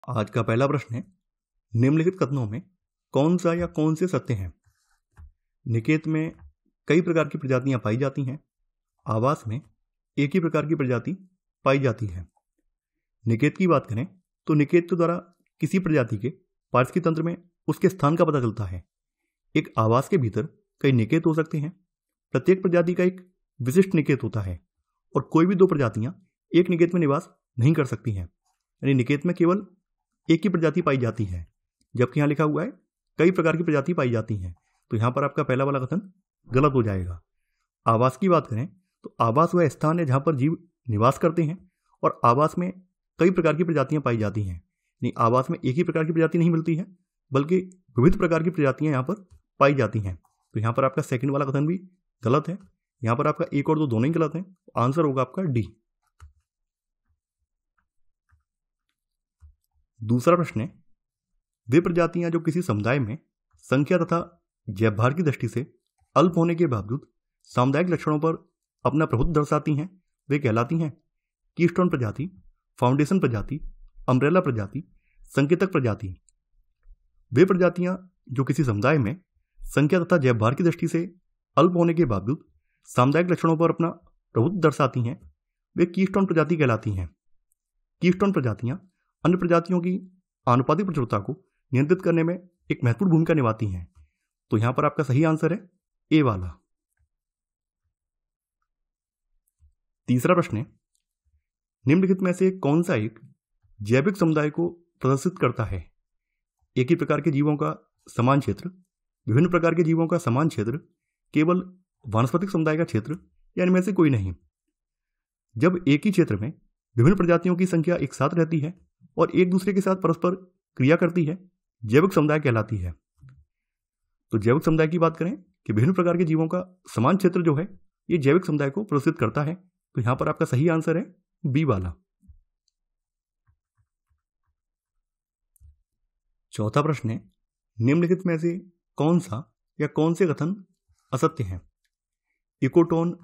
आज का पहला प्रश्न है, निम्नलिखित कथनों में कौन सा या कौन से सत्य हैं? निकेत में कई प्रकार की प्रजातियां पाई जाती हैं। आवास में एक ही प्रकार की प्रजाति पाई जाती है। निकेत की बात करें तो निकेत के द्वारा किसी प्रजाति के पारिस्थितिकी तंत्र में उसके स्थान का पता चलता है। एक आवास के भीतर कई निकेत हो सकते हैं। प्रत्येक प्रजाति का एक विशिष्ट निकेत होता है और कोई भी दो प्रजातियां एक निकेत में निवास नहीं कर सकती हैं। यानी निकेत में केवल एक ही प्रजाति पाई जाती है, जबकि यहां लिखा हुआ है कई प्रकार की प्रजाति पाई जाती हैं। तो यहां पर आपका पहला वाला कथन गलत हो जाएगा। आवास की बात करें तो आवास वह स्थान है जहां पर जीव निवास करते हैं और आवास में कई प्रकार की प्रजातियां पाई जाती हैं। यानी आवास में एक ही प्रकार की प्रजाति नहीं मिलती है, बल्कि विविध प्रकार की प्रजातियां यहां पर पाई जाती हैं। तो यहां पर आपका सेकंड वाला कथन भी गलत है। यहां पर आपका एक और दो दोनों ही गलत हैं। आंसर होगा आपका डी। दूसरा प्रश्न है, वे प्रजातियां जो किसी समुदाय में संख्या तथा जैवभार की दृष्टि से अल्प होने के बावजूद सामुदायिक लक्षणों पर अपना प्रभुत्व दर्शाती हैं, वे कहलाती हैं कीस्टोन प्रजाति, फाउंडेशन प्रजाति, अम्ब्रेला प्रजाति, संकेतक प्रजाति। वे प्रजातियां जो किसी समुदाय में संख्या तथा जैवभार की दृष्टि से अल्प होने के बावजूद सामुदायिक लक्षणों पर अपना प्रभुत्व दर्शाती हैं, वे कीस्टोन प्रजाति कहलाती हैं। कीस्टोन प्रजातियां अन्य प्रजातियों की आनुपातिक प्रचुरता को नियंत्रित करने में एक महत्वपूर्ण भूमिका निभाती हैं। तो यहां पर आपका सही आंसर है ए वाला। तीसरा प्रश्न है, निम्नलिखित में से कौन सा एक जैविक समुदाय को प्रदर्शित करता है? एक ही प्रकार के जीवों का समान क्षेत्र, विभिन्न प्रकार के जीवों का समान क्षेत्र, केवल वानस्पतिक समुदाय का क्षेत्र या इनमें से कोई नहीं। जब एक ही क्षेत्र में विभिन्न प्रजातियों की संख्या एक साथ रहती है और एक दूसरे के साथ परस्पर क्रिया करती है, जैविक समुदाय कहलाती है। तो जैविक समुदाय की बात करें कि विभिन्न प्रकार के जीवों का समान क्षेत्र जो है ये जैविक समुदाय को प्रदर्शित करता है। तो यहां पर आपका सही आंसर है बी वाला। चौथा प्रश्न है, निम्नलिखित में से कौन सा या कौन से कथन असत्य हैं? इकोटोन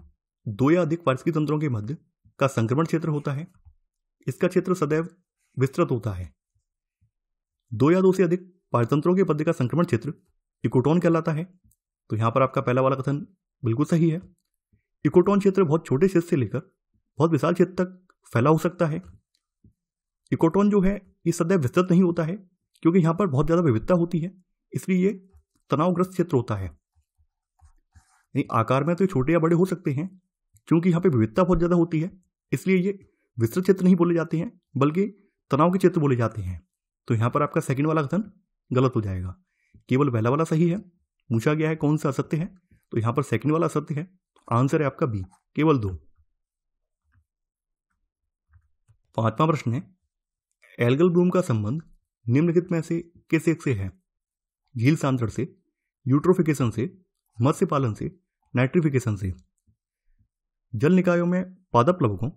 दो या अधिक पारिस्थितिक तंत्रों के मध्य का संक्रमण क्षेत्र होता है। इसका क्षेत्र सदैव विस्तृत होता है। दो या दो से अधिक पारतंत्रों के मध्य का संक्रमण क्षेत्र इकोटोन कहलाता है। तो यहां पर आपका पहला वाला कथन बिल्कुल सही है। इकोटोन क्षेत्र बहुत छोटे क्षेत्र से लेकर बहुत विशाल क्षेत्र तक फैला हो सकता है। इकोटोन जो है ये सदैव विस्तृत नहीं होता है, क्योंकि यहां पर बहुत ज्यादा विविधता होती है, इसलिए ये तनावग्रस्त क्षेत्र होता है। आकार में तो ये छोटे या बड़े हो सकते हैं, क्योंकि यहाँ पे विविधता बहुत ज्यादा होती है, इसलिए ये विस्तृत क्षेत्र नहीं बोले जाते हैं, बल्कि तनाव के क्षेत्र बोले जाते हैं। तो यहां पर आपका सेकंड वाला कथन गलत हो जाएगा। केवल पहला वाला सही है। पूछा गया है कौन सा असत्य है, तो यहां पर सेकंड वाला असत्य है। आंसर है आपका बी, केवल 2। पांचवा प्रश्न है, एल्गल ब्लूम का संबंध निम्नलिखित में से किस एक से है? झील सांद्रण से, यूट्रोफिकेशन से, मत्स्य पालन से, नाइट्रिफिकेशन से। जल निकायों में पादप प्लवकों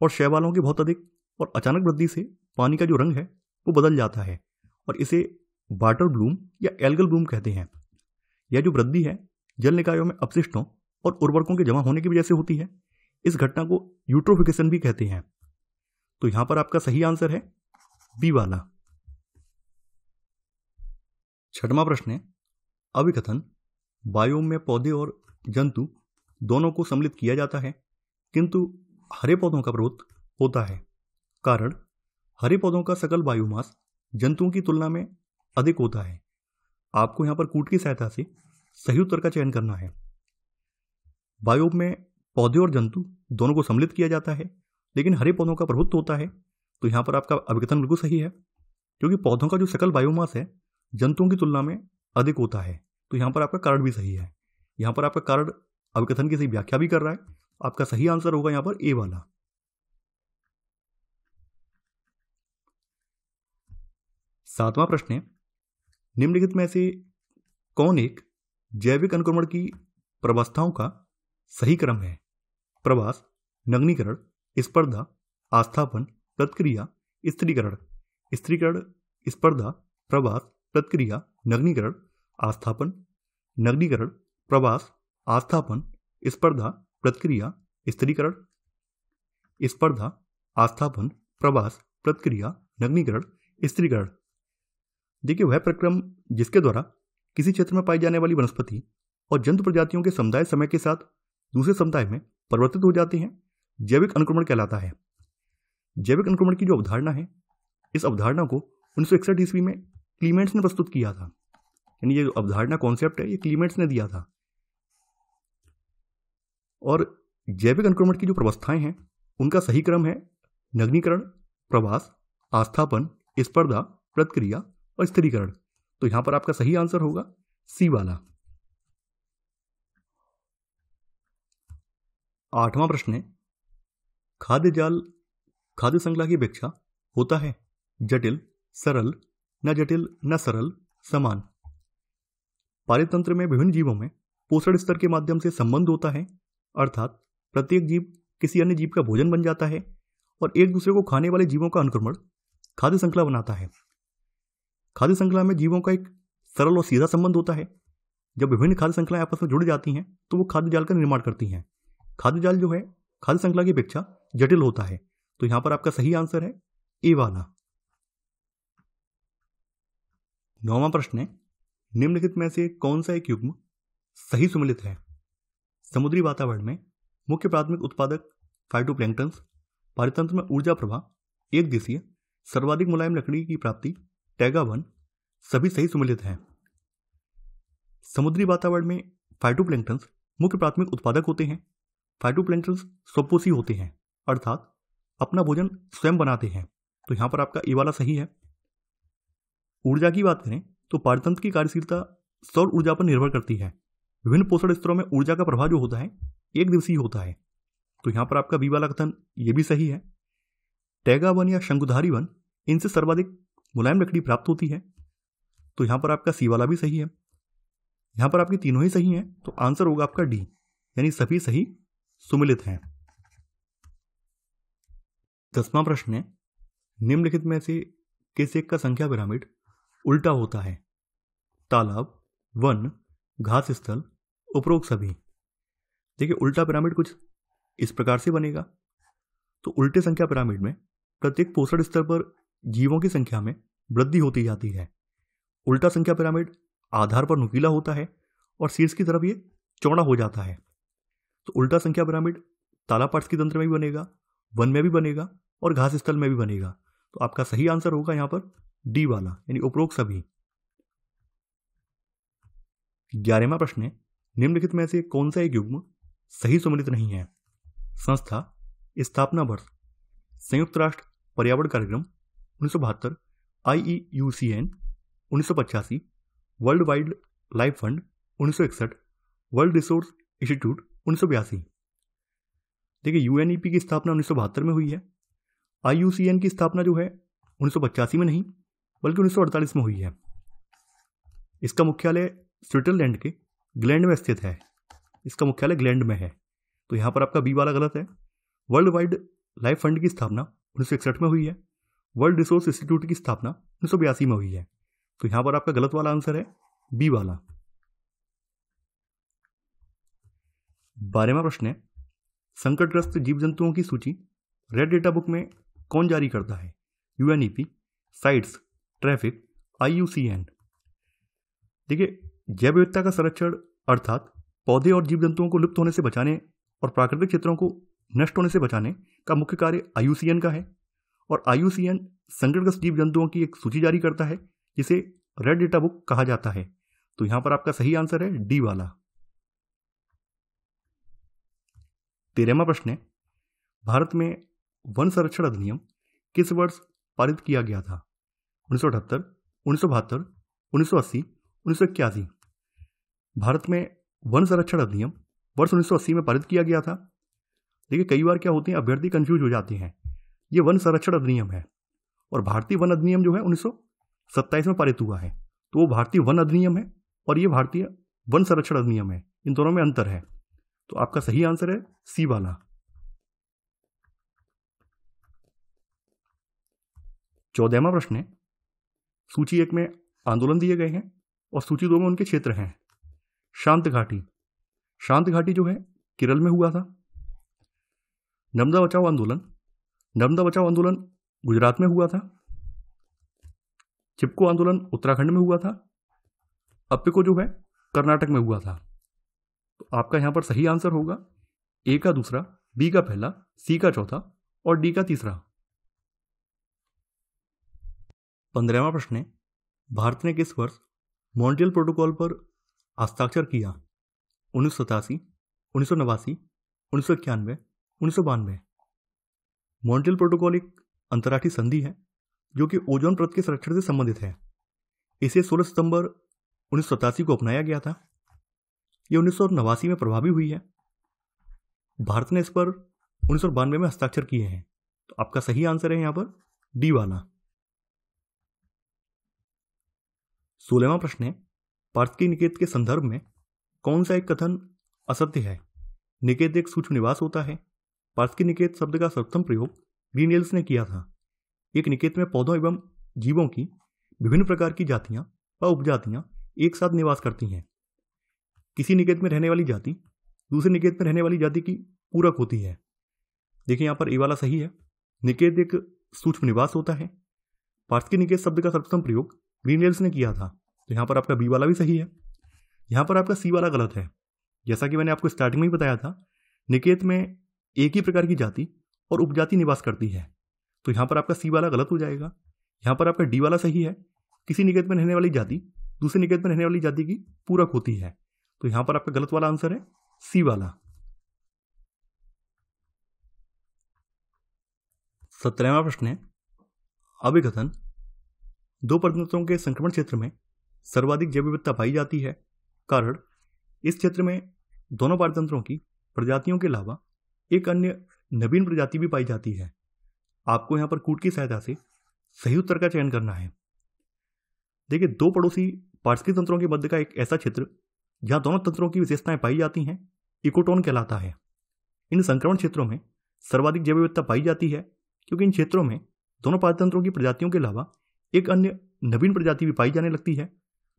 और शैवालों की बहुत अधिक और अचानक वृद्धि से पानी का जो रंग है वो बदल जाता है और इसे वाटर ब्लूम या एल्गल ब्लूम कहते हैं। यह जो वृद्धि है जल निकायों में अपशिष्टों और उर्वरकों के जमा होने की वजह से होती है। इस घटना को यूट्रोफिकेशन भी कहते हैं। तो यहां पर आपका सही आंसर है बी वाला। छठवां प्रश्न है, अभिकथन बायोम में पौधे और जंतु दोनों को सम्मिलित किया जाता है, किंतु हरे पौधों का प्रभुत्व होता है। कारण, हरे पौधों का सकल बायोमास जंतुओं की तुलना में अधिक होता है। आपको यहां पर कूट की सहायता से सही उत्तर का चयन करना है। बायोम में पौधे और जंतु दोनों को सम्मिलित किया जाता है, लेकिन हरे पौधों का प्रभुत्व होता है। तो यहां पर आपका अभिकथन बिल्कुल सही है, क्योंकि पौधों का जो सकल बायोमास है जंतुओं की तुलना में अधिक होता है। तो यहां पर आपका कारण भी सही है। यहां पर आपका कारण अभिकथन की सही व्याख्या भी कर रहा है। आपका सही आंसर होगा यहां पर ए वाला। सातवां प्रश्न है, निम्नलिखित में से कौन एक जैविक अनुक्रमण की प्रवस्थाओं का सही क्रम है? प्रवास, नग्नीकरण, स्पर्धा, आस्थापन, प्रतिक्रिया, स्त्रीकरण। स्त्रीकरण, स्पर्धा, प्रवास, प्रतिक्रिया, नग्नीकरण, आस्थापन, नग्नीकरण, प्रवास, आस्थापन, स्पर्धा, प्रतिक्रिया, स्त्रीकरण। स्पर्धा, आस्थापन, प्रवास, प्रतिक्रिया, नग्नीकरण, स्थिरीकरण। देखिए, वह प्रक्रम जिसके द्वारा किसी क्षेत्र में पाई जाने वाली वनस्पति और जंतु प्रजातियों के समुदाय समय के साथ दूसरे समुदाय में परिवर्तित हो जाते हैं, जैविक अनुक्रमण कहलाता है। जैविक अनुक्रमण की जो अवधारणा है, इस अवधारणा को 1961 ईस्वी में क्लीमेंट्स ने प्रस्तुत किया था। यानी ये जो अवधारणा कॉन्सेप्ट है, ये क्लीमेंट्स ने दिया था। और जैविक अनुक्रमण की जो व्यवस्थाएं हैं, उनका सही क्रम है नग्नीकरण, प्रवास, आस्थापन, स्पर्धा, प्रतिक्रिया और स्थिरीकरण। तो यहां पर आपका सही आंसर होगा सी वाला। 8वां प्रश्न है, खाद्य जाल खाद्य श्रृंखला की अपेक्षा होता है जटिल, सरल, न जटिल न सरल, समान। पारितंत्र में विभिन्न जीवों में पोषण स्तर के माध्यम से संबंध होता है, अर्थात प्रत्येक जीव किसी अन्य जीव का भोजन बन जाता है और एक दूसरे को खाने वाले जीवों का अनुक्रमण खाद्य श्रृंखला बनाता है। खाद्य श्रृंखला में जीवों का एक सरल और सीधा संबंध होता है। जब विभिन्न खाद्य श्रृंखलाएं आपस में जुड़ जाती हैं तो वो खाद्य जाल का निर्माण करती हैं। खाद्य जाल जो है खाद्य श्रृंखला की अपेक्षा जटिल होता है। तो यहां पर आपका सही आंसर है ए वाला। 9वां प्रश्न है, निम्नलिखित में से कौन सा एक युग्म सही सुमेलित है? समुद्री वातावरण में मुख्य प्राथमिक उत्पादक फाइटोप्लैंक्टन्स, पारितंत्र में ऊर्जा प्रवाह, एक दिशीय, सर्वाधिक मुलायम लकड़ी की प्राप्ति, टैगा वन, सभी सही सुमेलित हैं। समुद्री वातावरण में फाइटोप्लैंक्टन्स मुख्य प्राथमिक उत्पादक होते हैं। फाइटोप्लैंक्टन्स स्वपोषी होते हैं, अर्थात अपना भोजन स्वयं बनाते हैं। तो यहां पर आपका ए वाला सही है। ऊर्जा की बात करें तो पारितंत्र की कार्यशीलता सौर ऊर्जा पर निर्भर करती है। विभिन्न पोषण स्तरों में ऊर्जा का प्रवाह जो होता है एक दिवसीय होता है। तो यहां पर आपका बी वाला कथन ये भी सही है। टैगा वन या शंकुधारी वन, इनसे सर्वाधिक मुलायम लकड़ी प्राप्त होती है। तो यहां पर आपका सी वाला भी सही है। यहां पर आपकी तीनों ही सही हैं, तो आंसर होगा आपका डी, यानी सभी सही सुमेलित हैं। 10वां प्रश्न है, निम्नलिखित में से किस एक का संख्या पिरामिड उल्टा होता है? तालाब, वन, घास स्थल, उपरोक्त सभी। देखिए, उल्टा पिरामिड कुछ इस प्रकार से बनेगा। तो उल्टे संख्या पिरामिड में प्रत्येक पोषण स्तर पर जीवों की संख्या में वृद्धि होती जाती है। उल्टा संख्या पिरामिड आधार पर नुकीला होता है और शीर्ष की तरफ ये चौड़ा हो जाता है। तो उल्टा संख्या पिरामिड तालाब पार्श्विक तंत्र में भी बनेगा, वन में भी बनेगा और घास स्थल में भी बनेगा। तो आपका सही आंसर होगा यहां पर डी वाला, यानी उपरोक्त सभी। 11वां प्रश्न है, निम्नलिखित में से कौन सा एक युग्म सही सुमेलित नहीं है? संस्था, स्थापना वर्ष, संयुक्त राष्ट्र पर्यावरण कार्यक्रम 1972, IUCN 1985, world wild life fund 1961, world resource institute 1982। देखिए, UNEP की स्थापना 1972 में हुई है। IUCN की स्थापना जो है 1985 में नहीं बल्कि 1948 में हुई है। इसका मुख्यालय स्विट्जरलैंड के ग्लैंड में स्थित है। इसका मुख्यालय ग्लैंड में है। तो यहां पर आपका बी वाला गलत है। वर्ल्ड वाइड लाइफ फंड की स्थापना 1961 में हुई है। वर्ल्ड रिसोर्स इंस्टीट्यूट की स्थापना 1982 में हुई है। तो यहां पर आपका गलत वाला आंसर है बी वाला। 12वां प्रश्न है, संकटग्रस्त जीव जंतुओं की सूची रेड डेटा बुक में कौन जारी करता है? UNEP, sites, traffic, IUCN। देखिए, जैव विविधता का संरक्षण अर्थात पौधे और जीव जंतुओं को लुप्त होने से बचाने और प्राकृतिक क्षेत्रों को नष्ट होने से बचाने का मुख्य कार्य IUCN का है। और IUCN संकटग्रस्त जीव जंतुओं की एक सूची जारी करता है जिसे रेड डेटा बुक कहा जाता है। तो यहां पर आपका सही आंसर है डी वाला। 13वां प्रश्न है, भारत में वन संरक्षण अधिनियम किस वर्ष पारित किया गया था? 1978, 1972, 1980, 1981। भारत में वन संरक्षण अधिनियम वर्ष 1980 में पारित किया गया था। देखिए, कई बार क्या होते हैं, अभ्यर्थी कंफ्यूज हो जाते हैं। ये वन संरक्षण अधिनियम है और भारतीय वन अधिनियम जो है 1927 में पारित हुआ है। तो वो भारतीय वन अधिनियम है और ये भारतीय वन संरक्षण अधिनियम है। इन दोनों में अंतर है। तो आपका सही आंसर है सी वाला। 14वां प्रश्न है, सूची 1 में आंदोलन दिए गए हैं और सूची 2 में उनके क्षेत्र हैं। शांत घाटी, शांत घाटी जो है केरल में हुआ था। नर्मदा बचाओ आंदोलन, नर्मदा बचाओ आंदोलन गुजरात में हुआ था। चिपको आंदोलन उत्तराखंड में हुआ था, अप्पिको जो है कर्नाटक में हुआ था। तो आपका यहां पर सही आंसर होगा ए का दूसरा, बी का पहला, सी का चौथा और डी का तीसरा। 15वां प्रश्न है, भारत ने किस वर्ष मॉन्ट्रियल प्रोटोकॉल पर हस्ताक्षर किया? 1987, 1989, 1991, 1992। मॉन्ट्रियल प्रोटोकॉल एक अंतर्राष्ट्रीय संधि है जो कि ओजोन परत के संरक्षण से संबंधित है। इसे 16 सितंबर 1987 को अपनाया गया था। यह 1989 में प्रभावी हुई है। भारत ने इस पर 1992 में हस्ताक्षर किए हैं। तो आपका सही आंसर है यहां पर डी वाला। 16वां प्रश्न है, पार्थिव निकेत के संदर्भ में कौन सा एक कथन असत्य है? निकेत एक सूक्ष्म निवास होता है। पार्थिव निकेत शब्द का सर्वप्रथम प्रयोग ग्रीनियल्स ने किया था। एक निकेत में पौधों एवं जीवों की विभिन्न प्रकार की जातियां व उपजातियां एक साथ निवास करती हैं। किसी निकेत में रहने वाली जाति दूसरे निकेत में रहने वाली जाति की पूरक होती है। देखिए यहां पर ए वाला सही है। निकेत एक सूक्ष्म निवास होता है। पार्थिव निकेत शब्द का सर्वप्रथम प्रयोग ग्रीनियल्स ने किया था। तो यहां पर आपका बी वाला भी सही है। यहां पर आपका सी वाला गलत है। जैसा कि मैंने आपको स्टार्टिंग में ही बताया था, निकेत में एक ही प्रकार की जाति और उपजाति निवास करती है। तो यहां पर आपका सी वाला गलत हो जाएगा। यहां पर आपका डी वाला सही है। किसी निकेत में रहने वाली जाति दूसरे निकेत में रहने वाली जाति की पूरक होती है। तो यहां पर आपका गलत वाला आंसर है सी वाला। 17वां प्रश्न है, अभिकथन दो प्रजातियों के संक्रमण क्षेत्र में सर्वाधिक जैव विविधता पाई जाती है। कारण इस क्षेत्र में दोनों पारतंत्रों की प्रजातियों के अलावा एक अन्य नवीन प्रजाति भी पाई जाती है। आपको यहां पर कूट की सहायता से सही उत्तर का चयन करना है। देखिए, दो पड़ोसी पार्श्विक तंत्रों के मध्य का एक ऐसा क्षेत्र जहां दोनों तंत्रों की विशेषताएं पाई जाती हैं इकोटोन कहलाता है। इन संक्रमण क्षेत्रों में सर्वाधिक जैव विविधता पाई जाती है क्योंकि इन क्षेत्रों में दोनों पारतंत्रों की प्रजातियों के अलावा एक अन्य नवीन प्रजाति भी पाई जाने लगती है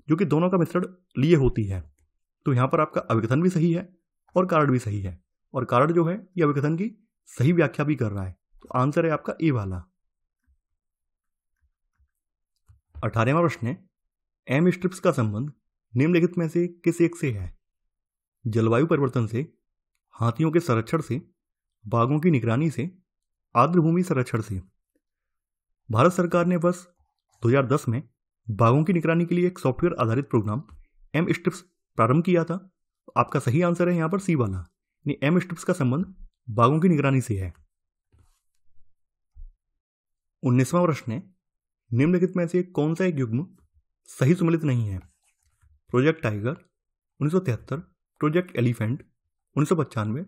जो कि दोनों का मिश्रण लिए होती है। तो यहां पर आपका अभिकथन भी सही है और कारण भी सही है, और कारण जो है यह अभिकथन की सही व्याख्या भी कर रहा है। तो आंसर है आपका ए वाला। 18वां प्रश्न है, एम स्ट्रिप्स का संबंध निम्नलिखित में से किस एक से है? जलवायु परिवर्तन से, हाथियों के संरक्षण से, बाघों की निगरानी से, आर्द्र भूमि संरक्षण से। भारत सरकार ने वर्ष 2010 में बाघों की निगरानी के लिए एक सॉफ्टवेयर आधारित प्रोग्राम एम स्ट्रिप्स प्रारंभ किया था। आपका सही आंसर है यहां पर सी वाला, यानी एम स्ट्रिप्स का संबंध बाघों की निगरानी से है। 19वां प्रश्न है, निम्नलिखित में से कौन सा एक युग्म सही सुमेलित नहीं है? प्रोजेक्ट टाइगर 1973, प्रोजेक्ट एलिफेंट 1995,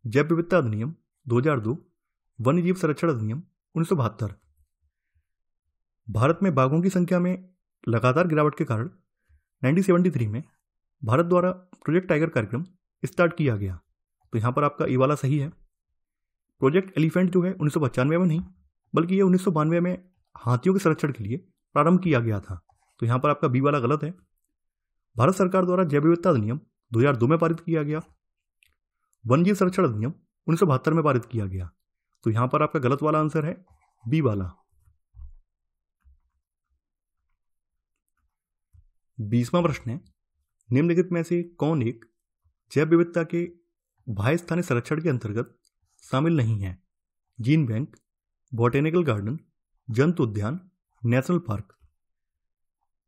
जैव विविधता अधिनियम 2002, वन्य जीव संरक्षण अधिनियम 1972। भारत में बाघों की संख्या में लगातार गिरावट के कारण 1973 में भारत द्वारा प्रोजेक्ट टाइगर कार्यक्रम स्टार्ट किया गया। तो यहां पर आपका ए वाला सही है। प्रोजेक्ट एलिफेंट जो है 1995 में नहीं बल्कि ये 1992 में हाथियों के संरक्षण के लिए प्रारंभ किया गया था। तो यहां पर आपका बी वाला गलत है। भारत सरकार द्वारा जैव विविधता अधिनियम 2002 में पारित किया गया। वन्य जीव संरक्षण अधिनियम 1972 में पारित किया गया। तो यहां पर आपका गलत वाला आंसर है बी वाला। 20वां प्रश्न है, निम्नलिखित में से कौन एक जैव विविधता के बाह्य स्थानीय संरक्षण के अंतर्गत शामिल नहीं है? जीन बैंक, बॉटेनिकल गार्डन, जंतु उद्यान, नेशनल पार्क।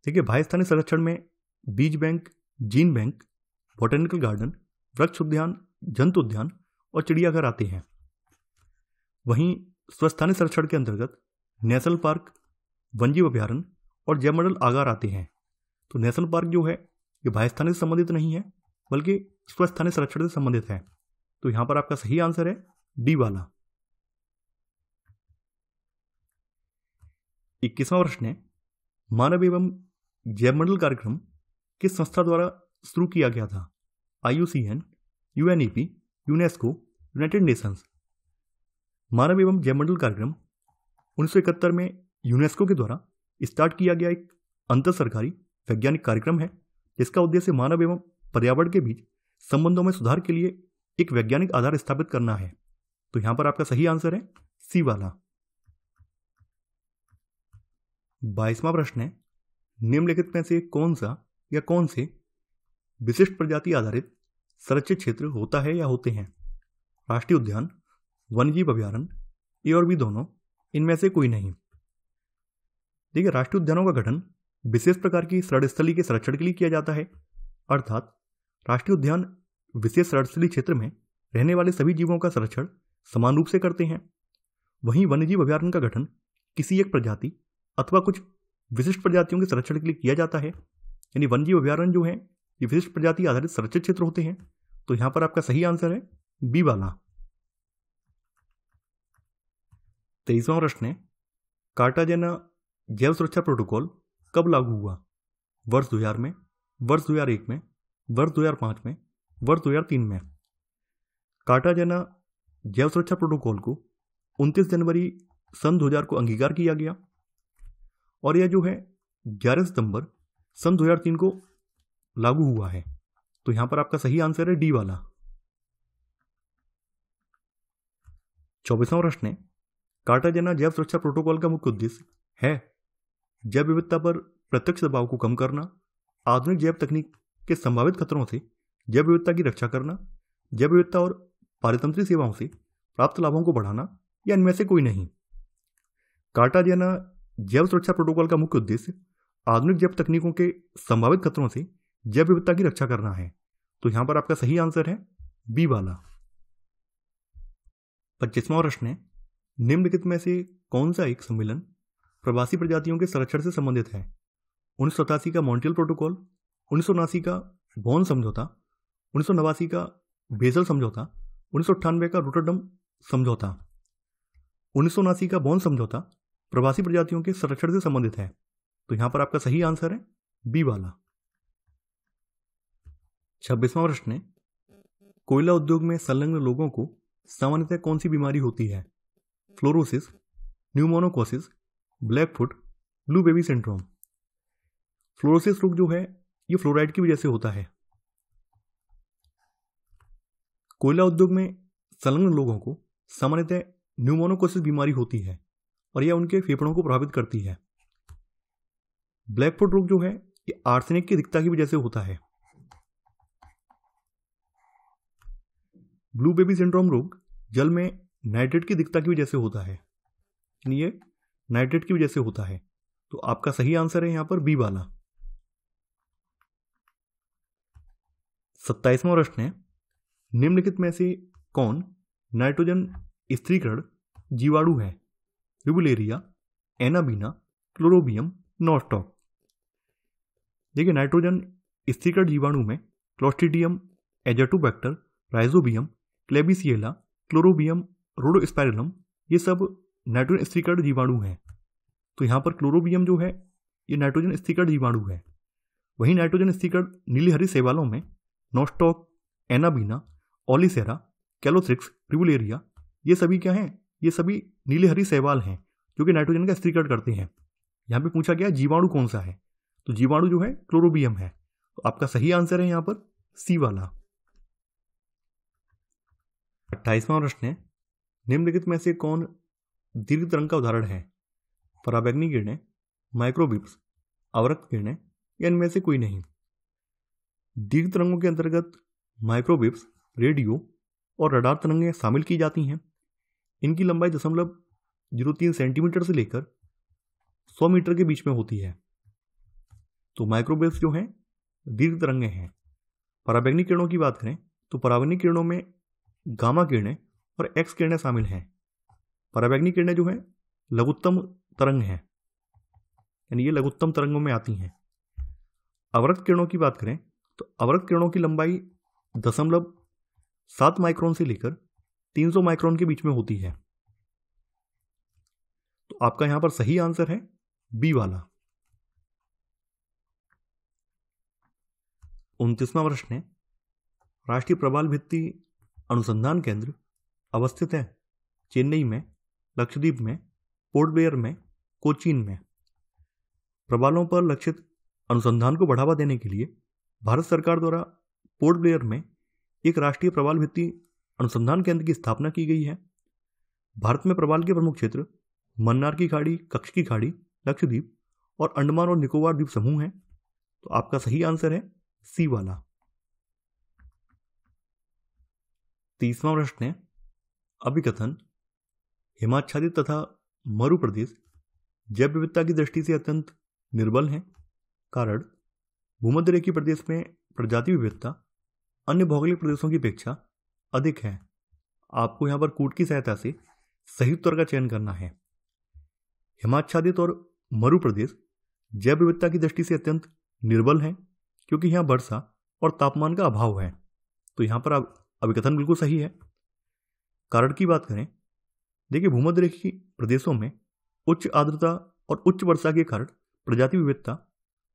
देखिए, बाह्य स्थानीय संरक्षण में बीज bank, gene bank, botanical garden, वृक्ष उद्यान, जंतु उद्यान और चिड़ियाघर आते हैं। वहीं स्वस्थानीय संरक्षण के अंतर्गत नेशनल पार्क, वन्यजीव अभ्यारण्य और जैवमंडल आगार आते हैं। तो नेशनल पार्क जो है ये बाह्य स्थानीय से संबंधित नहीं है बल्कि स्वस्थानीय संरक्षण से संबंधित है। तो यहां पर आपका सही आंसर है डी वाला। 21वां प्रश्न है, मानव एवं जैवमंडल कार्यक्रम किस संस्था द्वारा शुरू किया गया था? IUCN, UNEP, UNESCO, United Nations. मानव एवं जैवमंडल कार्यक्रम 1971 में यूनेस्को के द्वारा स्टार्ट किया गया एक अंतर सरकारी वैज्ञानिक कार्यक्रम है जिसका उद्देश्य मानव एवं पर्यावरण के बीच संबंधों में सुधार के लिए एक वैज्ञानिक आधार स्थापित करना है। तो यहां पर आपका सही आंसर है सी वाला। 22वां प्रश्न है, निम्नलिखित में से कौन सा या कौन से विशिष्ट प्रजाति आधारित संरक्षित क्षेत्र होता है या होते हैं? राष्ट्रीय उद्यान, वन्यजीव अभ्यारण्य, ए और बी दोनों, इनमें से कोई नहीं। देखिए, राष्ट्रीय उद्यानों का गठन विशेष प्रकार की षड्स्थली के संरक्षण के लिए किया जाता है, अर्थात राष्ट्रीय उद्यान विशेष षड्स्थली क्षेत्र में रहने वाले सभी जीवों का संरक्षण समान रूप से करते हैं। वहीं वन्यजीव अभ्यारण्य का गठन किसी एक प्रजाति अथवा कुछ विशिष्ट प्रजातियों के संरक्षण के लिए किया जाता है। यानी वन्यजीव अभ्यारण्य जो है ये विशिष्ट प्रजाति आधारित संरक्षित क्षेत्र होते हैं। तो यहां पर आपका सही आंसर है बी वाला। 23वां प्रश्न है, कार्टाजेना जैव सुरक्षा प्रोटोकॉल कब लागू हुआ? वर्ष 2000 में, वर्ष 2001 में, वर्ष 2005 में, वर्ष 2003 में। कार्टाजेना जैव सुरक्षा प्रोटोकॉल को 29 जनवरी सन 2000 को अंगीकार किया गया और यह जो है 11 सितंबर सन 2003 को लागू हुआ है। तो यहां पर आपका सही आंसर है डी वाला। 24वां प्रश्न है, कार्टाजेना जैव सुरक्षा प्रोटोकॉल का मुख्य उद्देश्य है जैव विविधता पर प्रत्यक्ष दबाव को कम करना, आधुनिक जैव तकनीक के संभावित खतरों से जैव विविधता की रक्षा करना, जैव विविधता और पारितंत्रिक सेवाओं से प्राप्त लाभों को बढ़ाना, या इनमें से कोई नहीं। कार्टाजेना जैव सुरक्षा प्रोटोकॉल का मुख्य उद्देश्य आधुनिक जैव तकनीकों के संभावित खतरों से जैव विविधता की रक्षा करना है। तो यहां पर आपका सही आंसर है बी वाला। 25वां प्रश्न है, निम्नलिखित में से कौन सा एक सम्मेलन प्रवासी प्रजातियों के संरक्षण से संबंधित है? 1987 का मॉन्ट्रियल प्रोटोकॉल, 1979 का बॉन समझौता, 1989 का बेसल समझौता, 1998 का रोटरडम समझौता। 1979 का बॉन समझौता प्रवासी प्रजातियों के संरक्षण से संबंधित है। तो यहां पर आपका सही आंसर है बी वाला। 26वां प्रश्न है, कोयला उद्योग में संलग्न लोगों को सामान्यतः कौन सी बीमारी होती है? Fluorosis, pneumoconiosis, black foot, blue baby syndrome. Fluorosis रोग जो है ये फ्लोराइड की वजह से होता है। कोयला उद्योग में संलग्न लोगों को सामान्यतः न्यूमोनोकोसिस बीमारी होती है और यह उनके फेफड़ों को प्रभावित करती है। ब्लैक फुट रोग जो है ये आर्सेनिक की अधिकता की वजह से होता है। ब्लू बेबी सिंड्रोम रोग जल में नाइट्रेट की अधिकता की वजह से होता है, यानी ये नाइट्रेट की वजह से होता है। तो आपका सही आंसर है यहां पर बी वाला। 27वां प्रश्न है, निम्नलिखित में से कौन नाइट्रोजन स्थिरीकरण जीवाणु है? रिबुलेरिया, एनाबीना, क्लोरोबियम, नॉस्टॉक। देखिए, नाइट्रोजन स्थिरीकरण जीवाणु में क्लोस्ट्रीडियम, एजाटोबैक्टर, राइजोबियम, क्लेबिसिएला, क्लोरोबियम, रोडोस्पाइरलम, ये सब नाइट्रोजन स्थिरीकरण जीवाणु हैं। तो यहां पर क्लोरोबियम जो है ये नाइट्रोजन स्थिरीकरण जीवाणु है। वहीं नाइट्रोजन स्थिरीकरण नीली हरी शैवालों में नॉस्टॉक, एनाबीना, ओलिसेरा, कैलोथ्रिक्स, रिबुलेरिया, ये सभी क्या हैं? ये सभी नीली हरी शैवाल हैं जो कि नाइट्रोजन का स्थिरीकरण करते हैं। यहां पे पूछा गया जीवाणु कौन सा है, तो जीवाणु जो है क्लोरोबियम है। तो आपका सही आंसर है यहां पर सी वाला। 28वां प्रश्न है, निम्नलिखित में से कौन दीर्घ तरंग का उदाहरण है? पराबैंगनी किरणें, माइक्रोवेव्स, अवरक्त किरणें, या इनमें से कोई नहीं। दीर्घ तरंगों के अंतर्गत माइक्रोवेव्स, रेडियो और रडार तरंगें शामिल की जाती हैं। इनकी लंबाई 0.03 सेंटीमीटर से लेकर 100 मीटर के बीच में होती है। तो माइक्रोवेव्स जो हैं दीर्घ तरंगें हैं। पराबैंगनी किरणों की बात करें तो पराबैंगनी किरणों में गामा किरणें और एक्स किरणें शामिल हैं। पराबैंगनी किरणें जो हैं लघुत्तम तरंग हैं, यानी ये लघुत्तम तरंगों में आती हैं। अवरक्त किरणों की बात करें तो अवरक्त किरणों की लंबाई 0.7 माइक्रोन से लेकर 300 माइक्रोन के बीच में होती है। तो आपका यहां पर सही आंसर है बी वाला। 29वां प्रश्न है, राष्ट्रीय प्रवाल भित्ति अनुसंधान केंद्र अवस्थित है चेन्नई में, लक्षद्वीप में, पोर्ट ब्लेयर में, कोचीन में। प्रवालों पर लक्षित अनुसंधान को बढ़ावा देने के लिए भारत सरकार द्वारा पोर्ट ब्लेयर में एक राष्ट्रीय प्रवाल भित्ति अनुसंधान केंद्र की स्थापना की गई है। भारत में प्रवाल के प्रमुख क्षेत्र मन्नार की खाड़ी, कच्छ की खाड़ी, लक्षद्वीप और अंडमान और निकोबार द्वीप समूह हैं। तो आपका सही आंसर है सी वाला। 30वां प्रश्न है, अभिकथन हिमाच्छादित तथा मरु प्रदेश जैव विविधता की दृष्टि से अत्यंत निर्बल हैं। कारण भूमध्य रेखीय प्रदेश में प्रजाति विविधता अन्य भौगोलिक प्रदेशों की अपेक्षा अधिक है। आपको यहां पर कूट की सहायता से सही उत्तर का चयन करना है। हिमाच्छादित और मरु प्रदेश जैव विविधता की दृष्टि से अत्यंत निर्बल है क्योंकि यहां वर्षा और तापमान का अभाव है। तो यहां पर अभिकथन बिल्कुल सही है। कारण की बात करें, देखिए भूमध्य रेखीय प्रदेशों में उच्च आर्द्रता और उच्च वर्षा के कारण प्रजाति विविधता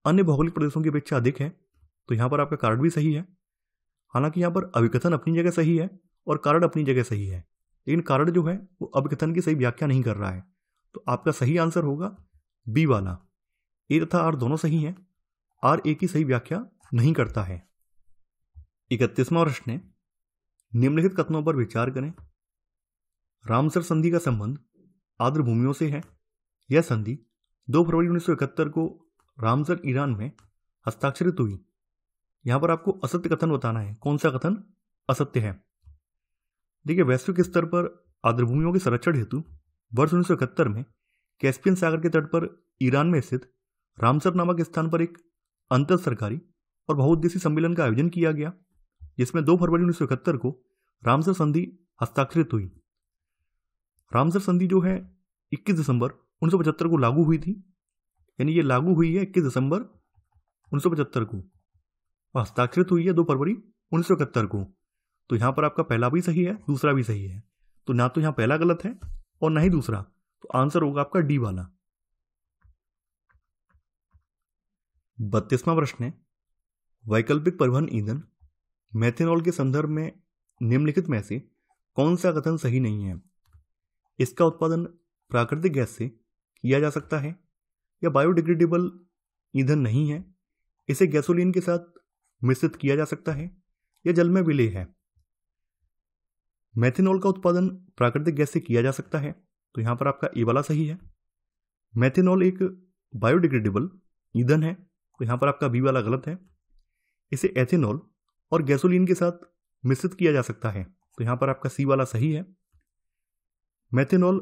अन्य भौगोलिक प्रदेशों की अपेक्षा अधिक है। तो यहां पर आपका कारण भी सही है। हालांकि यहां पर अभिकथन अपनी जगह सही है और कारण अपनी जगह सही है, लेकिन कारण जो है वो अभिकथन की सही व्याख्या नहीं कर रहा है। तो आपका सही आंसर होगा बी वाला। ए तथा आर दोनों सही हैं, आर ए की सही व्याख्या नहीं करता है। 31वां प्रश्न है, निम्नलिखित कथनों पर विचार करें। रामसर संधि का संबंध आर्द्र भूमियों से है। यह संधि 2 फरवरी 1971 को रामसर ईरान में हस्ताक्षरित हुई। यहां पर आपको असत्य कथन बताना है। कौन सा कथन असत्य है? देखिए वैश्विक स्तर पर आर्द्र भूमियों के संरक्षण हेतु वर्ष 1971 में कैस्पियन सागर के तट पर ईरान में स्थित रामसर नामक स्थान पर एक अंतर सरकारी और बहुउद्देशीय सम्मेलन का आयोजन किया गया, जिसमें 2 फरवरी 1971 को रामसर संधि हस्ताक्षरित हुई। रामसर संधि जो है 21 दिसंबर 1975 को लागू हुई थी, यानी ये लागू हुई है 21 दिसंबर 1975 को और हस्ताक्षरित हुई है 2 फरवरी 1971 को। तो यहां पर आपका पहला भी सही है, दूसरा भी सही है। तो ना तो यहां पहला गलत है और ना ही दूसरा, तो आंसर होगा आपका डी वाला। 32वां प्रश्न है, वैकल्पिक परिवहन ईंधन मेथेनॉल के संदर्भ में निम्नलिखित में से कौन सा कथन सही नहीं है? इसका उत्पादन प्राकृतिक गैस से किया जा सकता है, या बायोडिग्रेडेबल ईंधन नहीं है, इसे गैसोलीन के साथ मिश्रित किया जा सकता है, या जल में विलेय है। मेथेनॉल का उत्पादन प्राकृतिक गैस से किया जा सकता है, तो यहां पर आपका ए वाला सही है। मेथेनॉल एक बायोडिग्रेडेबल ईंधन है, तो यहां पर आपका बी वाला गलत है। इसे एथेनॉल और गैसोलीन के साथ मिश्रित किया जा सकता है, तो यहां पर आपका सी वाला सही है। मेथेनॉल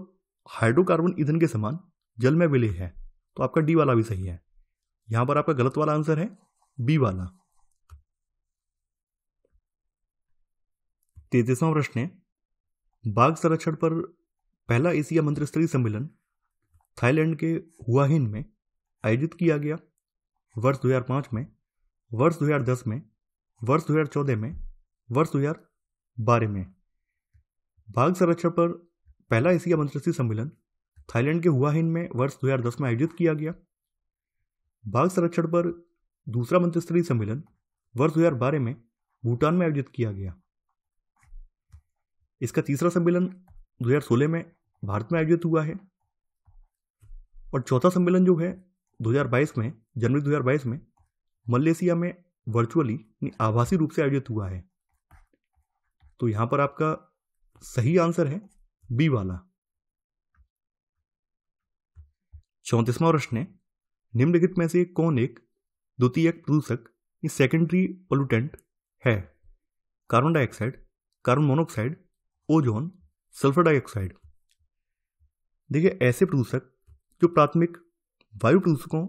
हाइड्रोकार्बन ईंधन के समान जल में विलेय है, तो आपका डी वाला भी सही है। यहां पर आपका गलत वाला आंसर है बी वाला। 33वां प्रश्न है, बाघ संरक्षण पर पहला एशिया मंत्रिस्तरीय सम्मेलन थाईलैंड के हुआ हिन में आयोजित किया गया। वर्ष 2005 में, वर्ष 2010 में, वर्ष 2014 में, वर्ष 2012 में। बाघ संरक्षण पर पहला एशिया मंत्रिस्तरीय सम्मेलन थाईलैंड के हुआ हिन में वर्ष 2010 में आयोजित किया गया। बाघ संरक्षण पर दूसरा मंत्रिस्तरीय सम्मेलन वर्ष 2012 में भूटान में आयोजित किया गया। इसका तीसरा सम्मेलन 2016 में भारत में आयोजित हुआ है और चौथा सम्मेलन जो है 2022 में, जनवरी 2022 में मलेशिया में वर्चुअली आभासी रूप से आयोजित हुआ है। तो यहां पर आपका सही आंसर है बी वाला। 34वां प्रश्न है, निम्नलिखित में से कौन एक द्वितीयक प्रदूषक सेकेंडरी पोल्यूटेंट है? Carbon dioxide, carbon monoxide, ozone, sulphur dioxide. देखिए ऐसे प्रदूषक जो प्राथमिक वायु प्रदूषकों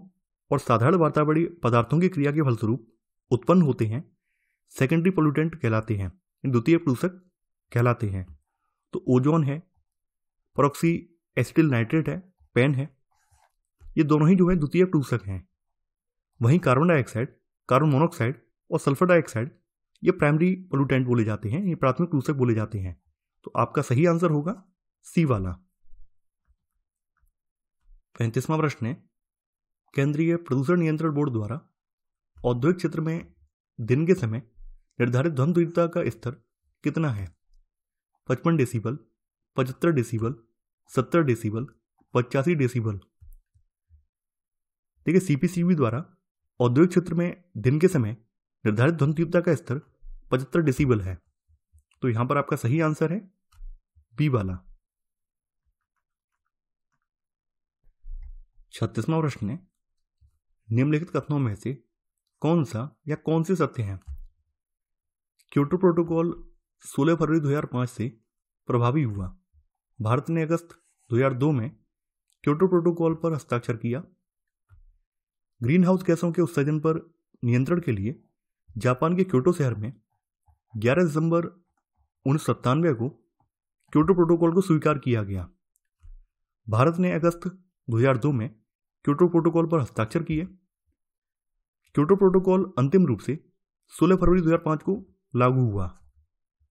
और साधारण वातावरणीय पदार्थों की क्रिया के फलस्वरूप उत्पन्न होते हैं, सेकेंडरी पोल्यूटेंट कहलाते हैं, द्वितीय प्रदूषक कहलाते हैं। तो ओजोन है, परऑक्सी एसिटिल नाइट्रेट है, पेन है, ये दोनों ही जो है द्वितीय प्रदूषक हैं। वहीं कार्बन डाइऑक्साइड, कार्बन मोनोऑक्साइड और सल्फर डाइऑक्साइड ये प्राइमरी पोल्यूटेंट बोले जाते हैं, ये प्राथमिक प्रदूषक बोले जाते हैं। तो आपका सही आंसर होगा सी वाला। 35वां प्रश्न है, केंद्रीय प्रदूषण नियंत्रण बोर्ड द्वारा औद्योगिक क्षेत्र में दिन के समय निर्धारित ध्वनि तीव्रता का स्तर कितना है? 55 डेसिबल, 75 डेसिबल, 70 डेसिबल, 85 डेसिबल। देखिए सीपीसीबी द्वारा औद्योगिक क्षेत्र में दिन के समय निर्धारित ध्वनि तीव्रता का स्तर 75 डेसिबल है। तो यहां पर आपका सही आंसर है बी वाला। 36वां प्रश्न है, निम्नलिखित कथनों में से कौन सा या कौन से सत्य हैं? क्योटो प्रोटोकॉल 16 फरवरी 2005 से प्रभावी हुआ। भारत ने अगस्त 2002 में क्योटो प्रोटोकॉल पर हस्ताक्षर किया। ग्रीन हाउस गैसों के उत्सर्जन पर नियंत्रण के लिए जापान के क्योटो शहर में 11 दिसंबर 1997 को क्योटो प्रोटोकॉल को स्वीकार किया गया। भारत ने अगस्त 2002 में क्योटो प्रोटोकॉल पर हस्ताक्षर किए। क्योटो प्रोटोकॉल अंतिम रूप से 16 फरवरी 2005 को लागू हुआ।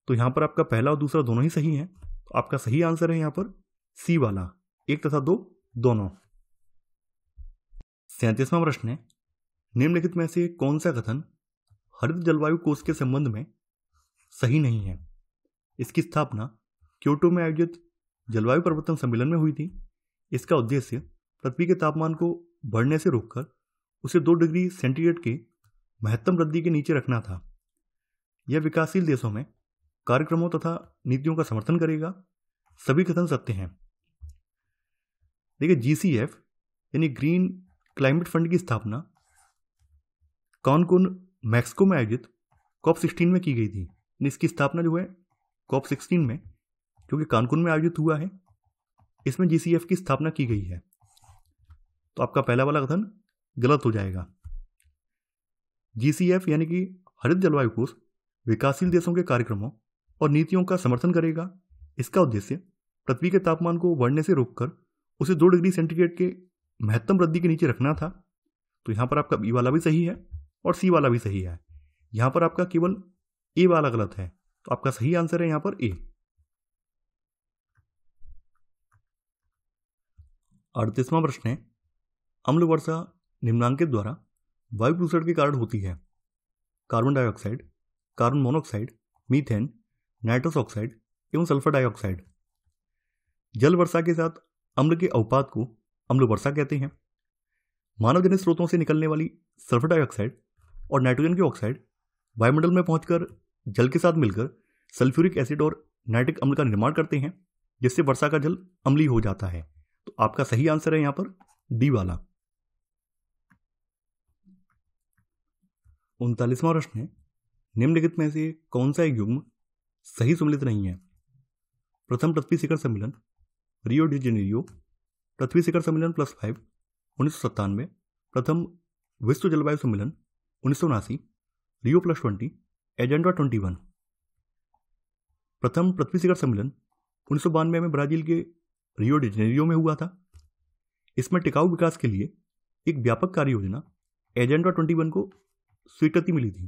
तो यहां पर आपका पहला और दूसरा दोनों ही सही है। तो आपका सही आंसर है यहां पर सी वाला, 1 तथा 2 दोनों। 37वां प्रश्न है, निम्नलिखित में से कौन सा कथन हरित जलवायु कोष के संबंध में सही नहीं है? इसकी स्थापना क्योटो में आयोजित जलवायु परिवर्तन सम्मेलन में हुई थी। इसका उद्देश्य पृथ्वी के तापमान को बढ़ने से रोककर उसे 2 डिग्री सेंटीग्रेड के महत्तम वृद्धि के नीचे रखना था। यह विकासशील देशों में कार्यक्रमों तथा नीतियों का समर्थन करेगा। सभी कथन सत्य हैं। देखिए, GCF यानी ग्रीन क्लाइमेट फंड की स्थापना कानकुन मैक्सिको में आयोजित COP16 में की गई थी। इसकी स्थापना जो है COP16 में, क्योंकि कानकुन में आयोजित हुआ है, इसमें GCF की स्थापना की गई है। तो आपका पहला वाला कथन गलत हो जाएगा। GCF यानी कि हरित जलवायु कोष विकासशील देशों के कार्यक्रमों और नीतियों का समर्थन करेगा। इसका उद्देश्य पृथ्वी के तापमान को बढ़ने से रोककर उसे 2 डिग्री सेंटीग्रेड के महत्तम वृद्धि के नीचे रखना था। तो यहां पर आपका बी वाला भी सही है और सी वाला भी सही है। यहां पर आपका केवल ए वाला गलत है। तो आपका सही आंसर है यहां पर ए। 38वां प्रश्न है, अम्ल वर्षा निम्नांकित द्वारा वायु प्रदूषण के कारण होती है? Carbon dioxide, carbon monoxide, methane, nitrous oxide एवं सल्फर डाइऑक्साइड। जल वर्षा के साथ अम्ल के अवपात को अम्ल वर्षा कहते हैं। मानव जनित स्रोतों से निकलने वाली सल्फर डाइऑक्साइड और नाइट्रोजन के ऑक्साइड वायुमंडल में पहुंचकर जल के साथ मिलकर सल्फ्यूरिक एसिड और नाइट्रिक अम्ल का निर्माण करते हैं, जिससे वर्षा का जल अम्लीय हो जाता है। तो आपका सही आंसर है यहां पर डी वाला। 39वां प्रश्न है, निम्नलिखित में से कौन सा एक युग्म सही सम्मिलित नहीं है? प्रथम पृथ्वी शिखर सम्मेलन रियो डी जेनेरियो, पृथ्वी शिखर सम्मेलन +5 1997, प्रथम विश्व जलवायु सम्मेलन 1979, रियो +20, एजेंडा 21। प्रथम पृथ्वी शिखर सम्मेलन 1992 में ब्राजील के रियो डी जेनेरियो में हुआ था। इसमें टिकाऊ विकास के लिए एक व्यापक कार्य योजना एजेंडा 21 को स्वीकृति मिली थी।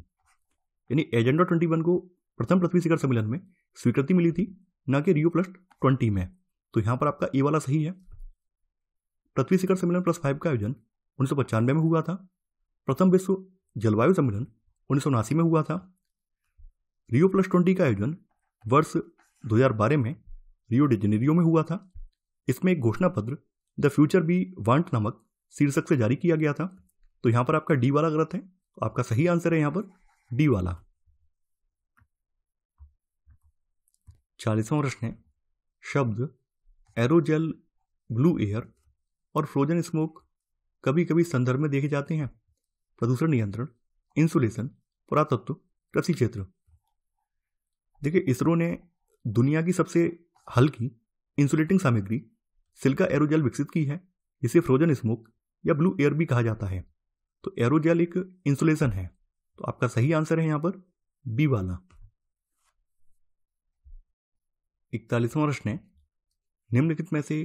यानी एजेंडा 21 को प्रथम पृथ्वी शिखर सम्मेलन में स्वीकृति मिली थी, न कि रियो +20 में। तो यहां पर आपका ए वाला सही है। पृथ्वी शिखर सम्मेलन +5 का आयोजन 1995 में हुआ था। प्रथम विश्व जलवायु सम्मेलन 1979 में हुआ था। रियो +20 का आयोजन वर्ष 2012 में रियो डी जेनेरियो में हुआ था। इसमें एक घोषणा पत्र द फ्यूचर वी वांट नामक शीर्षक से जारी किया गया था। तो यहां पर आपका डी वाला गलत है। तो आपका सही आंसर है यहां पर डी वाला। 40वां प्रश्न है, शब्द एरोजेल, ब्लू एयर और फ्रोजन स्मोक कभी कभी संदर्भ में देखे जाते हैं? प्रदूषण नियंत्रण, इंसुलेशन, पुरातत्व, कृषि क्षेत्र। देखिए, इसरो ने दुनिया की सबसे हल्की इंसुलेटिंग सामग्री सिलिका एरोजेल विकसित की है, जिसे फ्रोजन स्मोक या ब्लू एयर भी कहा जाता है। तो एरोजेल एक इंसुलेशन है। तो आपका सही आंसर है यहां पर बी वाला। 41वां प्रश्न है, निम्नलिखित में से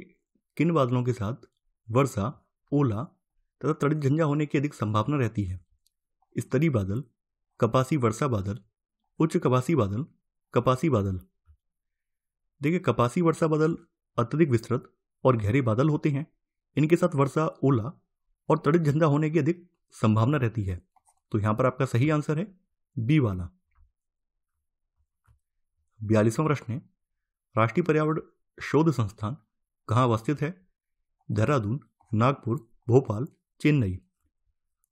किन बादलों के साथ वर्षा, ओला तथा तड़ित झंझा होने की अधिक संभावना रहती है? स्तरीय बादल, कपासी वर्षा बादल, उच्च कपासी बादल, कपासी बादल। देखिए, कपासी वर्षा बादल अत्यधिक विस्तृत और गहरे बादल होते हैं। इनके साथ वर्षा, ओला और तड़ित झंझा होने की अधिक संभावना रहती है। तो यहां पर आपका सही आंसर है बी वाला। 42वां प्रश्न है, राष्ट्रीय पर्यावरण शोध संस्थान कहाँ अवस्थित है? देहरादून, नागपुर, भोपाल, चेन्नई।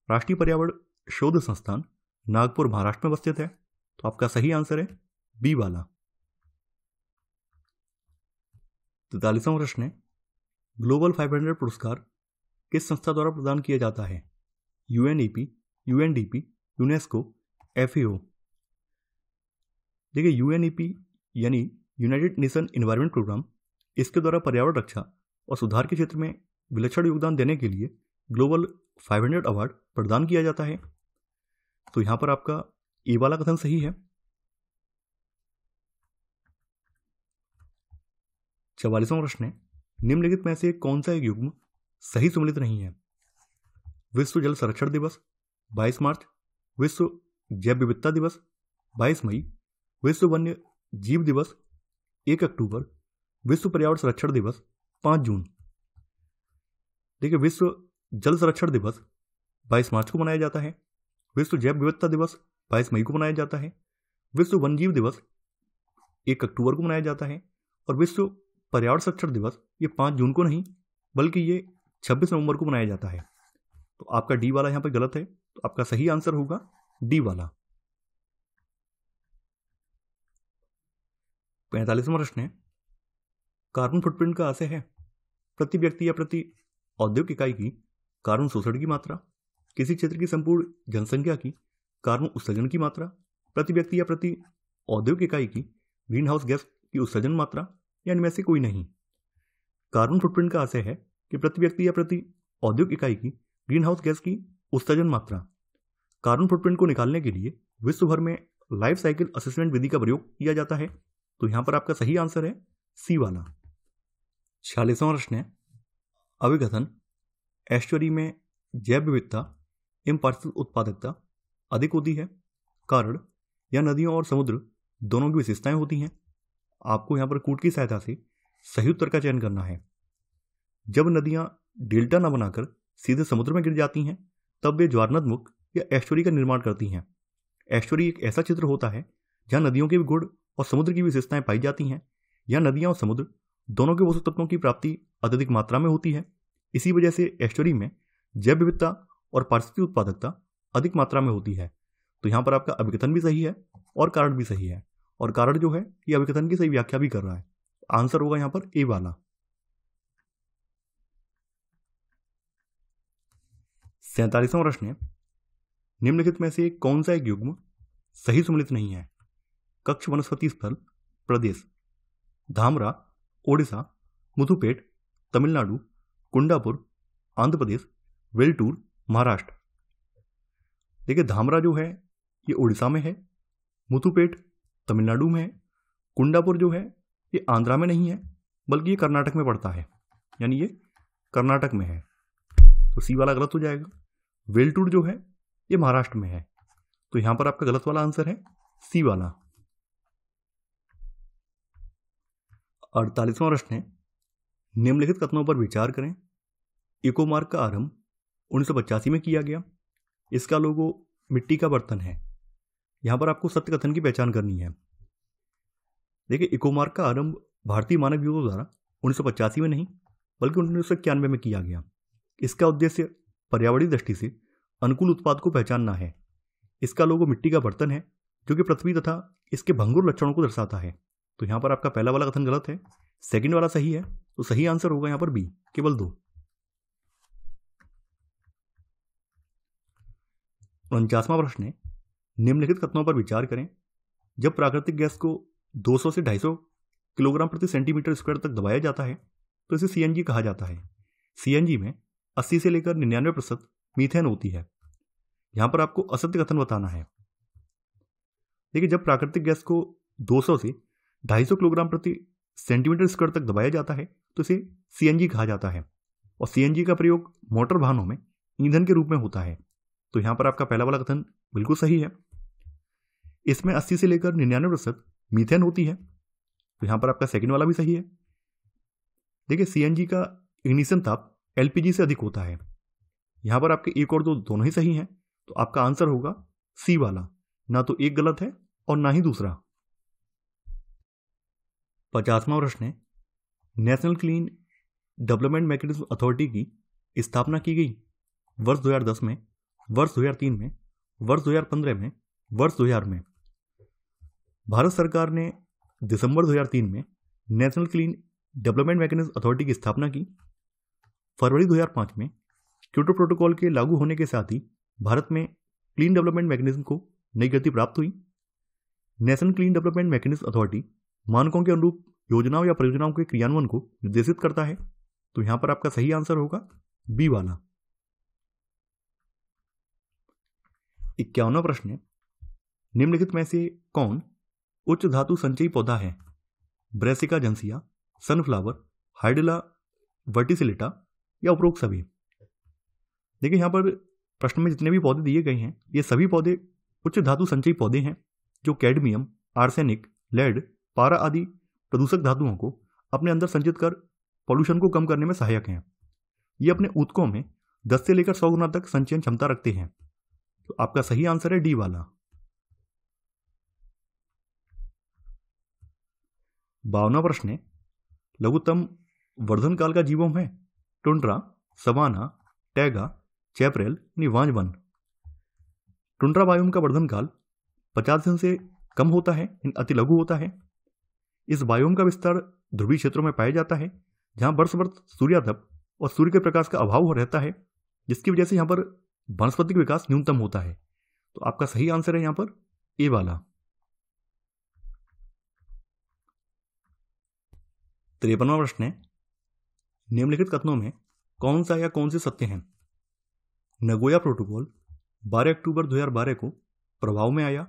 राष्ट्रीय पर्यावरण शोध संस्थान नागपुर, महाराष्ट्र में अवस्थित है। तो आपका सही आंसर है बी वाला। 43वां प्रश्न है, ग्लोबल 500 पुरस्कार किस संस्था द्वारा प्रदान किया जाता है? UNEP, UNDP, UNESCO, FAO। देखिए UNEP यानी यूनाइटेड नेशन एनवायरनमेंट प्रोग्राम, इसके द्वारा पर्यावरण रक्षा और सुधार के क्षेत्र में विलक्षण योगदान देने के लिए ग्लोबल 500 अवार्ड प्रदान किया जाता है। तो यहां पर आपका ए वाला कथन सही है। 44वां प्रश्न है, निम्नलिखित में से कौन सा एक युग्म सही सम्मिलित नहीं है? विश्व जल संरक्षण दिवस 22 मार्च, विश्व जैव विविधता दिवस 22 मई, विश्व वन्य जीव दिवस 1 अक्टूबर, विश्व पर्यावरण संरक्षण दिवस 5 जून। देखिए विश्व जल संरक्षण दिवस 22 मार्च को मनाया जाता है, विश्व जैव विविधता दिवस 22 मई को मनाया जाता है, विश्व वन्य जीव दिवस 1 अक्टूबर को मनाया जाता है, और विश्व पर्यावरण संरक्षण दिवस ये 5 जून को नहीं बल्कि ये 26 नवंबर को मनाया जाता है। तो आपका डी वाला यहाँ पर गलत है, तो आपका सही आंसर होगा डी वाला। 45वां प्रश्न है, कार्बन फुटप्रिंट का आशय है प्रति व्यक्ति या प्रति औद्योगिक इकाई की कार्बन शोषण की मात्रा, किसी क्षेत्र की संपूर्ण जनसंख्या की कार्बन उत्सर्जन की मात्रा, प्रति व्यक्ति या प्रति औद्योगिक इकाई की ग्रीन हाउस गैस की उत्सर्जन मात्रा, या इनमें से कोई नहीं। कार्बन फुटप्रिंट का आशय है कि प्रति व्यक्ति या प्रति औद्योगिक इकाई की ग्रीन हाउस गैस की उत्सर्जन मात्रा। कार्बन फुटप्रिंट को निकालने के लिए विश्व भर में लाइफ साइकिल असेसमेंट विधि का प्रयोग किया जाता है। तो यहां पर आपका सही आंसर है सी वाला। 46वां प्रश्न है, अभिकथन एस्चुअरी में जैव विविधता एवं पारिस्थितिक उत्पादकता अधिक होती है, कारण या नदियों और समुद्र दोनों की विशेषताएं होती हैं। आपको यहां पर कूट की सहायता से सही उत्तर का चयन करना है। जब नदियां डेल्टा न बनाकर सीधे समुद्र में गिर जाती हैं तब वे ज्वारनदमुख या एस्चुअरी का निर्माण करती हैं। एस्चुअरी एक ऐसा क्षेत्र होता है जहां नदियों के भी गुण और समुद्र की विशेषताएं पाई जाती हैं। यह नदियां और समुद्र दोनों के पोषक तत्वों की प्राप्ति अत्यधिक मात्रा में होती है। इसी वजह से एस्चुअरी में जैव विविधता और पारिस्थितिक उत्पादकता अधिक मात्रा में होती है। तो यहाँ पर आपका अभिकथन भी सही है और कारण भी सही है, और कारण जो है ये अभिकथन की सही व्याख्या भी कर रहा है। आंसर होगा यहाँ पर ए वाला। 47वां प्रश्न है, निम्नलिखित में से कौन सा एक युग्म सही सम्मिलित नहीं है? कक्ष वनस्पति स्थल प्रदेश धामरा ओडिशा, मुथुपेट तमिलनाडु, कुंडापुर आंध्र प्रदेश, वेल्टूर महाराष्ट्र। देखिए धामरा जो है ये ओडिशा में है, मुथुपेट तमिलनाडु में है, कुंडापुर जो है ये आंध्रा में नहीं है बल्कि ये कर्नाटक में पड़ता है, यानी ये कर्नाटक में है। तो सी वाला गलत हो जाएगा। वेल्टूर जो है ये महाराष्ट्र में है। तो यहां पर आपका गलत वाला आंसर है सी वाला। 48वां प्रश्न है, निम्नलिखित कथनों पर विचार करें। इकोमार्क का आरंभ 1985 में किया गया। इसका लोगो मिट्टी का बर्तन है। यहां पर आपको सत्य कथन की पहचान करनी है। देखिए इकोमार्क का आरंभ भारतीय मानक ब्यूरो द्वारा 1985 में नहीं बल्कि 1991 में किया गया। इसका उद्देश्य पर्यावरणीय दृष्टि से अनुकूल उत्पाद को पहचानना है। इसका लोगो मिट्टी का बर्तन है जो कि पृथ्वी तथा इसके भंगुर लक्षणों को दर्शाता है। तो यहां पर आपका पहला वाला कथन गलत है, सेकंड वाला सही है। तो सही आंसर होगा यहां पर बी, केवल 2। 49वां प्रश्न है, निम्नलिखित कथनों पर विचार करें। जब प्राकृतिक गैस को 200 से 250 किलोग्राम प्रति सेंटीमीटर स्क्वायर तक दबाया जाता है तो इसे सीएनजी कहा जाता है। सीएनजी में 80 से लेकर 99% मीथेन होती है। यहां पर आपको असत्य कथन बताना है। देखिए जब प्राकृतिक गैस को 200 से 250 किलोग्राम प्रति सेंटीमीटर स्क्वायर तक दबाया जाता है तो इसे सीएनजी कहा जाता है, और सीएनजी का प्रयोग मोटर वाहनों में ईंधन के रूप में होता है। तो यहां पर आपका पहला वाला कथन बिल्कुल सही है। इसमें 80 से लेकर 99% मीथेन होती है। तो यहां पर आपका सेकंड वाला भी सही है। देखिए सीएनजी का इग्निशन ताप एलपीजी से अधिक होता है। यहां पर आपके एक और दो दोनों ही सही हैं। तो आपका आंसर होगा सी वाला, ना तो एक गलत है और ना ही दूसरा। 50वां प्रश्न है, national clean development mechanism authority की स्थापना की गई वर्ष 2010 में, वर्ष 2003 में, वर्ष 2015 में, वर्ष 2000 में। भारत सरकार ने दिसंबर 2003 में national clean development mechanism authority की स्थापना की। फरवरी 2005 में क्योटो प्रोटोकॉल के लागू होने के साथ ही भारत में क्लीन डेवलपमेंट मैकेनिज्म को नई गति प्राप्त हुई। National clean development mechanism authority मानकों के अनुरूप योजनाओं या परियोजनाओं के क्रियान्वयन को निर्देशित करता है। तो यहां पर आपका सही आंसर होगा बी वाला। 51वां प्रश्न है, निम्नलिखित में से कौन उच्च धातु संचयी पौधा है? ब्रेसिका जेंसिया, सनफ्लावर, हाइड्रिला वर्टिसिलिटा या उपरोक्त सभी? देखिए यहां पर प्रश्न में जितने भी पौधे दिए गए हैं ये सभी पौधे उच्च धातु संचयी पौधे हैं जो कैडमियम, आर्सेनिक, लेड, पारा आदि प्रदूषक धातुओं को अपने अंदर संचित कर पॉल्यूशन को कम करने में सहायक हैं। ये अपने ऊतकों में 10 से लेकर 100 गुना तक संचयन क्षमता रखते हैं। तो आपका सही आंसर है डी वाला। 52वां प्रश्न है, लघुत्तम वर्धन काल का जीवोम है? टुंड्रा, सवाना, टैगा, चैपरेल, वांजवन। टुंड्रा बायोम का वर्धन काल 50 दिन से कम होता है, अति लघु होता है। इस बायोम का विस्तार ध्रुवीय क्षेत्रों में पाया जाता है जहां वर्ष भर सूर्यातप और सूर्य के प्रकाश का अभाव रहता है, जिसकी वजह से यहां पर वनस्पतिक विकास न्यूनतम होता है। तो आपका सही आंसर है यहां पर ए वाला। 53वां प्रश्न है, निम्नलिखित कथनों में कौन सा या कौन से सत्य हैं? नगोया प्रोटोकॉल 12 अक्टूबर 2012 को प्रभाव में आया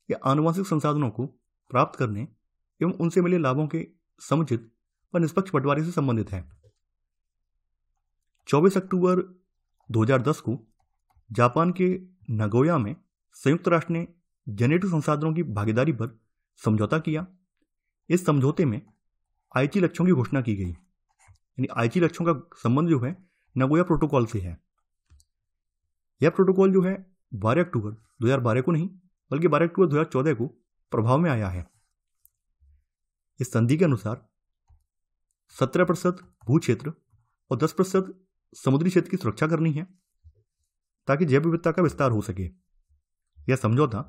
या आनुवंशिक संसाधनों को प्राप्त करने एवं उनसे मिले लाभों के समुचित व निष्पक्ष बंटवारे से संबंधित है? 24 अक्टूबर 2010 को जापान के नगोया में संयुक्त राष्ट्र ने जेनेटिक संसाधनों की भागीदारी पर समझौता किया। इस समझौते में आइची लक्ष्यों की घोषणा की गई, यानी आइची लक्ष्यों का संबंध जो है नगोया प्रोटोकॉल से है। यह प्रोटोकॉल जो है 12 अक्टूबर 2012 को नहीं बल्कि 12 अक्टूबर 2014 को प्रभाव में आया है। इस संधि के अनुसार 17% भू क्षेत्र और 10% समुद्री क्षेत्र की सुरक्षा करनी है ताकि जैव विविधता का विस्तार हो सके। यह समझौता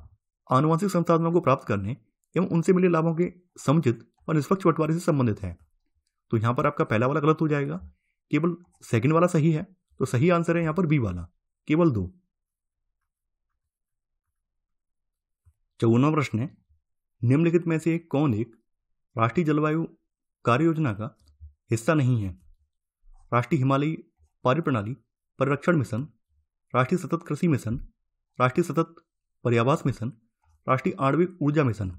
आनुवंशिक संसाधनों को प्राप्त करने एवं उनसे मिले लाभों के समुचित और निष्पक्ष बंटवारे से संबंधित है। तो यहां पर आपका पहला वाला गलत हो जाएगा, केवल सेकंड वाला सही है। तो सही आंसर है यहां पर बी वाला, केवल 2। 54वां प्रश्न है, निम्नलिखित में से कौन एक राष्ट्रीय जलवायु कार्य योजना का हिस्सा नहीं है? राष्ट्रीय हिमालयी कार्यप्रणाली परिरक्षण मिशन, राष्ट्रीय सतत कृषि मिशन, राष्ट्रीय सतत पर्यावास मिशन, राष्ट्रीय आणविक ऊर्जा मिशन।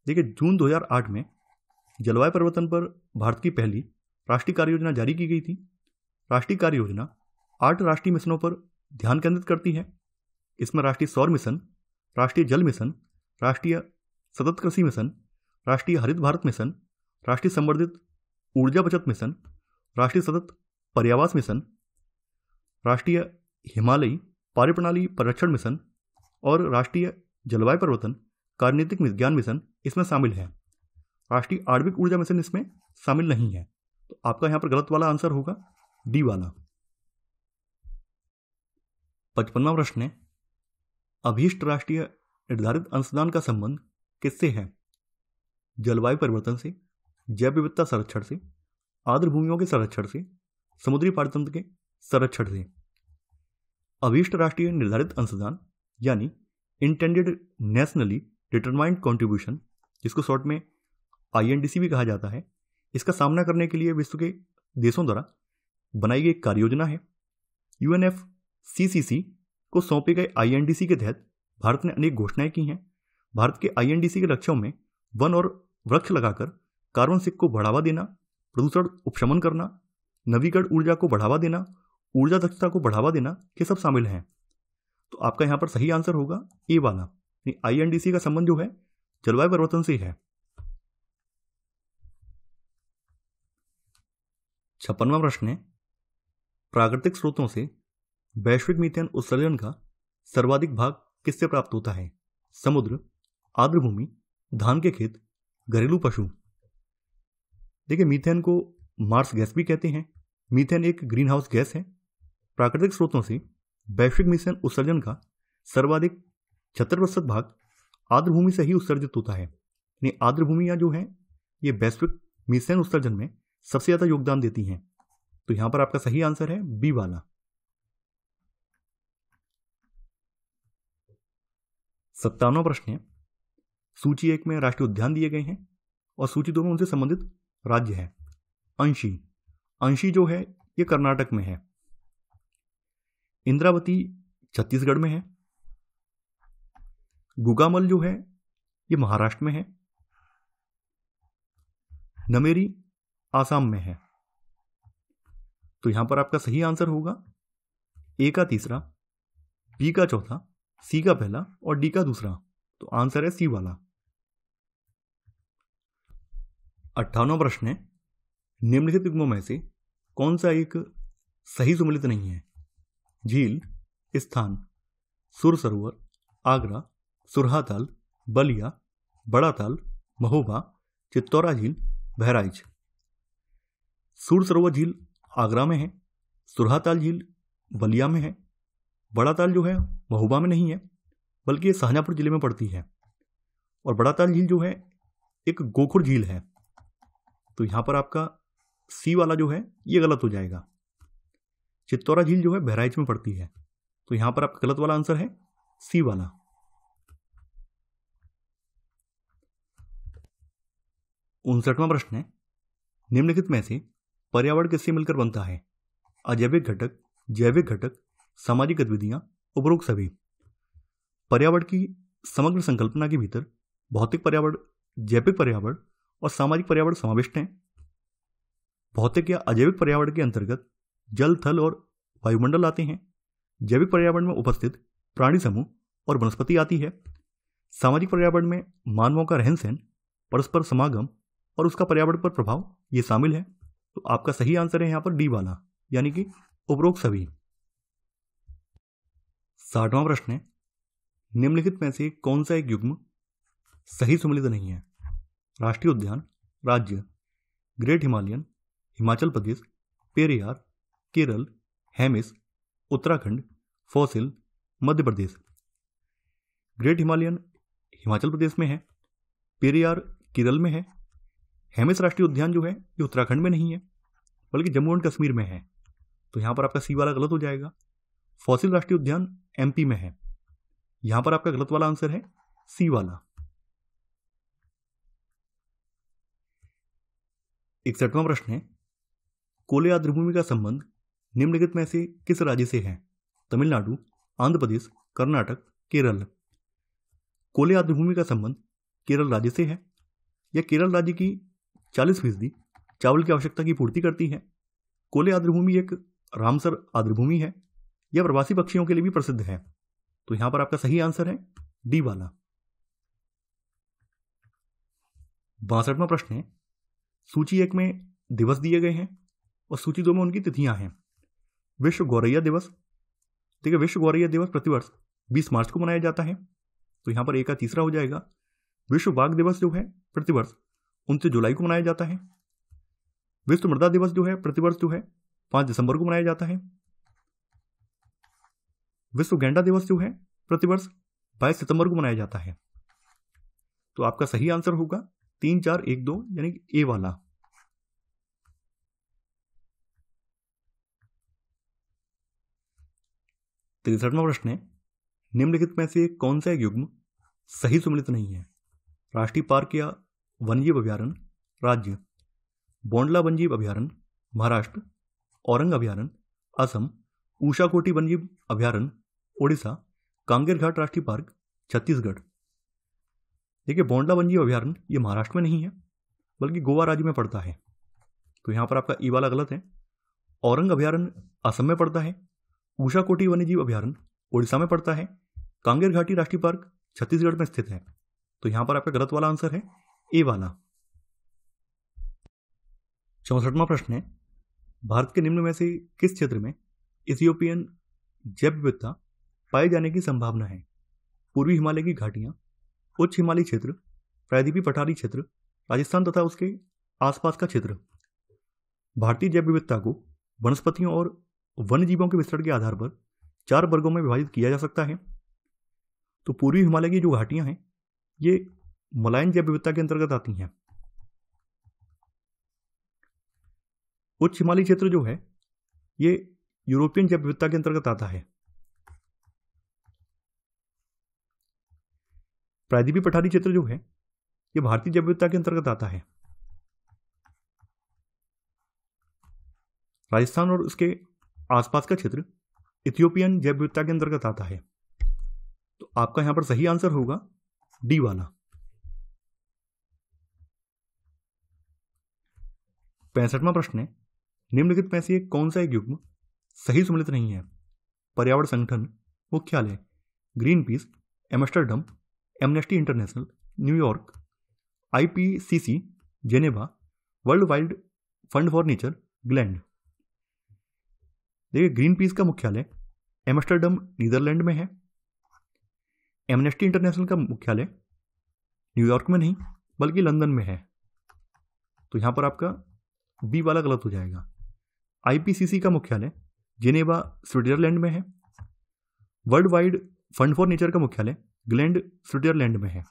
देखिए जून 2008 में जलवायु परिवर्तन पर भारत की पहली राष्ट्रीय कार्य योजना जारी की गई थी। राष्ट्रीय कार्य योजना 8 राष्ट्रीय मिशनों पर ध्यान केंद्रित करती है। इसमें राष्ट्रीय सौर मिशन, राष्ट्रीय जल मिशन, राष्ट्रीय सतत कृषि मिशन, राष्ट्रीय हरित भारत मिशन, राष्ट्रीय संवर्धित ऊर्जा बचत मिशन, राष्ट्रीय सतत पर्यावास मिशन, राष्ट्रीय हिमालयी कार्यप्रणाली परिरक्षण मिशन और राष्ट्रीय जलवायु परिवर्तन कार्यनीतिक विज्ञान मिशन इसमें शामिल है। राष्ट्रीय आणविक ऊर्जा मिशन इसमें शामिल नहीं है। तो आपका यहां पर गलत वाला आंसर होगा डी वाला। 55वां प्रश्न है, अभीष्ट राष्ट्रीय निर्धारित अंशदान का संबंध किससे है? जलवायु परिवर्तन से, जैव विविधता संरक्षण से, आर्द्र भूमियों के संरक्षण से, समुद्री पारितंत्र के संरक्षण से। अभीष्ट राष्ट्रीय निर्धारित अंशदान यानी इंटेंडेड नेशनली डिटरमाइंड कॉन्ट्रीब्यूशन, जिसको शॉर्ट में INDC भी कहा जाता है, इसका सामना करने के लिए विश्व के देशों द्वारा बनाई गई कार्य योजना है। UNFCCC को सौंपे गए INDC के तहत भारत ने अनेक घोषणाएं की हैं। भारत के INDC के लक्ष्यों में वन और वृक्ष लगाकर कार्बन सिंक को बढ़ावा देना, प्रदूषण उपशमन करना, नवीकरण ऊर्जा को बढ़ावा देना, ऊर्जा दक्षता को बढ़ावा देना, ये सब शामिल हैं। तो आपका यहां पर सही आंसर होगा ए वाला। INDC का संबंध जो है जलवायु परिवर्तन से है। 56वां प्रश्न है, प्राकृतिक स्रोतों से वैश्विक मीथेन उत्सर्जन का सर्वाधिक भाग किससे प्राप्त होता है? समुद्र, आर्द्र भूमि, धान के खेत, घरेलू पशु। देखिए मीथेन को मार्स गैस भी कहते हैं। मीथेन एक ग्रीन हाउस गैस है। प्राकृतिक स्रोतों से वैश्विक मीथेन उत्सर्जन का सर्वाधिक 76% भाग आर्द्र भूमि से ही उत्सर्जित होता है। यानी आर्द्र भूमियां जो हैं ये वैश्विक मीथेन उत्सर्जन में सबसे ज्यादा योगदान देती हैं। तो यहां पर आपका सही आंसर है बी वाला। 57वां प्रश्न है, सूची 1 में राष्ट्रीय उद्यान दिए गए हैं और सूची 2 में उनसे संबंधित राज्य है। अंशी, अंशी जो है ये कर्नाटक में है। इंद्रावती छत्तीसगढ़ में है। गुगामल जो है ये महाराष्ट्र में है। नमेरी आसाम में है। तो यहां पर आपका सही आंसर होगा ए का तीसरा, बी का चौथा, सी का पहला और डी का दूसरा। तो आंसर है सी वाला। 58वां प्रश्न है, निम्नलिखित युग्मों में से कौन सा एक सही सुमेलित नहीं है? झील, स्थान, सुर सरोवर, आगरा, सुरहाताल, बलिया, बड़ा ताल, महोबा, चित्तौरा झील, बहराइच। सुर सरोवर झील आगरा में है। सुरहाताल झील बलिया में है। बड़ा ताल जो है महोबा में नहीं है, बल्कि ये शाहजहांपुर जिले में पड़ती है। और बड़ा ताल झील जो है एक गोखुर झील है। तो यहां पर आपका सी वाला जो है ये गलत हो जाएगा। चित्तौरा झील जो है बहराइच में पड़ती है। तो यहां पर आपका गलत वाला आंसर है सी वाला। 59वां प्रश्न है, निम्नलिखित में से पर्यावरण किससे मिलकर बनता है? अजैविक घटक, जैविक घटक, सामाजिक गतिविधियां, उपरोक्त सभी। पर्यावरण की समग्र संकल्पना के भीतर भौतिक पर्यावरण, जैविक पर्यावरण और सामाजिक पर्यावरण समाविष्ट हैं। भौतिक या अजैविक पर्यावरण के अंतर्गत जल, थल और वायुमंडल आते हैं। जैविक पर्यावरण में उपस्थित प्राणी समूह और वनस्पति आती है। सामाजिक पर्यावरण में मानवों का रहन सहन, परस्पर समागम और उसका पर्यावरण पर प्रभाव ये शामिल है। तो आपका सही आंसर है यहां पर डी वाला, यानी कि उपरोक्त सभी। 60वां प्रश्न है, निम्नलिखित में से कौन सा एक युग्म सही सुमेलित नहीं है? राष्ट्रीय उद्यान, राज्य, great Himalayan, Himachal Pradesh, Periyar, Kerala, Hemis, Uttarakhand, fossil, Madhya Pradesh. Great Himalayan Himachal Pradesh में है। पेरियार केरल में है। हेमिस राष्ट्रीय उद्यान जो है ये उत्तराखंड में नहीं है, बल्कि जम्मू एंड कश्मीर में है। तो यहां पर आपका सी वाला गलत हो जाएगा। फॉसिल राष्ट्रीय उद्यान एमपी में है। यहां पर आपका गलत वाला आंसर है सी वाला। 61वां प्रश्न है, कोले आर्द्रभूमि का संबंध निम्नलिखित में से किस राज्य से है? तमिलनाडु, आंध्र प्रदेश, कर्नाटक, केरल। कोले आर्द्रभूमि का संबंध केरल राज्य से है। यह केरल राज्य की 40% चावल की आवश्यकता की पूर्ति करती है। कोले आर्द्रभूमि एक रामसर आर्द्रभूमि है। यह प्रवासी पक्षियों के लिए भी प्रसिद्ध है। तो यहां पर आपका सही आंसर है डी वाला। 62वां प्रश्न है, सूची 1 में दिवस दिए गए हैं और सूची 2 में उनकी तिथियां हैं। विश्व गौरैया दिवस, ठीक है, विश्व गौरैया दिवस प्रतिवर्ष 20 मार्च को मनाया जाता है। तो यहां पर ए का तीसरा हो जाएगा। विश्व बाघ दिवस जो है प्रतिवर्ष 29 जुलाई को मनाया जाता है। विश्व मृदा दिवस जो है प्रतिवर्ष जो है 5 दिसंबर को मनाया जाता है। विश्व गैंडा दिवस जो है प्रतिवर्ष 22 सितंबर को मनाया जाता है। तो आपका सही आंसर होगा 3, 4, 1, 2 यानी कि ए वाला। 63वां प्रश्न है, निम्नलिखित में से कौन सा एक युग्म सही सुमेलित नहीं है? राष्ट्रीय पार्क या वन्यजीव अभ्यारण्य, राज्य, बोंडला वन्यजीव अभ्यारण्य, महाराष्ट्र, औरंग अभ्यारण्य, असम, ऊषाकोटी वन्यजीव अभ्यारण्य, ओडिशा, कांगेर घाट राष्ट्रीय पार्क, छत्तीसगढ़। देखिए, बोंडला वन्यजीव अभ्यारण्य ये महाराष्ट्र में नहीं है, बल्कि गोवा राज्य में पड़ता है। तो यहां पर आपका ई वाला गलत है। औरंग अभ्यारण्य असम में पड़ता है। ऊषाकोटी वन्यजीव अभ्यारण्य ओडिशा में पड़ता है। कांगेर घाटी राष्ट्रीय पार्क छत्तीसगढ़ में स्थित है। तो यहां पर आपका गलत वाला आंसर है ए वाला। 64वां प्रश्न है, भारत के निम्न में से किस क्षेत्र में इथियोपियन जैव विविधता पाए जाने की संभावना है? पूर्वी हिमालय की घाटियां, उच्च हिमालयी क्षेत्र, प्रायद्वीपीय पठारी क्षेत्र, राजस्थान तथा उसके आसपास का क्षेत्र। भारतीय जैव विविधता को वनस्पतियों और वन्यजीवों के विस्तरण के आधार पर 4 वर्गों में विभाजित किया जा सकता है। तो पूर्वी हिमालय की जो घाटियां हैं ये मलायन जैव विविधता के अंतर्गत आती हैं। उच्च हिमालयी क्षेत्र जो है ये यूरोपियन जैव विविधता के अंतर्गत आता है। प्रायद्वीपीय पठारी क्षेत्र जो है ये भारतीय जैव विविधता के अंतर्गत आता है। राजस्थान और उसके आसपास का क्षेत्र इथियोपियन जैव विविधता के अंतर्गत आता है। तो आपका यहां पर सही आंसर होगा डी वाला। 65वां प्रश्न है, निम्नलिखित में से कौन सा एक युग्म सही सम्मिलित नहीं है? पर्यावरण संगठन मुख्यालय, green peas, Amsterdam, amnesty international, New York, IPCC, Geneva, world wide fund for nature, gland. देखिए, ग्रीन पीस का मुख्यालय एम्स्टर्डम नीदरलैंड में है। एमनेस्टी इंटरनेशनल का मुख्यालय न्यूयॉर्क में नहीं बल्कि लंदन में है। तो यहां पर आपका बी वाला गलत हो जाएगा। IPCC का मुख्यालय जेनेवा स्विट्जरलैंड में है। World wide fund for nature का मुख्यालय ग्लैंड स्विट्जरलैंड में है।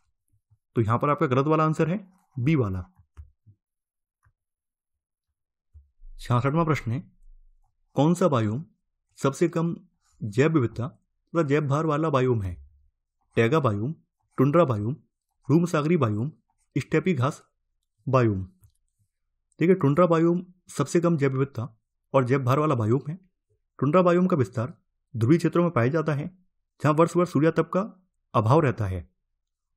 तो यहां पर आपका गलत वाला आंसर है बी वाला। 66वां प्रश्न है, कौन सा बायोम सबसे कम जैव विविधता तथा जैव भार वाला बायोम है? टैगा बायोम, टुंड्रा बायोम, भूमसागरीय बायोम, स्टेपी घास बायोम। देखिए, टुंड्रा बायोम सबसे कम जैव विविधता और जैव भार वाला बायोम है। टुंड्रा बायोम का विस्तार ध्रुवीय क्षेत्रों में पाया जाता है जहां वर्ष भर सूर्यातप का अभाव रहता है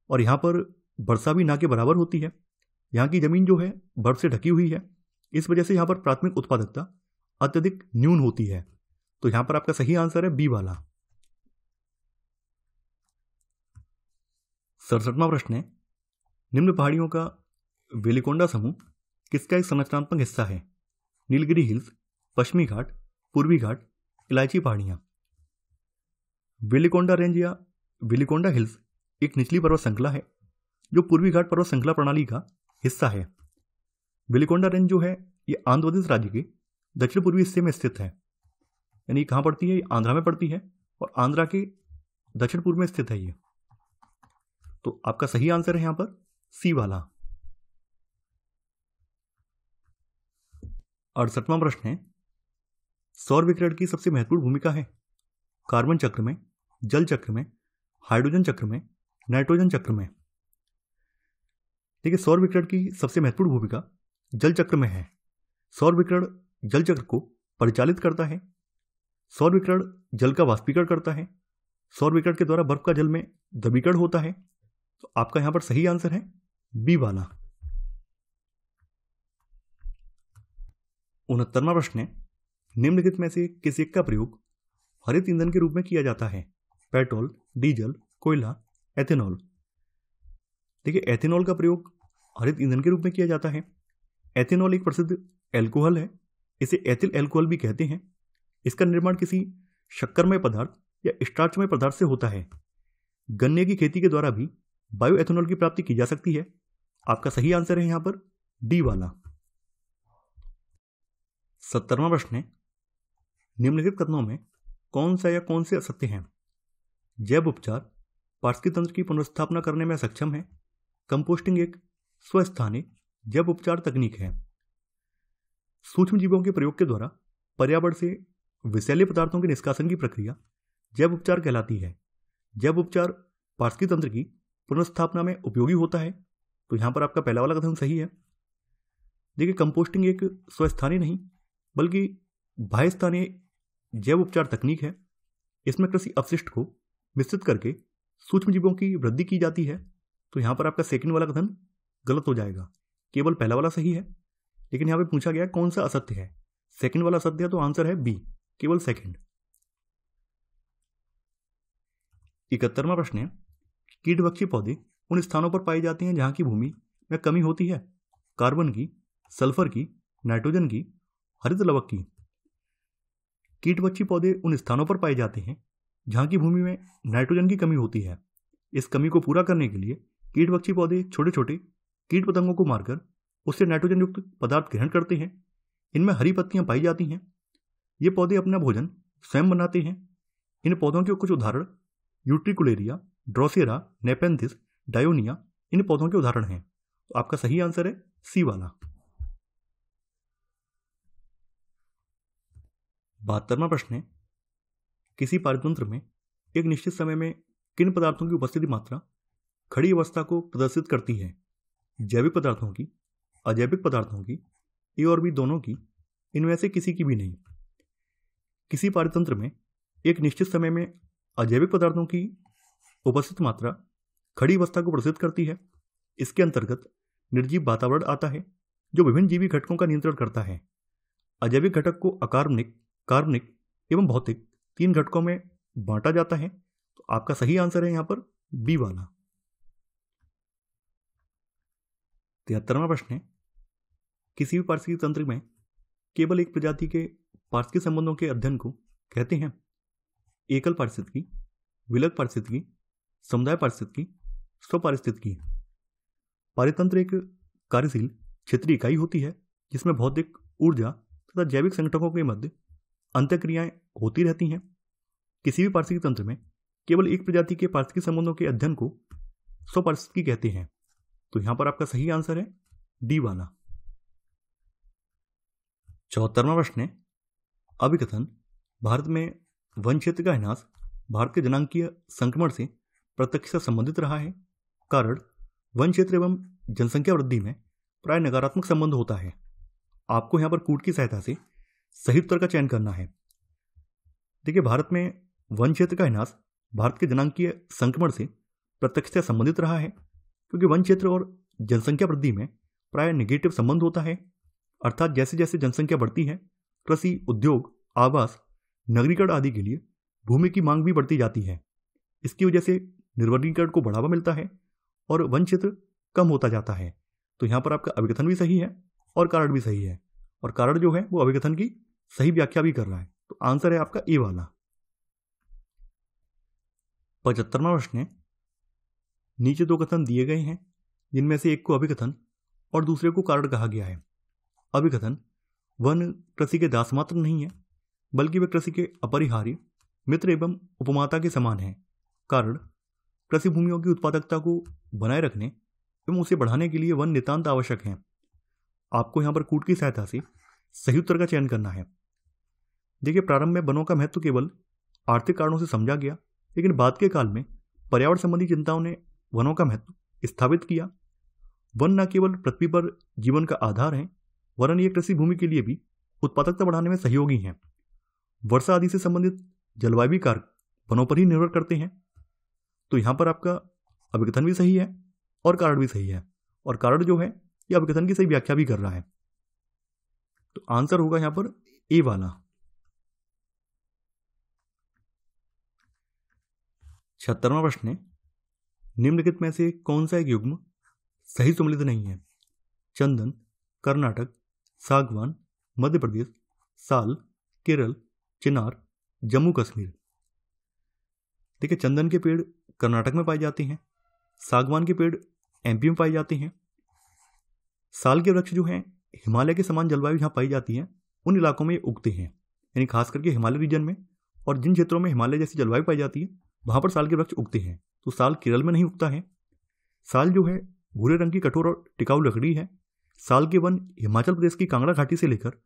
और यहां पर वर्षा भी ना के बराबर होती है। यहाँ की जमीन जो है बर्फ से ढकी हुई है, इस वजह से यहाँ पर प्राथमिक उत्पादकता अत्यधिक न्यून होती है। तो यहां पर आपका सही आंसर है बी वाला। 67वां प्रश्न है, निम्न पहाड़ियों का वेलिकोंडा समूह किसका एक संरचनात्मक हिस्सा है? नीलगिरी हिल्स, पश्चिमी घाट, पूर्वी घाट, इलायची पहाड़ियां। वेलिकोंडा रेंज या वेलिकोंडा हिल्स एक निचली पर्वत श्रृंखला है जो पूर्वी घाट पर्वत श्रृंखला प्रणाली का हिस्सा है। वेलिकोंडा रेंज जो है ये आंध्र प्रदेश राज्य के दक्षिण पूर्वी हिस्से में स्थित है। यानी कहां पड़ती है? ये आंध्रा में पड़ती है और आंध्रा के दक्षिण पूर्व में स्थित है ये। तो आपका सही आंसर है यहां पर सी वाला। 68वां प्रश्न है, सौर विकिरण की सबसे महत्वपूर्ण भूमिका है कार्बन चक्र में, जल चक्र में, हाइड्रोजन चक्र में, नाइट्रोजन चक्र में। देखिए, सौर विकिरण की सबसे महत्वपूर्ण भूमिका जल चक्र में है। सौर विकिरण जल चक्र को परिचालित करता है। सौर विकिरण जल का वाष्पीकरण करता है। सौर विकिरण के द्वारा बर्फ का जल में द्रवीकरण होता है। तो आपका यहां पर सही आंसर है बी वाला। 69वां प्रश्न है, निम्नलिखित में से किस एक का प्रयोग हरित ईंधन के रूप में किया जाता है? पेट्रोल, डीजल, कोयला, एथेनॉल। देखिए, एथेनॉल का प्रयोग हरित ईंधन के रूप में किया जाता है। एथेनॉल एक प्रसिद्ध एल्कोहल है, इसे एथिल एल्कोहल भी कहते हैं। इसका निर्माण किसी शक्करमय पदार्थ या स्टार्चमय पदार्थ से होता है। गन्ने की खेती के द्वारा भी बायो एथेनॉल की प्राप्ति की जा सकती है। आपका सही आंसर है यहां पर डी वाला। 70वां प्रश्न है, निम्नलिखित कथनों में कौन सा या कौन से असत्य हैं? जैव उपचार पारिस्थितिकी तंत्र की पुनर्स्थापना करने में सक्षम है। कंपोस्टिंग एक स्वस्थानिक जैव उपचार तकनीक है। सूक्ष्म जीवों के प्रयोग के द्वारा पर्यावरण से विषैले पदार्थों के निष्कासन की प्रक्रिया जैव उपचार कहलाती है। जैव उपचार पारिस्थितिकी तंत्र की पुनर्स्थापना में उपयोगी होता है। तो यहां पर आपका पहला वाला कथन सही है। देखिए, कंपोस्टिंग एक स्वस्थानीय नहीं बल्कि बाह्य स्थानीय जैव उपचार तकनीक है। इसमें कृषि अपशिष्ट को मिश्रित करके सूक्ष्म जीवों की वृद्धि की जाती है। तो यहां पर आपका सेकंड वाला कथन गलत हो जाएगा, केवल पहला वाला सही है। लेकिन यहां पे पूछा गया कौन सा असत्य है, सेकंड वाला असत्य है, तो आंसर है बी, केवल सेकंड। 71वां प्रश्न है, कीटभक्षी पौधे उन स्थानों पर पाए जाते हैं जहां की भूमि में कमी होती है? कार्बन की, सल्फर की, नाइट्रोजन की, हरित लवक की। कीटभक्षी पौधे उन स्थानों पर पाए जाते हैं जहां की भूमि में नाइट्रोजन की कमी होती है। इस कमी को पूरा करने के लिए कीटभक्षी पौधे छोटे छोटे कीट पतंगों को मारकर उससे नाइट्रोजन युक्त पदार्थ ग्रहण करते हैं। इनमें हरी पत्तियां पाई जाती हैं। ये पौधे अपना भोजन स्वयं बनाते हैं। इन पौधों के कुछ उदाहरण यूट्रिकुलेरिया, ड्रोसेरा, नेपेंथिस, डायोनिया इन पौधों के उदाहरण हैं। तो आपका सही आंसर है सी वाला। 72वां प्रश्न है, किसी पारतंत्र में एक निश्चित समय में किन पदार्थों की उपस्थिति मात्रा खड़ी अवस्था को प्रदर्शित करती है। जैविक पदार्थों की, अजैविक पदार्थों की, ए और बी दोनों की, इनमें से किसी की भी नहीं। किसी पारतंत्र में एक निश्चित समय में अजैविक पदार्थों की उपस्थित मात्रा खड़ी अवस्था को प्रदर्शित करती है। इसके अंतर्गत निर्जीव वातावरण आता है जो विभिन्न जीवी घटकों का नियंत्रण करता है। अजैविक घटक को अकार्बनिक, कार्बनिक एवं भौतिक 3 घटकों में बांटा जाता है। तो आपका सही आंसर है यहां पर बी वाला। 73वां प्रश्न है, किसी भी पारिस्थितिक तंत्र में केवल एक प्रजाति के पारिस्थितिक संबंधों के अध्ययन को कहते हैं एकल पारिस्थितिकी, विलग पारिस्थितिकी, समुदाय पारिस्थितिकी, स्वपारिस्थितिकी। पारितंत्र एक कार्यशील क्षेत्रीय इकाई होती है जिसमें भौतिक, ऊर्जा तथा जैविक संगठनों के मध्य अंतःक्रियाएं होती रहती हैं। किसी भी पारिस्थितिक तंत्र में केवल एक प्रजाति के पारिस्थितिक संबंधों के अध्ययन को स्वपारिस्थितिकी कहते हैं। तो यहां पर आपका सही आंसर है डी वाला। 74वां प्रश्न है, अभिकथन भारत में वन क्षेत्र का ह्रास भारत के जनांकीय संक्रमण से प्रत्यक्ष संबंधित रहा है। कारण वन क्षेत्र एवं जनसंख्या वृद्धि में प्राय नकारात्मक संबंध होता है। आपको यहां पर कूट की सहायता से सही उत्तर का चयन करना है। देखिए, भारत में वन क्षेत्र का ह्रास भारत के जनांकीय संक्रमण से प्रत्यक्ष से संबंधित रहा है क्योंकि वन क्षेत्र और जनसंख्या वृद्धि में प्राय नेगेटिव संबंध होता है। अर्थात जैसे जैसे जनसंख्या बढ़ती है, कृषि, उद्योग, आवास, नगरीकरण आदि के लिए भूमि की मांग भी बढ़ती जाती है। इसकी वजह से निर्वनीकरण को बढ़ावा मिलता है और वन क्षेत्र कम होता जाता है। तो यहां पर आपका अभिकथन भी सही है और कारण भी सही है, और कारण जो है वो अभिकथन की सही व्याख्या भी कर रहा है। तो आंसर है आपका ए वाला। 75वां प्रश्न है, नीचे 2 कथन दिए गए हैं जिनमें से एक को अभिकथन और दूसरे को कारण कहा गया है। अभिकथन, वन कृषि के दास मात्र नहीं है बल्कि वे कृषि के अपरिहार्य मित्र एवं उपमाता के समान है। कारण, कृषि भूमियों की उत्पादकता को बनाए रखने एवं उसे बढ़ाने के लिए वन नितांत आवश्यक है। आपको यहां पर कूट की सहायता से सही उत्तर का चयन करना है। देखिए, प्रारंभ में वनों का महत्व केवल आर्थिक कारणों से समझा गया, लेकिन बाद के काल में पर्यावरण संबंधी चिंताओं ने वनों का महत्व स्थापित किया। वन न केवल पृथ्वी पर जीवन का आधार है, वरन ये कृषि भूमि के लिए भी उत्पादकता बढ़ाने में सहयोगी हैं। वर्षा आदि से संबंधित जलवायु कारक वनों पर ही निर्भर करते हैं। तो यहां पर आपका अभिकथन भी सही है और कारण भी सही है, और कारण जो है ये अभिकथन की सही व्याख्या भी कर रहा है। तो आंसर होगा यहां पर ए वाला। 76वां प्रश्न है, निम्नलिखित में से कौन सा एक युग्म सही सम्मिलित नहीं है? चंदन, कर्नाटक, सागवान, मध्य प्रदेश, साल, केरल, चिनार, जम्मू कश्मीर। देखिए, चंदन के पेड़ कर्नाटक में पाए जाते हैं, सागवान के पेड़ एमपी में पाए जाते हैं, साल के वृक्ष जो हैं हिमालय के समान जलवायु जहाँ पाई जाती है उन इलाकों में उगते हैं, यानी खास करके हिमालय रीजन में। और जिन क्षेत्रों में हिमालय जैसी जलवायु पाई जाती है वहां पर साल के वृक्ष उगते हैं। तो साल केरल में नहीं उगता है। साल जो है भूरे रंग की कठोर और टिकाऊ लकड़ी है। साल के वन हिमाचल प्रदेश की कांगड़ा घाटी से लेकर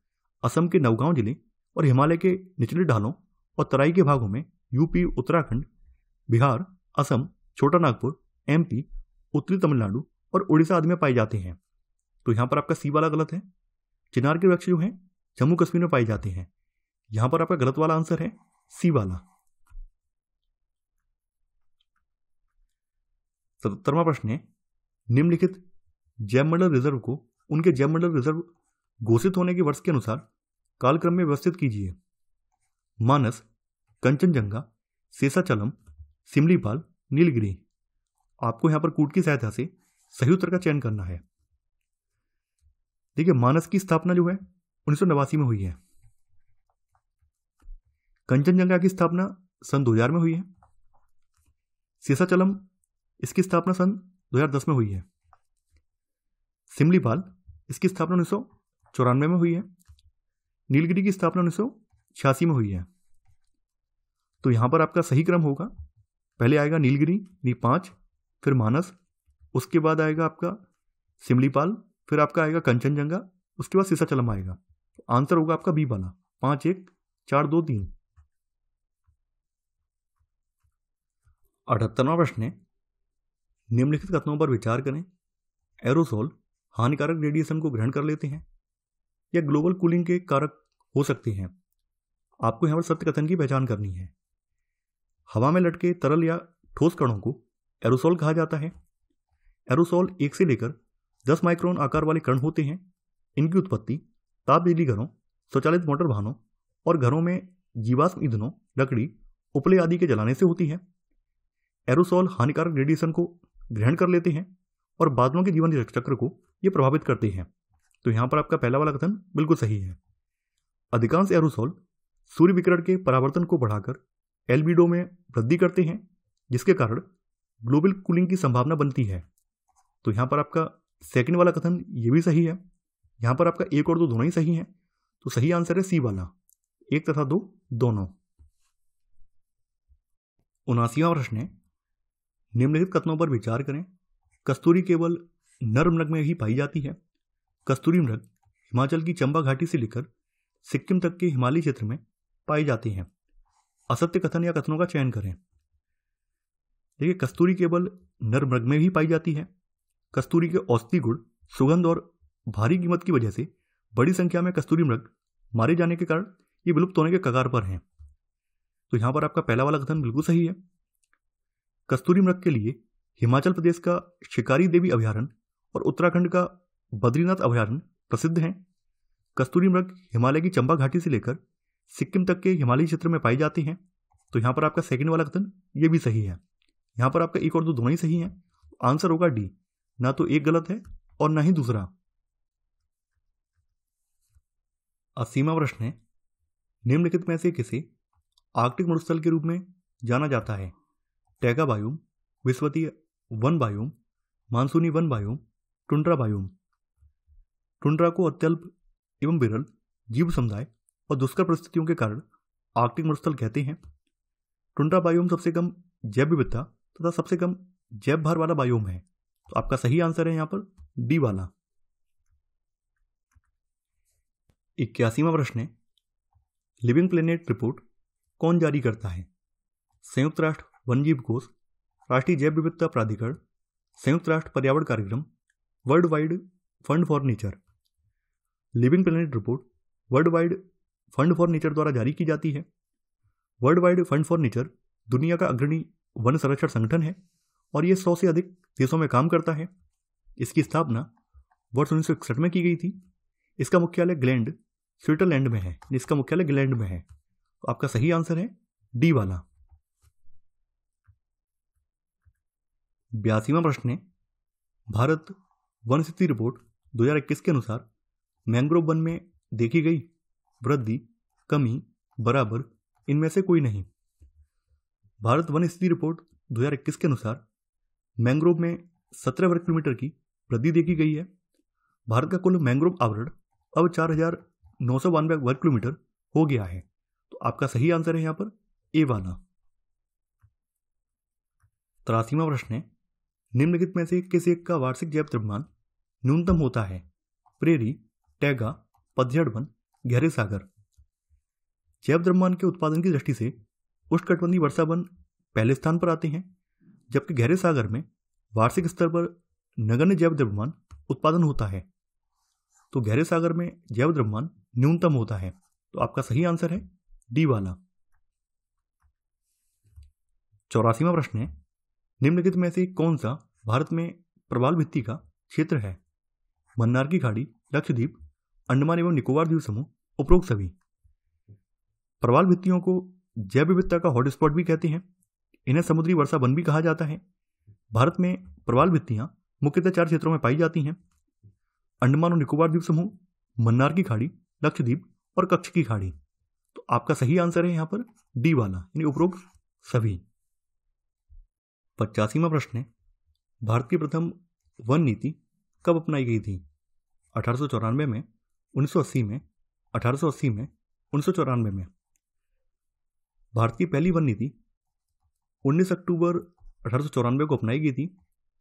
असम के नौगांव जिले और हिमालय के निचले ढालों और तराई के भागों में यूपी, उत्तराखंड, बिहार, असम, छोटा नागपुर, एमपी, उत्तरी तमिलनाडु और उड़ीसा आदि में पाए जाते हैं। तो यहां पर आपका सी वाला गलत है। चिनार के वृक्ष जो हैं जम्मू कश्मीर में पाए जाते हैं। यहां पर आपका गलत वाला आंसर है सी वाला। 77वां प्रश्न है, निम्नलिखित जैवमंडल रिजर्व को उनके जैवमंडल रिजर्व घोषित होने के वर्ष के अनुसार कालक्रम में व्यवस्थित कीजिए। मानस, कंचनजंगा, शेषाचलम, सिमलीपाल, नीलगिरी। आपको यहां पर कूट की सहायता से सही उत्तर का चयन करना है। देखिए, मानस की स्थापना जो है 1989 में हुई है। कंचनजंगा की स्थापना सन 2000 में हुई है। शेषाचलम, इसकी स्थापना सन 2010 में हुई है। सिमलीपाल, इसकी स्थापना 1994 में हुई है। नीलगिरी की स्थापना 1986 में हुई है। तो यहां पर आपका सही क्रम होगा, पहले आएगा नीलगिरी, नी 5, फिर मानस, उसके बाद आएगा आपका सिमलीपाल, फिर आपका आएगा कंचनजंगा, उसके बाद शेषाचलम आएगा। तो आंसर होगा आपका बी वाला, 5, 1, 4, 2, 3। 78वां प्रश्न है, निम्नलिखित कथनों पर विचार करें। एरोसोल हानिकारक रेडिएशन को ग्रहण कर लेते हैं या ग्लोबल कूलिंग के कारक हो सकते हैं। आपको यहाँ पर सत्य कथन की पहचान करनी है। हवा में लटके तरल या ठोस कणों को एरोसोल कहा जाता है। एरोसोल 1 से लेकर 10 माइक्रोन आकार वाले कण होते हैं। इनकी उत्पत्ति ताप बिजली घरों, स्वचालित मोटर वाहनों और घरों में जीवाश्म ईंधनों, लकड़ी, उपले आदि के जलाने से होती है। एरोसोल हानिकारक रेडिएशन को ग्रहण कर लेते हैं और बादलों के जीवन चक्र को ये प्रभावित करते हैं। तो यहाँ पर आपका पहला वाला कथन बिल्कुल सही है। अधिकांश एरोसोल सूर्य विकिरण के परावर्तन को बढ़ाकर एल्बिडो में वृद्धि करते हैं, जिसके कारण ग्लोबल कूलिंग की संभावना बनती है। तो यहाँ पर आपका सेकंड वाला कथन ये भी सही है। यहाँ पर आपका 1 और 2 दोनों ही सही हैं। तो सही आंसर है सी वाला, 1 तथा 2 दोनों। 79वां प्रश्न है, निम्नलिखित कथनों पर विचार करें। कस्तूरी केवल नर मृग में ही पाई जाती है। कस्तूरी मृग हिमाचल की चंबा घाटी से लेकर सिक्किम तक के हिमालयी क्षेत्र में पाए जाते हैं। असत्य कथन या कथनों का चयन करें। देखिए, कस्तूरी केवल नर मृग में ही पाई जाती है। कस्तूरी के औषधि गुण, सुगंध और भारी कीमत की वजह से बड़ी संख्या में कस्तूरी मृग मारे जाने के कारण ये विलुप्त होने के कगार पर हैं। तो यहां पर आपका पहला वाला कथन बिल्कुल सही है। कस्तूरी मृग के लिए हिमाचल प्रदेश का शिकारी देवी अभयारण्य और उत्तराखंड का बद्रीनाथ अभयारण्य प्रसिद्ध हैं। कस्तूरी मृग हिमालय की चंबा घाटी से लेकर सिक्किम तक के हिमालयी क्षेत्र में पाए जाते हैं। तो यहाँ पर आपका सेकंड वाला कथन ये भी सही है। यहाँ पर आपका 1 और 2 दोनों ही सही हैं। आंसर होगा डी, ना तो एक गलत है और ना ही दूसरा। 80वां प्रश्न है, निम्नलिखित में से किसे आर्कटिक मरुस्थल के रूप में जाना जाता है? टैगा बायोम, विषवतीय वन बायोम, मानसूनी one biome, tundra biome. Tundra को अत्यल्प एवं विरल जीव समुदाय और दुष्कर परिस्थितियों के कारण आर्कटिक मरुस्थल कहते हैं। टुंड्रा बायोम सबसे कम जैव विविधता तथा सबसे कम जैव भार वाला बायोम है। तो आपका सही आंसर है यहाँ पर डी वाला। 81वां प्रश्न है, लिविंग प्लेनेट रिपोर्ट कौन जारी करता है? संयुक्त राष्ट्र वन्यजीव कोष, राष्ट्रीय जैव विविधता प्राधिकरण, संयुक्त राष्ट्र पर्यावरण कार्यक्रम, world wide fund for nature. Living planet report world wide fund for nature द्वारा जारी की जाती है। World wide fund for nature दुनिया का अग्रणी वन संरक्षण संगठन है और यह 100 से अधिक देशों में काम करता है। इसकी स्थापना वर्ष 1961 में की गई थी। इसका मुख्यालय ग्लैंड, स्विट्जरलैंड में है। इसका मुख्यालय ग्लैंड में है। तो आपका सही आंसर है डी वाला। 82वां प्रश्न है, भारत वन स्थिति रिपोर्ट 2021 के अनुसार मैंग्रोव वन में देखी गई वृद्धि, कमी, बराबर, इनमें से कोई नहीं। भारत वन स्थिति रिपोर्ट 2021 के अनुसार मैंग्रोव में 17 वर्ग किलोमीटर की वृद्धि देखी गई है। भारत का कुल मैंग्रोव आवरण अब 4,992 वर्ग किलोमीटर हो गया है। तो आपका सही आंसर है यहां पर ए वाला। 83वां प्रश्न है, निम्नलिखित में से किस एक का वार्षिक जैव द्रव्यमान न्यूनतम होता है? प्रेरी, टैगा, पतझड़ वन, गहरे सागर। जैव द्रव्यमान के उत्पादन की दृष्टि से उष्णकटिबंधीय वर्षा वन पहले स्थान पर आते हैं, जबकि गहरे सागर में वार्षिक स्तर पर नगण्य जैव द्रव्यमान उत्पादन होता है। तो गहरे सागर में जैव द्रव्यमान न्यूनतम होता है। तो आपका सही आंसर है डी वाला। 84वां प्रश्न है, निम्नलिखित में से कौन सा भारत में प्रवाल भित्ति का क्षेत्र है? मन्नार की खाड़ी, लक्षद्वीप, अंडमान एवं निकोबार द्वीप समूह, उपरोक्त सभी। प्रवाल भित्तियों को जैव विविधता का हॉटस्पॉट भी कहते हैं। इन्हें समुद्री वर्षा वन भी कहा जाता है। भारत में प्रवाल भित्तियां मुख्यतः 4 क्षेत्रों में पाई जाती हैं: अंडमान और निकोबार द्वीप समूह, मन्नार की खाड़ी, लक्षद्वीप और कच्छ की खाड़ी। तो आपका सही आंसर है यहां पर डी वाला, यानी उपरोक्त सभी। 85वां प्रश्न है, भारत की प्रथम वन नीति कब अपनाई गई थी? 1894 में, 1980 में, 1880 में, 1994 में। भारत की पहली वन नीति 19 अक्टूबर 1894 को अपनाई गई थी,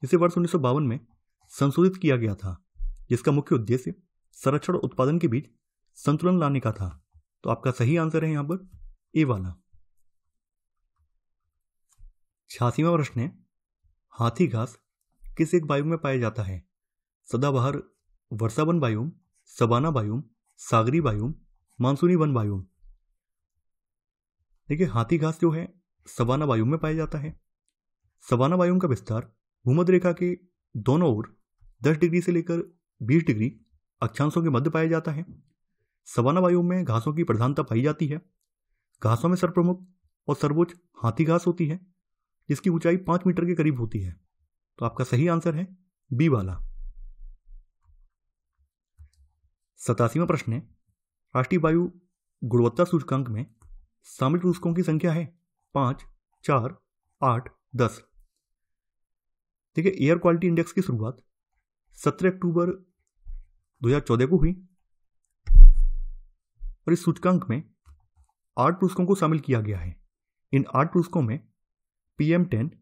जिसे वर्ष 1952 में संशोधित किया गया था, जिसका मुख्य उद्देश्य संरक्षण और उत्पादन के बीच संतुलन लाने का था। तो आपका सही आंसर है यहां पर ए वाला। 86वां प्रश्न है, हाथी घास किस एक बायोम में पाया जाता है? सदाबहार वर्षावन बायोम, सवाना बायोम, सागरी बायोम, मानसूनी वन बायोम। देखिए, हाथी घास जो है सवाना बायोम में पाया जाता है। सवाना बायोम का विस्तार भूमध्य रेखा के दोनों ओर 10 डिग्री से लेकर 20 डिग्री अक्षांशों के मध्य पाया जाता है। सवाना बायोम में घासों की प्रधानता पाई जाती है। घासों में सर्वप्रमुख और सर्वोच्च हाथी घास होती है, जिसकी ऊंचाई 5 मीटर के करीब होती है। तो आपका सही आंसर है बी वाला। 87वां प्रश्न है, राष्ट्रीय वायु गुणवत्ता सूचकांक में शामिल सूचकों की संख्या है 5, 4, 8, 10। देखिए, एयर क्वालिटी इंडेक्स की शुरुआत 17 अक्टूबर 2014 को हुई और इस सूचकांक में 8 पुस्तकों को शामिल किया गया है। इन 8 पुस्तकों में PM10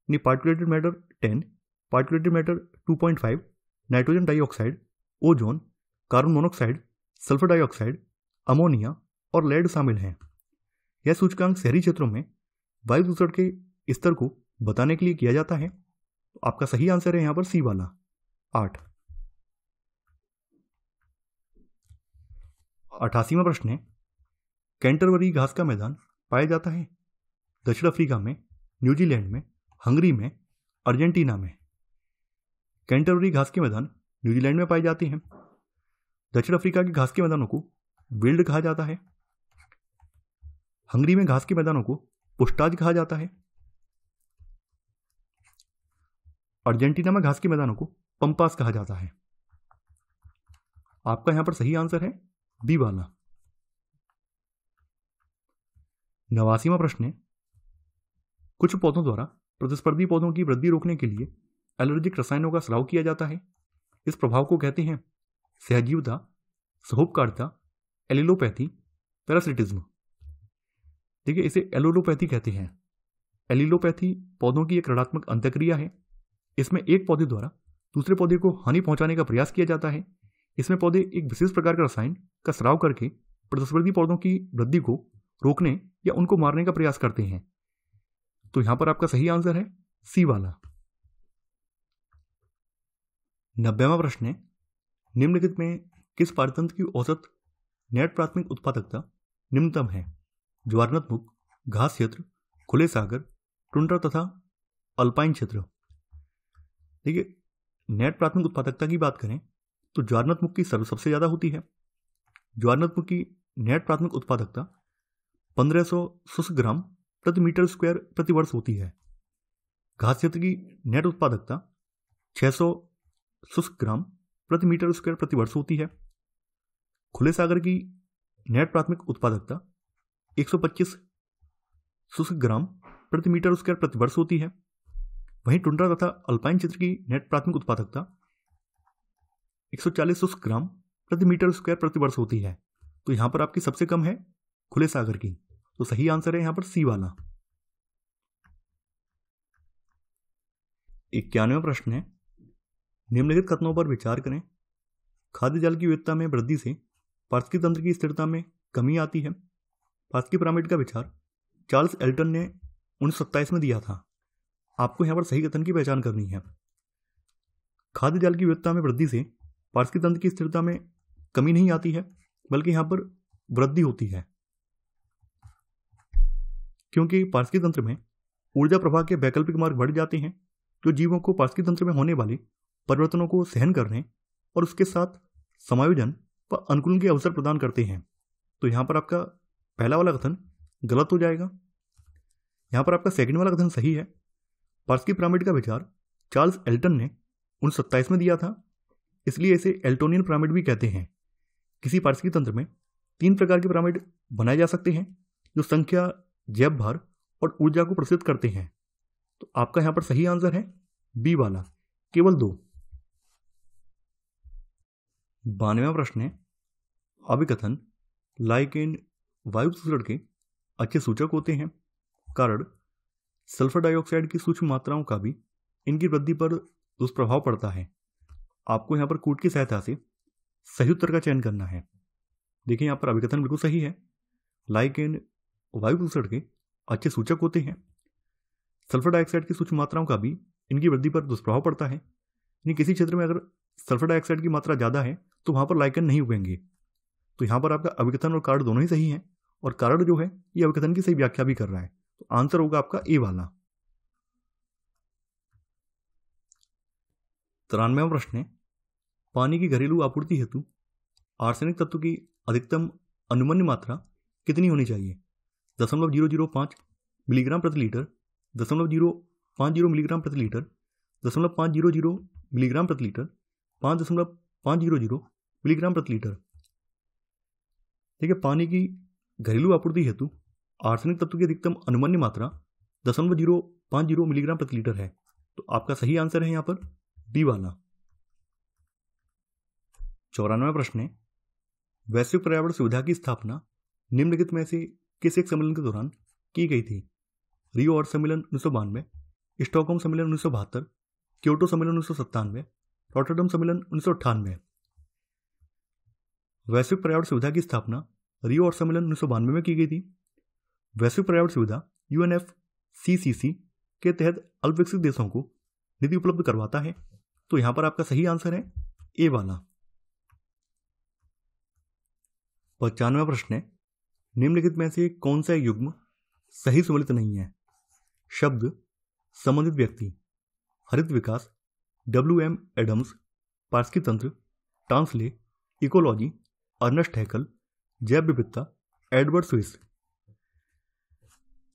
यानी particulated matter 10, particulated matter 2.5, nitrogen dioxide, ozone, carbon monoxide, sulphur dioxide, ammonia और लेड शामिल हैं। यह सूचकांक शहरी क्षेत्रों में वायु प्रदूषण के स्तर को बताने के लिए किया जाता है। तो आपका सही आंसर है यहां पर सी वाला 8। 88वां प्रश्न है, कैंटरबरी घास का मैदान पाया जाता है दक्षिण अफ्रीका में, न्यूजीलैंड में, हंगरी में, अर्जेंटीना में। कैंटरबरी घास के मैदान न्यूजीलैंड में पाए जाते हैं। दक्षिण अफ्रीका के घास के मैदानों को विल्ड कहा जाता है। हंगरी में घास के मैदानों को पुस्टाज कहा जाता है। अर्जेंटीना में घास के मैदानों को पंपास कहा जाता है। आपका यहां पर सही आंसर है बी वाला। 89वां प्रश्न है, कुछ पौधों द्वारा प्रतिस्पर्धी पौधों की वृद्धि रोकने के लिए एलर्जिक रसायनों का स्राव किया जाता है। इस प्रभाव को कहते हैं सहजीवता, सहोपकारिता, एलिलोपैथी, पैरासिटिज्म। देखिए, इसे एलोलोपैथी कहते हैं। एलिलोपैथी पौधों की एक ऋणात्मक अंतःक्रिया है। इसमें एक पौधे द्वारा दूसरे पौधे को हानि पहुंचाने का प्रयास किया जाता है। इसमें पौधे एक विशेष प्रकार का रसायन का स्राव करके प्रतिस्पर्धी पौधों की वृद्धि को रोकने या उनको मारने का प्रयास करते हैं। तो यहां पर आपका सही आंसर है सी वाला। 90वां प्रश्न है, निम्नलिखित में किस पारतंत्र की औसत नेट प्राथमिक उत्पादकता निम्नतम है? ज्वारनदमुख, घास क्षेत्र, खुले सागर, टुंड्रा तथा अल्पाइन क्षेत्र। देखिए, नेट प्राथमिक उत्पादकता की बात करें तो ज्वारनदमुख की सबसे ज्यादा होती है। ज्वारनदमुख की नेट प्राथमिक उत्पादकता 1500 शुष्क ग्राम प्रति मीटर स्क्वायर प्रति वर्ष होती है। घास क्षेत्र की नेट उत्पादकता 600 शुष्क ग्राम प्रति मीटर स्क्वायर प्रति वर्ष होती है। खुले सागर की नेट प्राथमिक उत्पादकता 125 शुष्क ग्राम प्रति मीटर स्क्वायर प्रति वर्ष होती है। वहीं टुंड्रा तथा अल्पाइन क्षेत्र की नेट प्राथमिक उत्पादकता 140 शुष्क ग्राम प्रति मीटर स्क्वायर प्रति वर्ष होती है। तो यहां पर आपकी सबसे कम है खुले सागर की। तो सही आंसर है यहां पर सी वाला। 91वां प्रश्न है, निम्नलिखित कथनों पर विचार करें। खाद्य जल की विविधता में वृद्धि से पारिस्थितिकी तंत्र की स्थिरता में कमी आती है। पारिस्थितिकी पिरामिड का विचार चार्ल्स एल्टन ने 1927 में दिया था। आपको यहां पर सही कथन की पहचान करनी है। खाद्य जल की विविधता में वृद्धि से पारिस्थितिकी तंत्र की स्थिरता में कमी नहीं आती है, बल्कि यहां पर वृद्धि होती है, क्योंकि पारिस्थितिकी तंत्र में ऊर्जा प्रवाह के वैकल्पिक मार्ग बढ़ जाते हैं, जो जीवों को पारिस्थितिकी तंत्र में होने वाले परिवर्तनों को सहन करने और उसके साथ समायोजन व अनुकूलन के अवसर प्रदान करते हैं। तो यहां पर आपका पहला वाला कथन गलत हो जाएगा। यहां पर आपका सेकंड वाला कथन सही है। पारिस्थितिकी पिरामिड का विचार चार्ल्स एल्टन ने 1927 में दिया था, इसलिए इसे एल्टोनियन पिरामिड भी कहते हैं। किसी पारिस्थितिकी तंत्र में 3 प्रकार के पिरामिड बनाए जा सकते हैं, जो संख्या, जैव भार और ऊर्जा को प्रदर्शित करते हैं। तो आपका यहां पर सही आंसर है बी वाला, केवल 2। 92वां प्रश्न है, अभिकथन लाइकेन वायु प्रदूषण के अच्छे सूचक होते हैं, कारण सल्फर डाइऑक्साइड की सूक्ष्म मात्राओं का भी इनकी वृद्धि पर दुष्प्रभाव पड़ता है। आपको यहां पर कूट की सहायता से सही उत्तर का चयन करना है। देखिए, यहां पर अभिकथन बिल्कुल सही है। लाइकेन वायु प्रदूषण के अच्छे सूचक होते हैं, सल्फर डाइऑक्साइड की सूक्ष्म मात्राओं का भी इनकी वृद्धि पर दुष्प्रभाव पड़ता है। यानी किसी क्षेत्र में अगर सल्फर डाइऑक्साइड की मात्रा ज़्यादा है तो वहाँ पर लाइकेन नहीं उगेंगे। तो यहाँ पर आपका अभिकथन और कारण दोनों ही सही हैं, और कारण जो है ये अभिकथन की सही व्याख्या भी कर रहा है। तो आंसर होगा आपका ए वाला। 93वां प्रश्न है, पानी की घरेलू आपूर्ति हेतु आर्सेनिक तत्व की अधिकतम अनुमन्य मात्रा कितनी होनी चाहिए? 0.005 मिलीग्राम प्रति लीटर, 0.050 मिलीग्राम प्रति लीटर, 0.500 मिलीग्राम प्रति लीटर, 5.500 मिलीग्राम प्रति लीटर। ठीक है, पानी की घरेलू आपूर्ति हेतु आर्सेनिक तत्व की अधिकतम अनुमन्य मात्रा 0.050 मिलीग्राम प्रति लीटर है। तो आपका सही आंसर है यहाँ पर डी वाला। 94वां प्रश्न है, वैश्विक पर्यावरण सुविधा की स्थापना निम्नलिखित में से किस एक सम्मेलन के दौरान की गई थी? रियो अर्थ सम्मेलन 1992, स्टॉकहोम सम्मेलन 1972, क्योटो सम्मेलन 1997, रॉटरडम सम्मेलन 1998। वैश्विक पर्यावरण सुविधा की स्थापना रियो अर्थ सम्मेलन 1992 में की गई थी। वैश्विक पर्यावरण सुविधा UNFCCC के तहत अल्पविकसित देशों को निधि उपलब्ध करवाता है। तो यहां पर आपका सही आंसर है ए वाला। 95वां प्रश्न है, निम्नलिखित में से कौन सा युग्म सही सम्मिलित नहीं है? शब्द, संबंधित व्यक्ति, हरित विकास, WM एडम्स, पार्स्की तंत्र, ट्रांसले, इकोलॉजी, अर्नस्ट हैकल, जैव विविधता, एडवर्ड स्विस।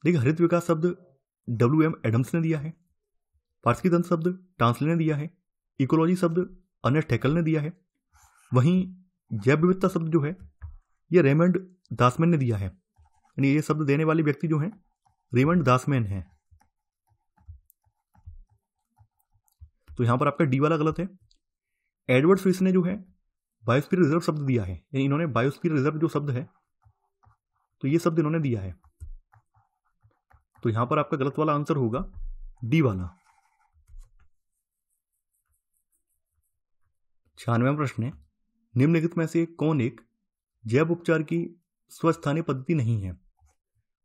देखिए, हरित विकास शब्द WM एडम्स ने दिया है, पार्स्की तंत्र शब्द ट्रांसले ने दिया है, इकोलॉजी शब्द अर्नस्ट हैकल ने दिया है, वहीं जैव विविधता शब्द जो है ये रेमंड दासमैन ने दिया है। यानी ये शब्द देने वाले व्यक्ति जो हैं रेमंड दासमैन है। तो यहां पर आपका डी वाला गलत है। एडवर्ड स्विस ने जो है बायोस्फीयर रिजर्व शब्द दिया है, यानी इन्होंने बायोस्फीयर रिजर्व जो शब्द है तो ये शब्द इन्होंने दिया है। तो यहां पर आपका गलत वाला आंसर होगा डी वाला। 96वां प्रश्न है, निम्नलिखित में से कौन एक जैव उपचार की स्वस्थानीय पद्धति नहीं है?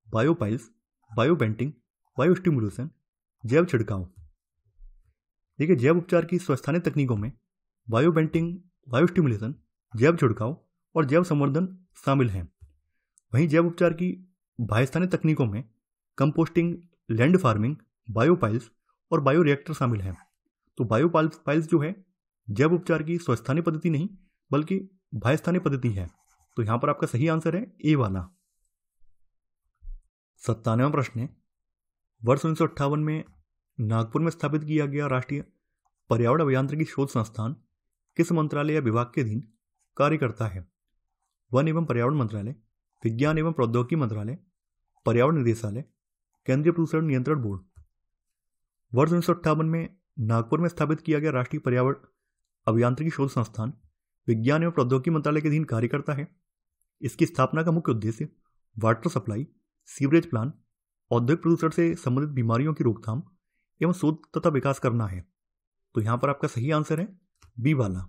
बायोपाइल्स, बायोबेंटिंग, बायोस्टिमुलेशन, जैव छिड़काव। देखिए, जैव उपचार की स्वस्थानीय तकनीकों में बायोबेंटिंग, बायोस्टिमुलेशन, जैव छिड़काव और जैव संवर्धन शामिल हैं। वहीं जैव उपचार की बाह्यस्थानीय तकनीकों में कंपोस्टिंग, लैंड फार्मिंग, बायोपाइल्स और बायोरिएक्टर शामिल हैं। तो बायोपाइल्स जो है जैव उपचार की स्वस्थानीय पद्धति नहीं बल्कि बाह्यस्थानीय पद्धति है। तो यहां पर आपका सही आंसर है ए वाला। 97वां प्रश्न है, वर्ष 1958 में नागपुर में स्थापित किया गया राष्ट्रीय पर्यावरण अभियांत्रिकी शोध संस्थान किस मंत्रालय या विभाग के अधीन कार्य करता है? वन एवं पर्यावरण मंत्रालय, विज्ञान एवं प्रौद्योगिकी मंत्रालय, पर्यावरण निदेशालय, केंद्रीय प्रदूषण नियंत्रण बोर्ड। वर्ष 1958 में नागपुर में स्थापित किया गया राष्ट्रीय पर्यावरण अभियांत्रिकी शोध संस्थान विज्ञान एवं प्रौद्योगिकी मंत्रालय के अधीन कार्य करता है। इसकी स्थापना का मुख्य उद्देश्य वाटर सप्लाई, सीवरेज प्लान, औद्योगिक प्रदूषण से संबंधित बीमारियों की रोकथाम एवं शोध तथा विकास करना है। तो यहां पर आपका सही आंसर है बी वाला।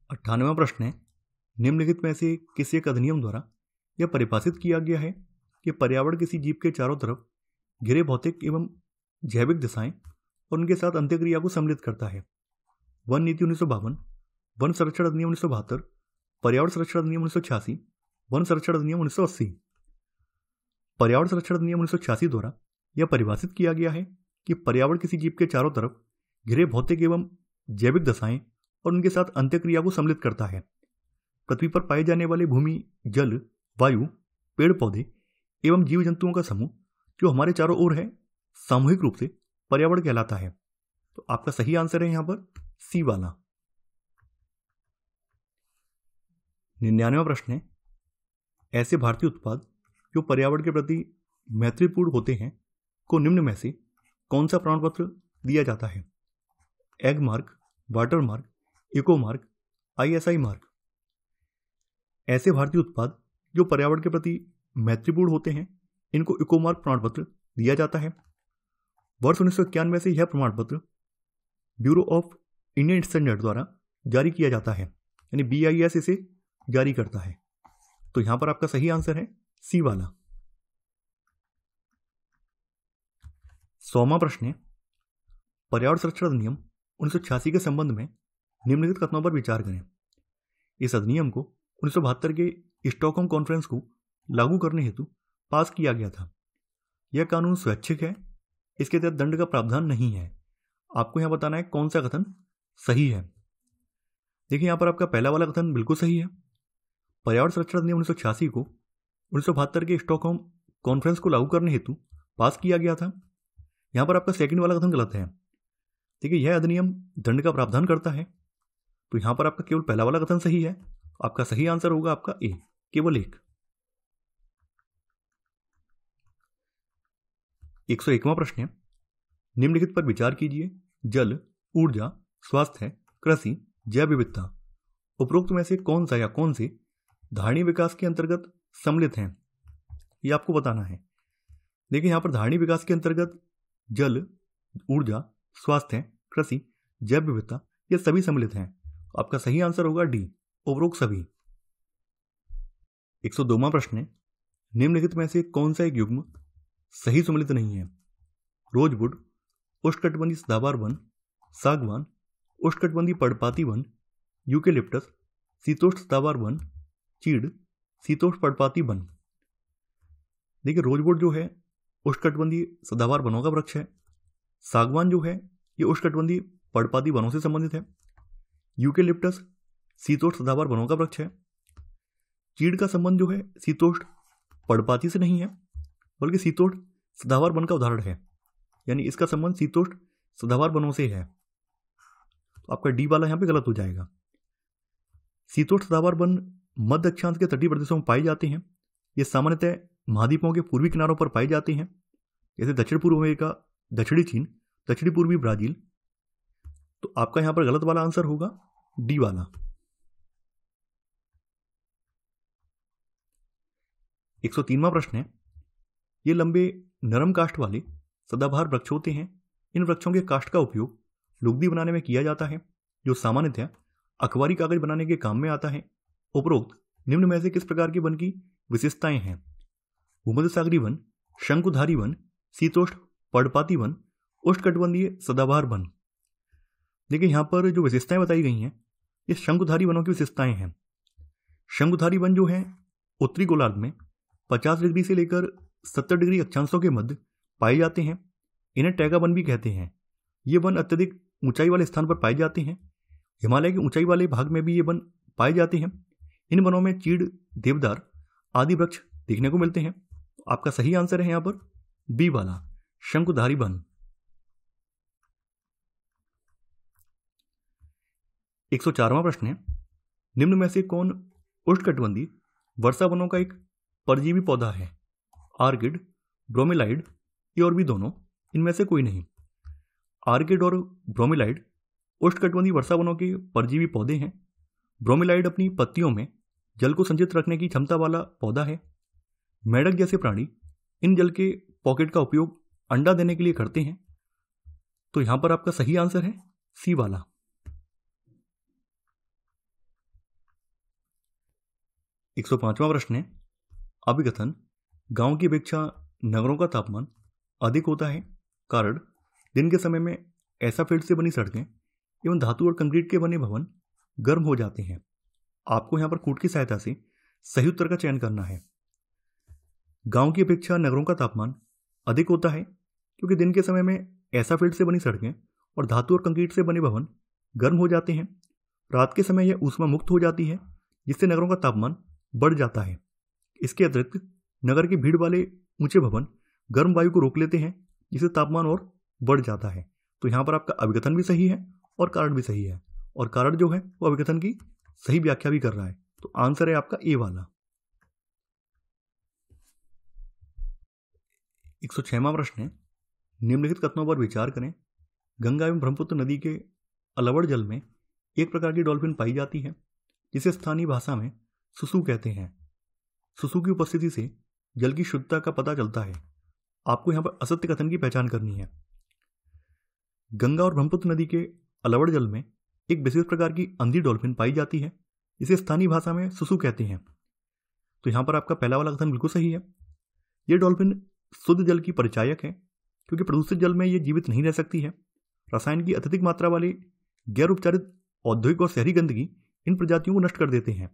98वां प्रश्न है, निम्नलिखित में से किस एक अधिनियम द्वारा यह परिभाषित किया गया है कि पर्यावरण किसी जीव के चारों तरफ घिरे भौतिक एवं जैविक दिशाएं और उनके साथ अंत्यक्रिया को सम्मिलित करता है? वन नीति 1952, वन संरक्षण अधिनियम 1972, पर्यावरण संरक्षण अधिनियम 1986, वन संरक्षण अधिनियम 1980। पर्यावरण संरक्षण अधिनियम 1986 द्वारा यह परिभाषित किया गया है कि पर्यावरण किसी जीव के चारों तरफ घिरे भौतिक एवं जैविक दशाएं और उनके साथ अंत्यक्रिया को सम्मिलित करता है। पृथ्वी पर पाए जाने वाले भूमि, जल, वायु, पेड़ पौधे एवं जीव जंतुओं का समूह जो हमारे चारों ओर है सामूहिक रूप से पर्यावरण कहलाता है। तो आपका सही आंसर है यहां पर सी वाला। 99वां प्रश्न है, ऐसे भारतीय उत्पाद जो पर्यावरण के प्रति मैत्रीपूर्ण होते हैं को निम्न में से कौन सा प्रमाण पत्र दिया जाता है? Egg mark, water mark, eco mark, ISI mark. ऐसे भारतीय उत्पाद जो पर्यावरण के प्रति मैत्रीपूर्ण होते हैं इनको इको मार्क प्रमाण पत्र दिया जाता है। वर्ष 1991 से यह प्रमाण पत्र ब्यूरो ऑफ इंडियन स्टैंडर्ड द्वारा जारी किया जाता है, यानी BIS इसे जारी करता है। तो यहां पर आपका सही आंसर है सी वाला। 100वां प्रश्न है, पर्यावरण संरक्षण अधिनियम 1986 के संबंध में निम्नलिखित कथनों पर विचार करें। इस अधिनियम को 1972 के स्टॉकहोम कॉन्फ्रेंस को लागू करने हेतु पास किया गया था। यह कानून स्वैच्छिक है, इसके तहत दंड का प्रावधान नहीं है। आपको यहां बताना है कौन सा कथन सही है। देखिए यहां पर आपका पहला वाला कथन बिल्कुल सही है। पर्यावरण संरक्षण अधिनियम 1986 को 1972 के स्टॉकहोम कॉन्फ्रेंस को लागू करने हेतु पास किया गया था। यहां पर आपका सेकंड वाला कथन गलत है। देखिए यह अधिनियम दंड का प्रावधान करता है, तो यहां पर आपका केवल पहला वाला कथन सही है। आपका सही आंसर होगा आपका ए, केवल एक। 101वां प्रश्न है, निम्नलिखित पर विचार कीजिए। जल, ऊर्जा, स्वास्थ्य, कृषि, जैव विविधता उपरोक्त में से कौन सा या कौन से धारणीय विकास के अंतर्गत सम्मिलित हैं, ये आपको बताना है। देखिए यहां पर धारणीय विकास के अंतर्गत जल, ऊर्जा, स्वास्थ्य, कृषि, जैव विविधता ये सभी सम्मिलित हैं। आपका सही आंसर होगा डी, उपरोक्त सभी। 102वां प्रश्न है, निम्नलिखित में से कौन सा एक युग्म सही सम्मिलित नहीं है। रोजवुड, उष्णकटिबंधीय सदाबहार वन, सागवान, उष्णकटिबंधीय पर्णपाती वन, यूकेलिप्टस, शीतोष्ण सदाबहार वन, चीड़, शीतोष्ण पर्णपाती वन। देखिए रोजवुड जो है उष्णकटिबंधीय सदाबहार वनों का वृक्ष है। सागवान जो है ये उष्णकटिबंधीय पर्णपाती वनों से संबंधित है। यूकेलिप्टस शीतोष्ण सदाबहार वनों का वृक्ष है। चीड़ का संबंध जो है शीतोष्ण पर्णपाती से नहीं है, बल्कि शीतोष्ण सदाबहार वन का उदाहरण है, यानी इसका संबंध शीतोष्ण सदाबहार वनों से है। तो आपका डी वाला यहां पे गलत हो जाएगा। शीतोष्ण सदाबहार वन मध्य अक्षांश के तटीय प्रदेशों में पाए जाते हैं। ये सामान्यतः महाद्वीपों के पूर्वी किनारों पर पाए जाते हैं, जैसे दक्षिण पूर्व अमेरिका, दक्षिणी चीन, दक्षिणी पूर्वी ब्राजील। तो आपका यहां पर गलत वाला आंसर होगा डी वाला। 103वां प्रश्न है, ये लंबे नरम काष्ठ वाले सदाबहार वृक्ष होते हैं। इन वृक्षों के काष्ठ का उपयोग लुगदी बनाने में किया जाता है, जो सामान्यतः अखबारी कागज बनाने के काम में आता है। उपरोक्त निम्न में से किस प्रकार के वन की विशेषताएं हैं। भूमध्यसागरीय वन, शंकुधारी वन, शीतोष्ण पर्णपाती वन, उष्णकटिबंधीय सदाबहार वन। देखिए यहां पर जो विशेषताएं बताई गई हैं ये शंकुधारी वनों की विशेषताएं हैं। शंकुधारी वन जो है उत्तरी गोलार्ध में 50 डिग्री से लेकर 70 डिग्री अक्षांशों के मध्य पाए जाते हैं। इन्हें टैगा वन भी कहते हैं। ये वन अत्यधिक ऊंचाई वाले स्थान पर पाए जाते हैं। हिमालय के ऊंचाई वाले भाग में भी ये वन पाए जाते हैं। इन वनों में चीड़, देवदार आदि वृक्ष देखने को मिलते हैं। आपका सही आंसर है यहां पर बी वाला, शंकुधारी वन। 104वां प्रश्न है, निम्न में से कौन उष्णकटिबंधीय वर्षा वनों का एक परजीवी पौधा है। आर्किड, ब्रोमेलाइड, ये और भी दोनों, इनमें से कोई नहीं। आर्किड और ब्रोमेलाइड उष्णकटिबंधीय वर्षा वनों के परजीवी पौधे हैं। ब्रोमेलाइड अपनी पत्तियों में जल को संचित रखने की क्षमता वाला पौधा है। मेढक जैसे प्राणी इन जल के पॉकेट का उपयोग अंडा देने के लिए करते हैं। तो यहां पर आपका सही आंसर है सी वाला। 105वां प्रश्न है, अभिकथन गांव की अपेक्षा नगरों का तापमान अधिक होता है। कारण दिन के समय में ऐसा फील्ड से बनी सड़कें एवं धातु और कंक्रीट के बने भवन गर्म हो जाते हैं। आपको यहां पर कूट की सहायता से सही उत्तर का चयन करना है। गांव की अपेक्षा नगरों का तापमान अधिक होता है क्योंकि दिन के समय में ऐसा फील्ड से बनी सड़कें और धातु और कंक्रीट से बने भवन गर्म हो जाते हैं। रात के समय यह ऊष्मा मुक्त हो जाती है, जिससे नगरों का तापमान बढ़ जाता है। इसके अतिरिक्त नगर की भीड़ वाले ऊंचे भवन गर्म वायु को रोक लेते हैं, जिससे तापमान और बढ़ जाता है। तो यहां पर आपका अभिकथन भी सही है और कारण भी सही है, और कारण जो है वो अभिकथन की सही व्याख्या भी कर रहा है। तो आंसर है आपका ए वाला। 106वां प्रश्न है, निम्नलिखित कथनों पर विचार करें। गंगा एवं ब्रह्मपुत्र नदी के अलवड़ जल में एक प्रकार की डॉल्फिन पाई जाती है, जिसे स्थानीय भाषा में सुसु कहते हैं। सुसु की उपस्थिति से जल की शुद्धता का पता चलता है। आपको यहां पर असत्य कथन की पहचान करनी है। गंगा और ब्रह्मपुत्र नदी के अलवड़ जल में एक विशेष प्रकार की अंधी डॉल्फिन पाई जाती है, जिसे स्थानीय भाषा में सुसु कहते हैं। तो यहां पर आपका पहला वाला कथन बिल्कुल सही है। यह डॉल्फिन शुद्ध जल की परिचायक है, क्योंकि प्रदूषित जल में ये जीवित नहीं रह सकती है। रसायन की अत्यधिक मात्रा वाले गैर उपचारित औद्योगिक और शहरी गंदगी इन प्रजातियों को नष्ट कर देते हैं।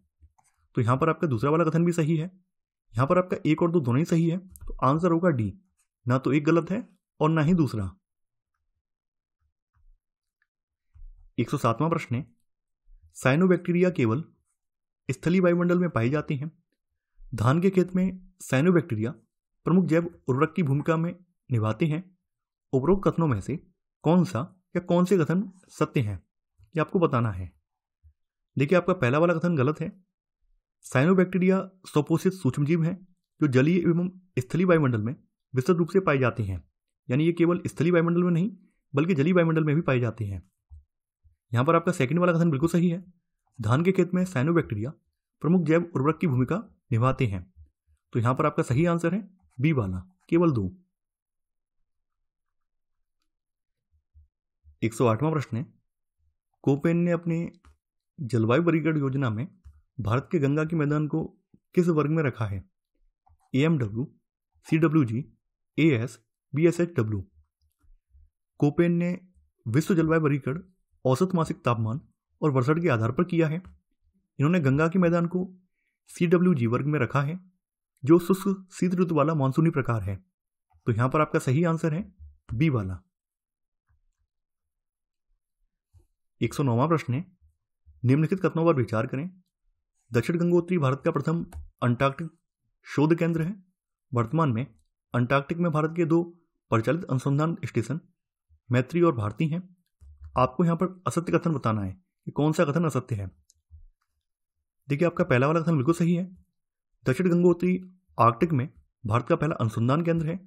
तो यहाँ पर आपका दूसरा वाला कथन भी सही है। यहाँ पर आपका 1 और 2 दोनों ही सही है, तो आंसर होगा डी। ना तो एक गलत है और ना ही दूसरा। 107वां प्रश्न है, साइनोबैक्टीरिया केवल स्थलीय वायुमंडल में पाई जाती हैं। धान के खेत में साइनोबैक्टीरिया प्रमुख जैव उर्वरक की भूमिका में निभाते हैं। उपरोक्त कथनों में से कौन सा या कौन से कथन सत्य हैं, ये आपको बताना है। देखिए, आपका पहला वाला कथन गलत है। साइनोबैक्टीरिया स्वपोषित सूक्ष्मजीव हैं जो जलीय एवं स्थलीय वायुमंडल में विस्तृत रूप से पाए जाते हैं। यानी ये केवल स्थलीय वायुमंडल में नहीं बल्कि जलीय वायुमंडल में भी पाए जाते हैं। यहाँ पर आपका सेकंड वाला कथन बिल्कुल सही है। धान के खेत में साइनोबैक्टीरिया प्रमुख जैव उर्वरक की भूमिका निभाते हैं। तो यहाँ पर आपका सही आंसर है बी वाला, केवल 2। 108वां प्रश्न है, कोपेन ने अपने जलवायु वर्गीकरण योजना में भारत के गंगा के मैदान को किस वर्ग में रखा है? AMW, CWG, AS, BSHW। Koppen ने विश्व जलवायु वर्गीकरण औसत मासिक तापमान और वर्षा के आधार पर किया है। इन्होंने गंगा के मैदान को CWG वर्ग में रखा है जो शुष्क शीत ऋतु वाला मानसूनी प्रकार है। तो यहां पर आपका सही आंसर है बी वाला। 109वां प्रश्न है, निम्नलिखित कथनों पर विचार करें। दक्षिण गंगोत्री भारत का प्रथम अंटार्कटिक शोध केंद्र है। वर्तमान में अंटार्कटिक में भारत के 2 परिचालित अनुसंधान स्टेशन मैत्री और भारती हैं। आपको यहाँ पर असत्य कथन बताना है कि कौन सा कथन असत्य है। देखिए, आपका पहला वाला कथन बिल्कुल सही है। दक्षिण गंगोत्री आर्कटिक में भारत का पहला अनुसंधान केंद्र है।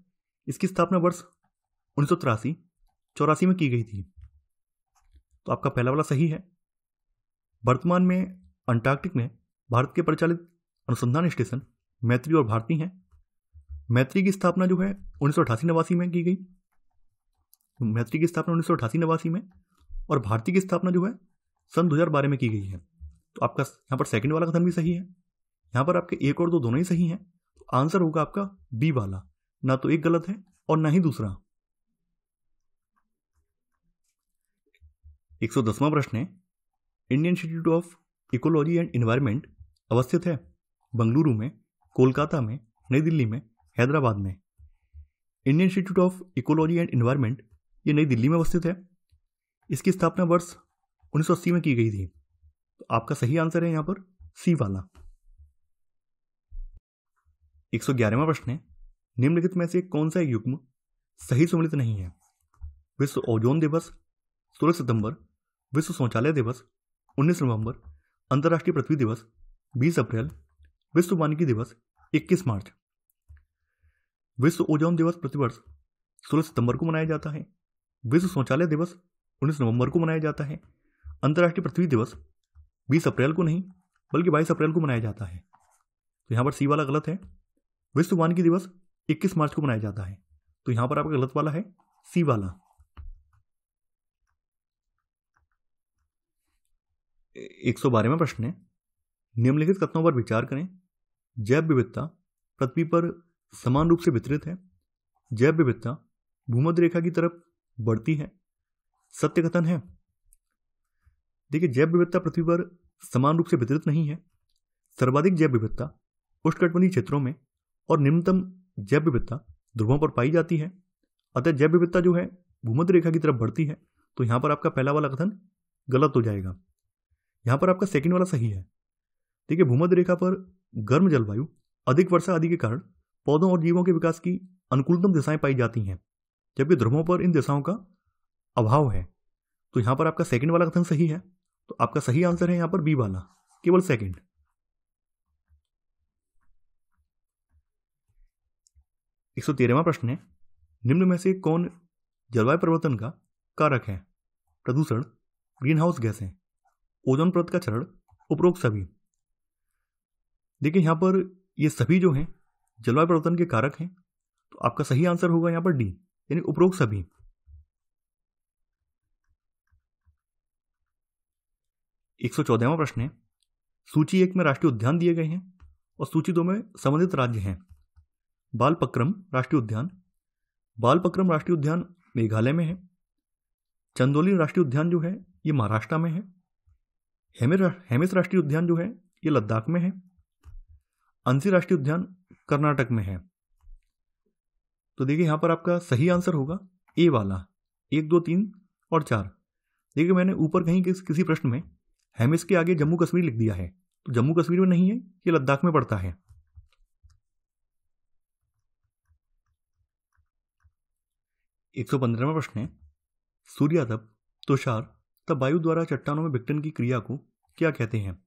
इसकी स्थापना वर्ष 1983-84 में की गई थी। तो आपका पहला वाला सही है। वर्तमान में अंटार्कटिक में भारत के परिचालित अनुसंधान स्टेशन मैत्री और भारती हैं। मैत्री की स्थापना जो है 1988-89 में की गई। मैत्री की स्थापना 1988-89 में और भारती की स्थापना जो है सन 2012 में की गई है। तो आपका यहाँ पर सेकंड वाला कथन भी सही है। यहाँ पर आपके 1 और 2 दोनों ही सही हैं। तो आंसर होगा आपका बी वाला। ना तो एक गलत है और ना ही दूसरा। 110वां प्रश्न है, Indian institute of ecology and environment अवस्थित है बंगलुरु में, कोलकाता में, नई दिल्ली में, हैदराबाद में। Indian institute of ecology and environment ये नई दिल्ली में अवस्थित है। इसकी स्थापना वर्ष 1980 में की गई थी। तो आपका सही आंसर है यहाँ पर सी वाला। 111वां प्रश्न है, निम्नलिखित में से कौन सा युग्म सही सम्मिलित नहीं है? विश्व ओजोन दिवस 16 सितंबर, विश्व शौचालय दिवस 19 नवंबर, अंतर्राष्ट्रीय पृथ्वी दिवस 20 अप्रैल, विश्व वानिकी दिवस 21 मार्च। विश्व ओजोन दिवस प्रतिवर्ष 16 सितंबर को मनाया जाता है। विश्व शौचालय दिवस 19 नवंबर को मनाया जाता है। अंतर्राष्ट्रीय पृथ्वी दिवस 20 अप्रैल को नहीं बल्कि 22 अप्रैल को मनाया जाता है। तो यहाँ पर सी वाला गलत है। विश्व वानिकी दिवस 21 मार्च को मनाया जाता है। तो यहाँ पर आपका गलत वाला है सी वाला। 112वां प्रश्न है, निम्नलिखित कथनों पर विचार करें। जैव विविधता पृथ्वी पर समान रूप से वितरित है। जैव विविधता भूमध्य रेखा की तरफ बढ़ती है। सत्य कथन है। देखिए, जैव विविधता पृथ्वी पर समान रूप से वितरित नहीं है। सर्वाधिक जैव विविधता उष्णकटिबंधीय क्षेत्रों में और निम्नतम जैव विविधता ध्रुवों पर पाई जाती है। अतः जैव विविधता जो है भूमध्य रेखा की तरफ बढ़ती है। तो यहाँ पर आपका पहला वाला कथन गलत हो जाएगा। यहाँ पर आपका सेकंड वाला सही है। देखिए, भूमध्य रेखा पर गर्म जलवायु, अधिक वर्षा आदि के कारण पौधों और जीवों के विकास की अनुकूलतम दिशाएं पाई जाती हैं, जबकि ध्रुवों पर इन दिशाओं का अभाव है। तो यहाँ पर आपका सेकंड वाला कथन सही है। तो आपका सही आंसर है यहाँ पर बी वाला, केवल सेकंड। 113वां प्रश्न है, निम्न में से कौन जलवायु परिवर्तन का कारक है? प्रदूषण, ग्रीन हाउस गैसें, ओजोन परत का क्षरण, उपरोक्त सभी। देखिए, यहां पर ये सभी जो हैं जलवायु परिवर्तन के कारक हैं। तो आपका सही आंसर होगा यहां पर डी, यानी उपरोक्त सभी। 114वां प्रश्न है, सूची 1 में राष्ट्रीय उद्यान दिए गए हैं और सूची 2 में संबंधित राज्य हैं। बालपक्रम राष्ट्रीय उद्यान, बालपक्रम राष्ट्रीय उद्यान मेघालय में है। चंदोली राष्ट्रीय उद्यान जो है ये महाराष्ट्र में है। हेमिस राष्ट्रीय उद्यान जो है ये लद्दाख में है। अंसी राष्ट्रीय उद्यान कर्नाटक में है। तो देखिए यहाँ पर आपका सही आंसर होगा ए वाला, 1, 2, 3 और 4। देखिए मैंने ऊपर कहीं किसी प्रश्न में हेमिस के आगे जम्मू कश्मीर लिख दिया है, तो जम्मू कश्मीर में नहीं है, ये लद्दाख में पड़ता है। एक 115वां प्रश्न है, सूर्यातप, तुषार तथा वायु द्वारा चट्टानों में विघटन की क्रिया को क्या कहते हैं?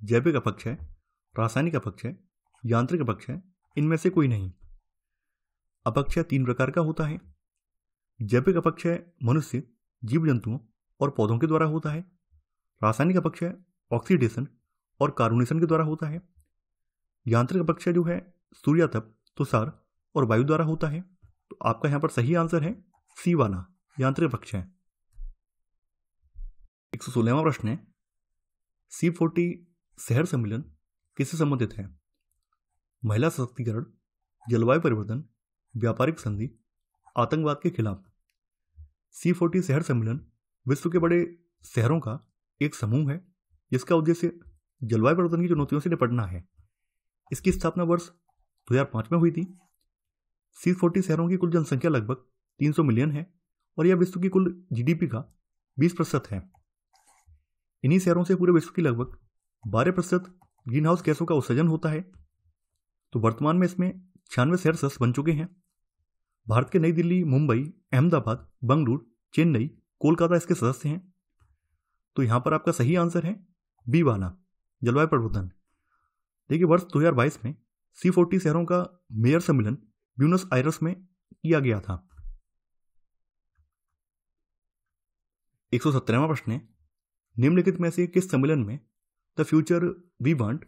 जैविक अपक्षय, रासायनिक अपक्षय, यांत्रिक अपक्षय, इनमें से कोई नहीं। अपक्षय 3 प्रकार का होता है। जैविक अपक्षय मनुष्य, जीव जंतुओं और पौधों के द्वारा होता है। रासायनिक अपक्षय ऑक्सीडेशन और कार्बोनेशन के द्वारा होता है। यांत्रिक अपक्षय जो है सूर्यातप, तुषार और वायु द्वारा होता है। तो आपका यहां पर सही आंसर है सी वाला, यांत्रिक अपक्षय। 116वां प्रश्न है, C40 शहर सम्मेलन किससे संबंधित है? महिला सशक्तिकरण, जलवायु परिवर्तन, व्यापारिक संधि, आतंकवाद के खिलाफ। C40 शहर सम्मेलन विश्व के बड़े शहरों का एक समूह है जिसका उद्देश्य जलवायु परिवर्तन की चुनौतियों से निपटना है। इसकी स्थापना वर्ष 2005 में हुई थी। C40 शहरों की कुल जनसंख्या लगभग 300 मिलियन है और यह विश्व की कुल GDP का 20% है। इन्हीं शहरों से पूरे विश्व की लगभग 12% ग्रीन हाउस गैसों का उत्सर्जन होता है। तो वर्तमान में इसमें 96 शहर सदस्य बन चुके हैं। भारत के नई दिल्ली, मुंबई, अहमदाबाद, बंगलुरु, चेन्नई, कोलकाता इसके सदस्य हैं। तो यहां पर आपका सही आंसर है बी वाला, जलवायु परिवर्तन। देखिए वर्ष 2022 में C40 शहरों का मेयर सम्मेलन ब्यूनस आयर्स में किया गया था। 117वां प्रश्न है, निम्नलिखित में से किस सम्मेलन में द फ्यूचर वी वांट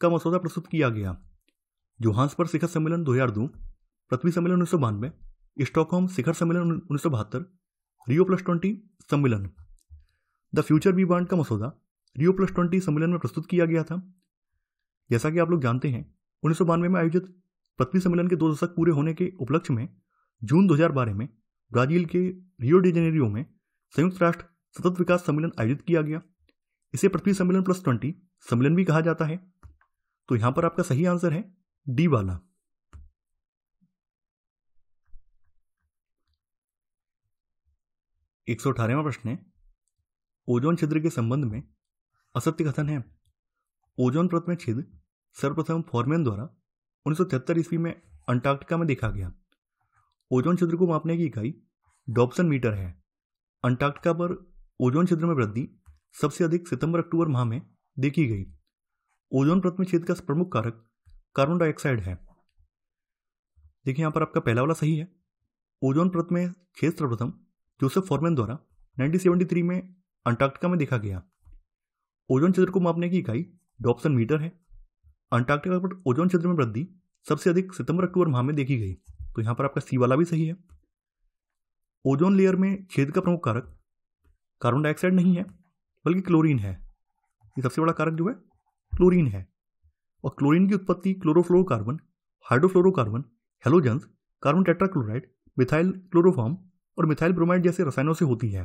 का मसौदा प्रस्तुत किया गया? जोहान्सबर्ग शिखर सम्मेलन 2002, पृथ्वी सम्मेलन 1992, स्टॉकहोम शिखर सम्मेलन 1972, रियो +20 सम्मेलन। द फ्यूचर वी वांट का मसौदा रियो +20 सम्मेलन में प्रस्तुत किया गया था। जैसा कि आप लोग जानते हैं 1992 में आयोजित पृथ्वी सम्मेलन के 2 दशक पूरे होने के उपलक्ष्य में जून 2012 में ब्राजील के रियो डी जेनेरियो में संयुक्त राष्ट्र सतत विकास सम्मेलन आयोजित किया गया। इसे पृथ्वी सम्मेलन +20 सम्मेलन भी कहा जाता है। तो यहां पर आपका सही आंसर है डी वाला। 118वां प्रश्न है, ओजोन छिद्र के संबंध में असत्य कथन है। ओजोन परत में छेद सर्वप्रथम फॉरमैन द्वारा 1973 ईस्वी में अंटार्कटिका में देखा गया। ओजोन छिद्र को मापने की इकाई डॉप्सन मीटर है। अंटार्कटिका पर ओजोन छिद्र में वृद्धि सबसे अधिक सितंबर-अक्टूबर माह में देखी गई। ओजोन परत में छेद का प्रमुख कारक कार्बन डाइऑक्साइड है। देखिए यहां पर आपका पहला वाला सही है। ओजोन परत में छेद सर्वप्रथम जोसेफ फॉरमैन द्वारा 1973 में अंटार्कटिका में देखा गया। ओजोन छिद्र को मापने की इकाई डॉप्सन मीटर है। अंटार्कटिका पर ओजोन छिद्र में वृद्धि सबसे अधिक सितंबर-अक्टूबर माह में देखी गई। तो यहां पर आपका सी वाला भी सही है। ओजोन लेयर में छेद का प्रमुख कारक कार्बन डाइऑक्साइड नहीं है बल्कि क्लोरीन है। ये सबसे बड़ा कारक जो है क्लोरीन है और क्लोरीन की उत्पत्ति chlorofluorocarbon, hydrofluorocarbon, halogens, carbon tetrachloride, methyl chloroform और मिथाइल ब्रोमाइड जैसे रसायनों से होती है।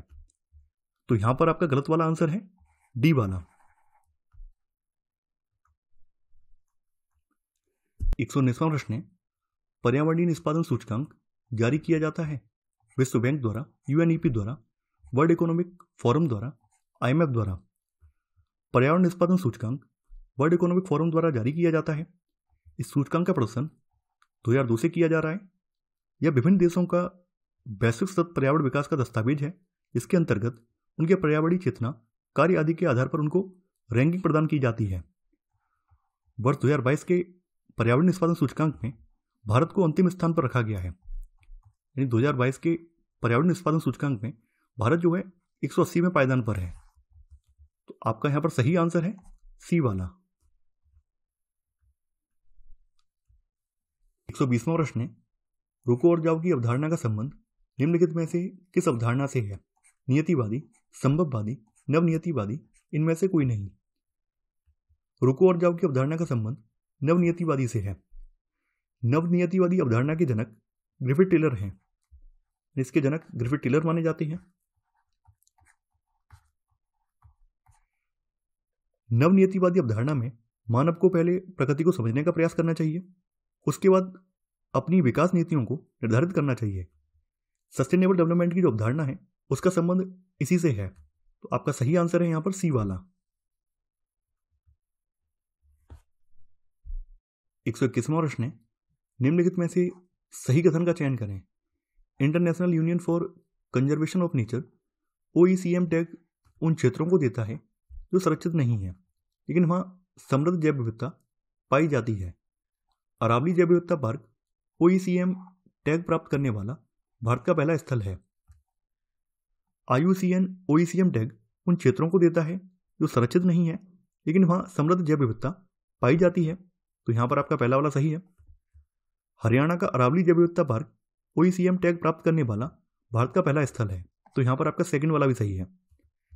तो यहां पर आपका गलत वाला आंसर है डी वाला। 119वां प्रश्न है, पर्यावरणीय निष्पादन सूचकांक जारी किया जाता है विश्व बैंक द्वारा, UNEP द्वारा, वर्ल्ड इकोनॉमिक फोरम द्वारा, IMF द्वारा। पर्यावरण निष्पादन सूचकांक वर्ल्ड इकोनॉमिक फोरम द्वारा जारी किया जाता है। इस सूचकांक का प्रदर्शन 2002 से किया जा रहा है। यह विभिन्न देशों का वैश्विक सतत पर्यावरण विकास का दस्तावेज है, जिसके अंतर्गत उनके पर्यावरणीय चेतना, कार्य आदि के आधार पर उनको रैंकिंग प्रदान की जाती है। वर्ष 2022 के पर्यावरण निष्पादन सूचकांक में भारत को अंतिम स्थान पर रखा गया है। यानी 2022 के पर्यावरण निष्पादन सूचकांक में भारत जो है 180वें पायदान पर है। तो आपका यहां पर सही आंसर है सी वाला। 120वां प्रश्न है, रुको और जाओ की अवधारणा का संबंध निम्नलिखित में से किस अवधारणा से है? नियतिवादी, संभववादी, नवनियतिवादी, इनमें से कोई नहीं। रुको और जाओ की अवधारणा का संबंध नवनियतिवादी से है। नवनियतिवादी अवधारणा के जनक ग्रिफिथ टेलर हैं। इसके जनक ग्रिफिथ टिलर माने जाते हैं। नवनियतिवादी अवधारणा में मानव को पहले प्रकृति को समझने का प्रयास करना चाहिए, उसके बाद अपनी विकास नीतियों को निर्धारित करना चाहिए। सस्टेनेबल डेवलपमेंट की जो अवधारणा है उसका संबंध इसी से है। तो आपका सही आंसर है यहां पर सी वाला। 121वां प्रश्न है, निम्नलिखित में से सही कथन का चयन करें। International union for conservation of nature OECM tag उन क्षेत्रों को देता है जो संरक्षित नहीं है लेकिन वहां समृद्ध जैव विविधता पाई जाती है। अरावली जैव विविधता पार्क OECM टैग प्राप्त करने वाला भारत का पहला स्थल है। IUCN OECM टैग उन क्षेत्रों को देता है जो संरक्षित नहीं है लेकिन वहां समृद्ध जैव विविधता पाई जाती है। तो यहां पर आपका पहला वाला सही है। हरियाणा का अरावली जैव विविधता पार्क OECM टैग प्राप्त करने वाला भारत का पहला स्थल है। तो यहां पर आपका सेकंड वाला भी सही है।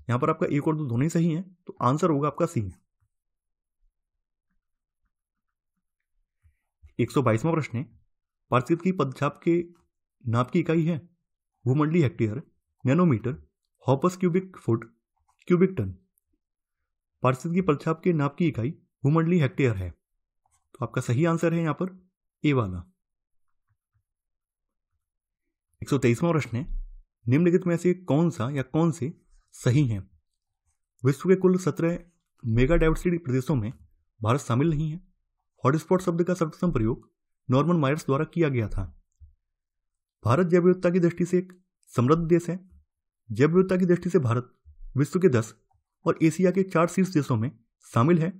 यहां पर आपका एक और दो दोनों ही सही हैं, तो आंसर होगा आपका सी। 122वां प्रश्न है, पारसित की पदछाप के नाप की इकाई है भूमंडलीय हेक्टेयर, नैनोमीटर, हॉपर्स क्यूबिक फुट, क्यूबिक टन। पारसित की पदछाप के नाप की इकाई भूमंडलीय हेक्टेयर है। तो आपका सही आंसर है यहां पर ए वाला। 123वां प्रश्न है, निम्नलिखित में से कौन सा या कौन से सही हैं। विश्व के कुल 17 मेगा डाइवर्सिटी प्रदेशों में भारत शामिल नहीं है। हॉटस्पॉट शब्द का सर्वप्रथम प्रयोग नॉर्मन मायर्स द्वारा किया गया था। भारत जैव विविधता की दृष्टि से एक समृद्ध देश है। जैव विविधता की दृष्टि से भारत विश्व के 10 और एशिया के 4 शीर्ष देशों में शामिल है।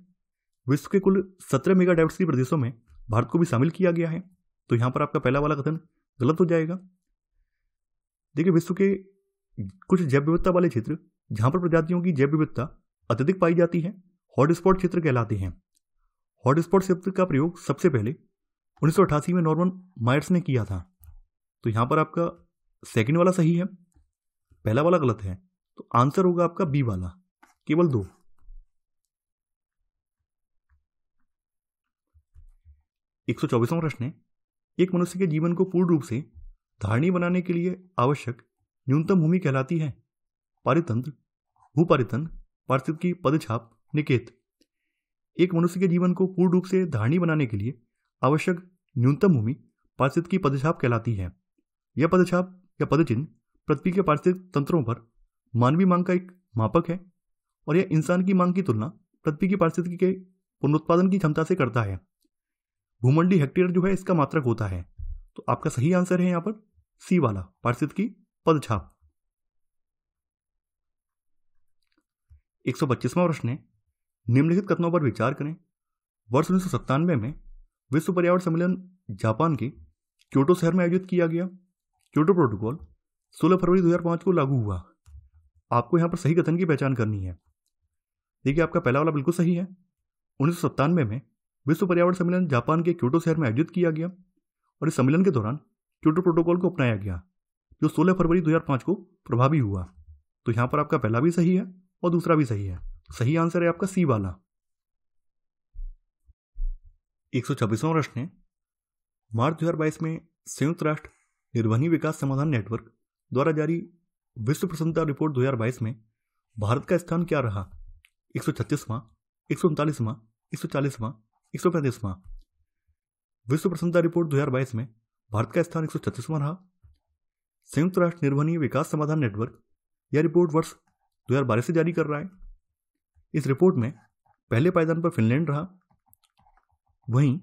विश्व के कुल 17 मेगा डाइवर्सिटी प्रदेशों में भारत को भी शामिल किया गया है। तो यहां पर आपका पहला वाला कथन गलत हो जाएगा। देखिए, विश्व के कुछ जैव विविधता वाले क्षेत्र जहां पर प्रजातियों की जैव विविधता अत्यधिक पाई जाती है हॉटस्पॉट क्षेत्र कहलाते हैं। हॉटस्पॉट शब्द का प्रयोग सबसे पहले 1988 में नॉर्मन मायर्स ने किया था। तो यहां पर आपका सेकंड वाला सही है, पहला वाला गलत है। तो आंसर होगा आपका बी वाला, केवल 2। 124वां प्रश्न है, एक मनुष्य के जीवन को पूर्ण रूप से धारणीय बनाने के लिए आवश्यक न्यूनतम भूमि कहलाती है पारितंत्र, भूपारितंत्र, पारिस्थितिक की पदछाप, निकेत। एक मनुष्य के जीवन को पूर्ण रूप से धारणीय बनाने के लिए आवश्यक न्यूनतम भूमि पारिस्थितिक की पदछाप कहलाती है। यह पदछाप या पदचिन्ह पृथ्वी के पारिस्थितिक तंत्रों पर मानवीय मांग का एक मापक है और यह इंसान की मांग की तुलना पृथ्वी की पारिस्थितिकी के पुनरुत्पादन की क्षमता से करता है। भूमंडलीय हेक्टेयर जो है इसका मात्रक होता है। तो आपका सही आंसर है यहां पर सी वाला, पारिस्थितिकी पदछाप। 125वां प्रश्न है, निम्नलिखित कथनों पर विचार करें। वर्ष 1997 में विश्व पर्यावरण सम्मेलन जापान के क्योटो शहर में आयोजित किया गया। क्योटो प्रोटोकॉल 16 फरवरी 2005 को लागू हुआ। आपको यहां पर सही कथन की पहचान करनी है। देखिए, आपका पहला वाला बिल्कुल सही है। 1997 में विश्व पर्यावरण सम्मेलन जापान के क्योटो शहर में आयोजित किया गया और इस सम्मेलन के दौरान क्योटो प्रोटोकॉल को अपनाया गया जो 16 फरवरी 2005 को प्रभावी हुआ। तो यहां पर आपका पहला भी सही है और दूसरा भी सही है। तो सही आंसर है आपका सी वाला। 126वां प्रश्न है, मार्च 2022 में संयुक्त राष्ट्र निर्वहनी विकास समाधान नेटवर्क द्वारा जारी विश्व प्रसन्नता रिपोर्ट 2022 में भारत का स्थान क्या रहा। 136वां, 139वां, 140वां, 135वां। विश्व प्रसन्नता रिपोर्ट 2022 में भारत का स्थान 136वां रहा। संयुक्त राष्ट्र निर्वहनी विकास समाधान नेटवर्क यह रिपोर्ट वर्ष 2012 से जारी कर रहा है। इस रिपोर्ट में पहले पायदान पर फिनलैंड रहा, वहीं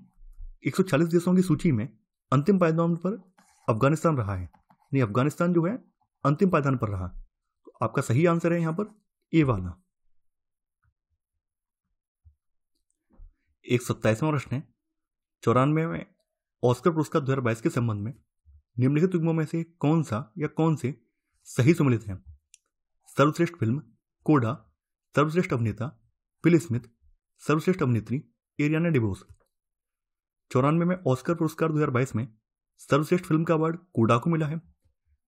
140 देशों की सूची में अंतिम पायदान पर अफगानिस्तान रहा है। यानी अफगानिस्तान जो है अंतिम पायदान पर रहा। तो आपका सही आंसर है यहां पर ए वाला। 127वां प्रश्न है, 94वें ऑस्कर पुरस्कार 2022 के संबंध में निम्नलिखित युग्मों में से कौन सा या कौन से सही सम्मिलित हैं। सर्वश्रेष्ठ फिल्म कोडा, सर्वश्रेष्ठ अभिनेता विल स्मिथ, सर्वश्रेष्ठ अभिनेत्री एरियाना डिबोस। 94वें ऑस्कर पुरस्कार 2022 में सर्वश्रेष्ठ फिल्म का अवार्ड कोडा को मिला है,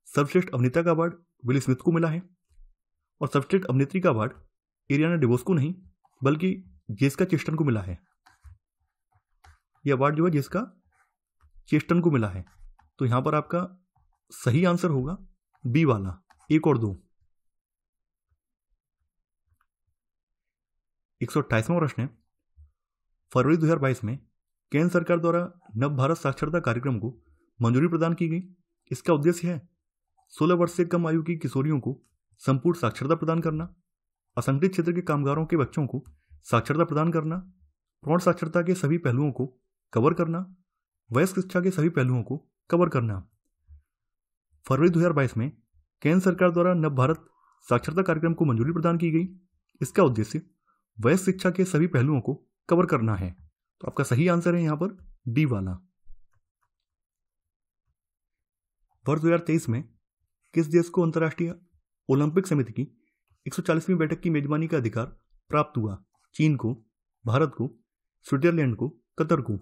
सर्वश्रेष्ठ अभिनेता का अवार्ड विल स्मिथ को मिला है और सर्वश्रेष्ठ अभिनेत्री का अवार्ड एरियाना डिबोस को नहीं बल्कि जेसिका चेस्टन को मिला है। यह अवार्ड जो है जेसिका चेस्टन को मिला है। तो यहां पर आपका सही आंसर होगा बी वाला, 1 और 2। 128वां प्रश्न है, फरवरी 2022 में केंद्र सरकार द्वारा नव भारत साक्षरता कार्यक्रम को मंजूरी प्रदान की गई। इसका उद्देश्य है 16 वर्ष से कम आयु की किशोरियों को संपूर्ण साक्षरता प्रदान करना, असंगठित क्षेत्र के कामगारों के बच्चों को साक्षरता प्रदान करना, प्रौढ़ साक्षरता के सभी पहलुओं को कवर करना, वयस्क शिक्षा के सभी पहलुओं को कवर करना। फरवरी 2022 में केंद्र सरकार द्वारा नव भारत साक्षरता कार्यक्रम को मंजूरी प्रदान की गई। इसका उद्देश्य वयस्क शिक्षा के सभी पहलुओं को कवर करना है। तो आपका सही आंसर है यहां पर डी वाला। वर्ष 2023 में किस देश को अंतर्राष्ट्रीय ओलंपिक समिति की 140वीं बैठक की मेजबानी का अधिकार प्राप्त हुआ? चीन को, भारत को, स्विट्जरलैंड को, कतर को?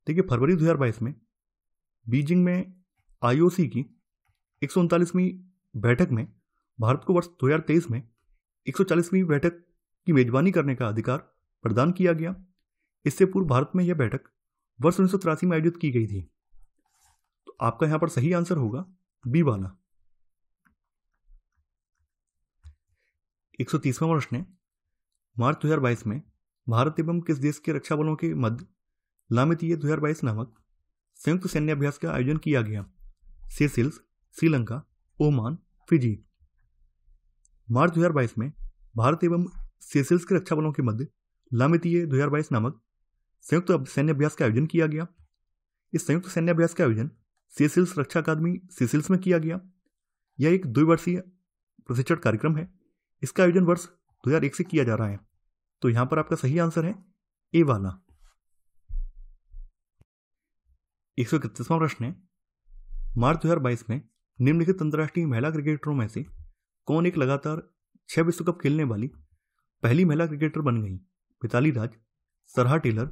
देखिए, फरवरी 2022 में बीजिंग में आईओसी की 139वीं बैठक में भारत को वर्ष 2023 में 140वीं बैठक की मेजबानी करने का अधिकार प्रदान किया गया। इससे पूर्व भारत में यह बैठक वर्ष 1983 में आयोजित की गई थी। तो आपका यहां पर सही आंसर होगा बी वाला। 130वां प्रश्न है, मार्च 2022 में भारत एवं किस देश के रक्षा बलों के मध्य लामितीय 2022 नामक संयुक्त सैन्य अभ्यास का आयोजन किया गया? Seychelles, Sri Lanka, Oman, Fiji? मार्च 2022 में भारत एवं सेशेल्स के रक्षा बलों के मध्य लामितीय 2022 नामक संयुक्त सैन्य अभ्यास का आयोजन किया गया। इस संयुक्त सैन्य अभ्यास का आयोजन सेशेल्स रक्षा अकादमी सेशेल्स में किया गया। यह एक 2 वर्षीय प्रशिक्षण कार्यक्रम है। इसका आयोजन वर्ष 2001 से किया जा रहा है। तो यहां पर आपका सही आंसर है ए वाला। 131वां प्रश्न है, मार्च 2022 में निम्नलिखित अंतर्राष्ट्रीय महिला क्रिकेटरों में से कौन एक लगातार 6 विश्व कप खेलने वाली पहली महिला क्रिकेटर बन गई? मिताली राज, सरहा Taylor,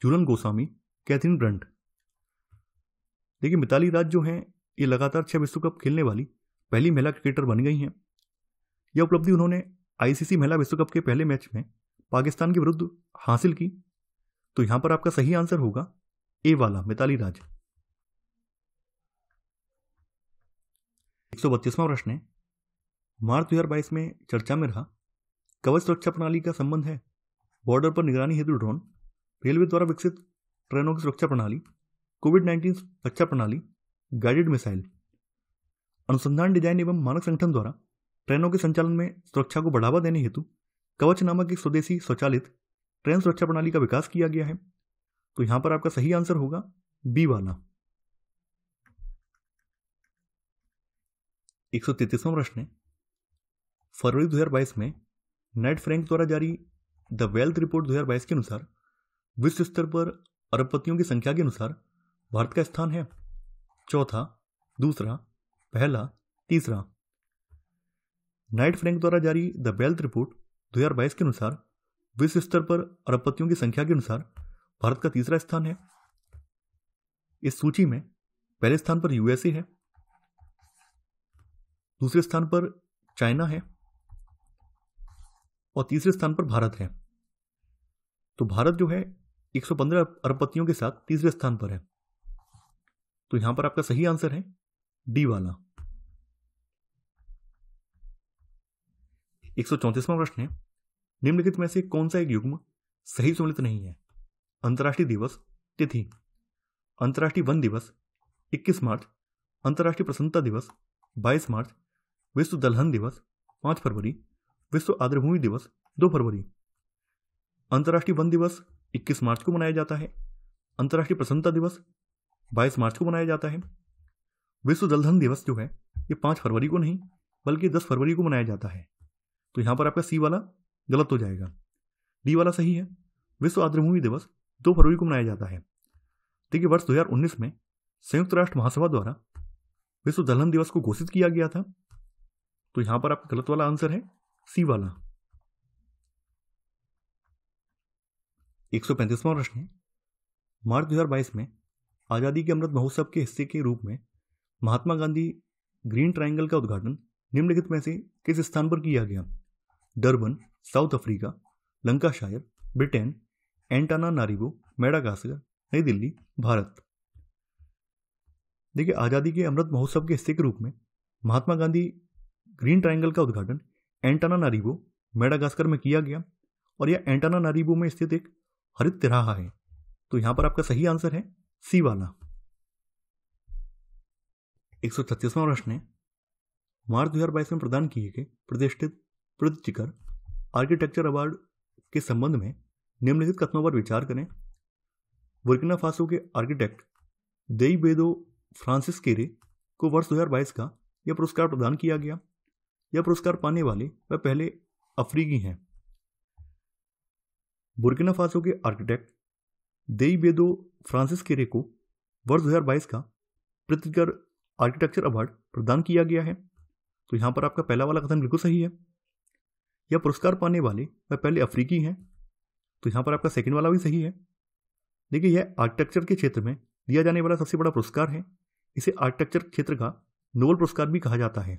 Jhulan Goswami, Catherine Brunt? देखिए, मिताली राज जो हैं ये लगातार 6 विश्व कप खेलने वाली पहली महिला क्रिकेटर बन गई हैं। यह उपलब्धि उन्होंने आईसीसी महिला विश्व कप के पहले मैच में पाकिस्तान के विरुद्ध हासिल की। तो यहां पर आपका सही आंसर होगा ए वाला, मिताली राज। 132वां प्रश्न है, मार्च 2022 में चर्चा में रहा कवच सुरक्षा प्रणाली का संबंध है बॉर्डर पर निगरानी हेतु ड्रोन, रेलवे द्वारा विकसित ट्रेनों की सुरक्षा प्रणाली, कोविड-19 सुरक्षा प्रणाली, गाइडेड मिसाइल? अनुसंधान, डिजाइन एवं मानक संगठन द्वारा ट्रेनों के संचालन में सुरक्षा को बढ़ावा देने हेतु कवच नामक एक स्वदेशी स्वचालित ट्रेन सुरक्षा प्रणाली का विकास किया गया है। तो यहां पर आपका सही आंसर होगा बी वाला। 133वां प्रश्न है, फरवरी 2022 में नेट फ्रैंक द्वारा जारी द वेल्थ रिपोर्ट 2022 के अनुसार विश्व स्तर पर अरबपतियों की संख्या के अनुसार भारत का स्थान है? चौथा, दूसरा, पहला, तीसरा? नाइट फ्रैंक द्वारा जारी द वेल्थ रिपोर्ट 2022 के अनुसार विश्व स्तर पर अरबपतियों की संख्या के अनुसार भारत का तीसरा स्थान है। इस सूची में पहले स्थान पर यूएसए है, दूसरे स्थान पर चाइना है और तीसरे स्थान पर भारत है। तो भारत जो है 115 अरबपतियों के साथ तीसरे स्थान पर है। तो यहां पर आपका सही आंसर है डी वाला। 134वां प्रश्न है, निम्नलिखित में से कौन सा एक युग्म सही सम्मिलित नहीं है? अंतर्राष्ट्रीय दिवस, तिथि? अंतर्राष्ट्रीय वन दिवस 21 मार्च, अंतर्राष्ट्रीय प्रसन्नता दिवस 22 मार्च, विश्व दलहन दिवस 5 फरवरी, विश्व आर्द्रभूमि दिवस 2 फरवरी? अंतर्राष्ट्रीय वन दिवस 21 मार्च को मनाया जाता है, अंतर्राष्ट्रीय प्रसन्नता दिवस 22 मार्च को मनाया जाता है, विश्व दलहन दिवस जो है ये 5 फरवरी को नहीं बल्कि 10 फरवरी को मनाया जाता है। तो यहां पर आपका सी वाला गलत हो जाएगा, डी वाला सही है। विश्व आर्द्रभूमि दिवस 2 फरवरी को मनाया जाता है। देखिए, वर्ष 2019 में संयुक्त राष्ट्र महासभा द्वारा विश्व दलहन दिवस को घोषित किया गया था। तो यहां पर आपका गलत वाला आंसर है सी वाला। 135वां प्रश्न है, मार्च 2022 में आजादी के अमृत महोत्सव के हिस्से के रूप में महात्मा गांधी ग्रीन ट्रायंगल का उद्घाटन निम्नलिखित में से किस स्थान पर किया गया? Durban, south Africa, Lancashire, Britain, Antananarivo, Madagascar, नई दिल्ली, भारत? देखिए, आज़ादी के अमृत महोत्सव के हिस्से के रूप में महात्मा गांधी ग्रीन ट्रायंगल का उद्घाटन एंटानानारिवो मेडागास्कर में किया गया और यह एंटानानारिवो में स्थित एक हरित तिराहा है। तो यहां पर आपका सही आंसर है सी वाला। 136वां प्रश्न है, मार्च 2022 में प्रदान किए गए प्रतिष्ठित प्रित्ज़कर आर्किटेक्चर अवार्ड के संबंध में निम्नलिखित कथनों पर विचार करें। बुर्किना फासो के आर्किटेक्ट देइबेदो फ्रांसिस केरे को वर्ष 2022 का यह पुरस्कार प्रदान किया गया। यह पुरस्कार पाने वाले वह पहले अफ्रीकी हैं। बुर्किना फासो के आर्किटेक्ट देइबेदो फ्रांसिस केरे को वर्ष 2022 का प्रित्ज़कर आर्किटेक्चर अवार्ड प्रदान किया गया है। तो यहां पर आपका पहला वाला कथन बिल्कुल सही है। यह पुरस्कार पाने वाले वह पहले अफ्रीकी हैं। तो यहां पर आपका सेकंड वाला भी सही है। देखिए, यह आर्किटेक्चर के क्षेत्र में दिया जाने वाला सबसे बड़ा पुरस्कार है। इसे आर्किटेक्चर क्षेत्र का नोबेल पुरस्कार भी कहा जाता है।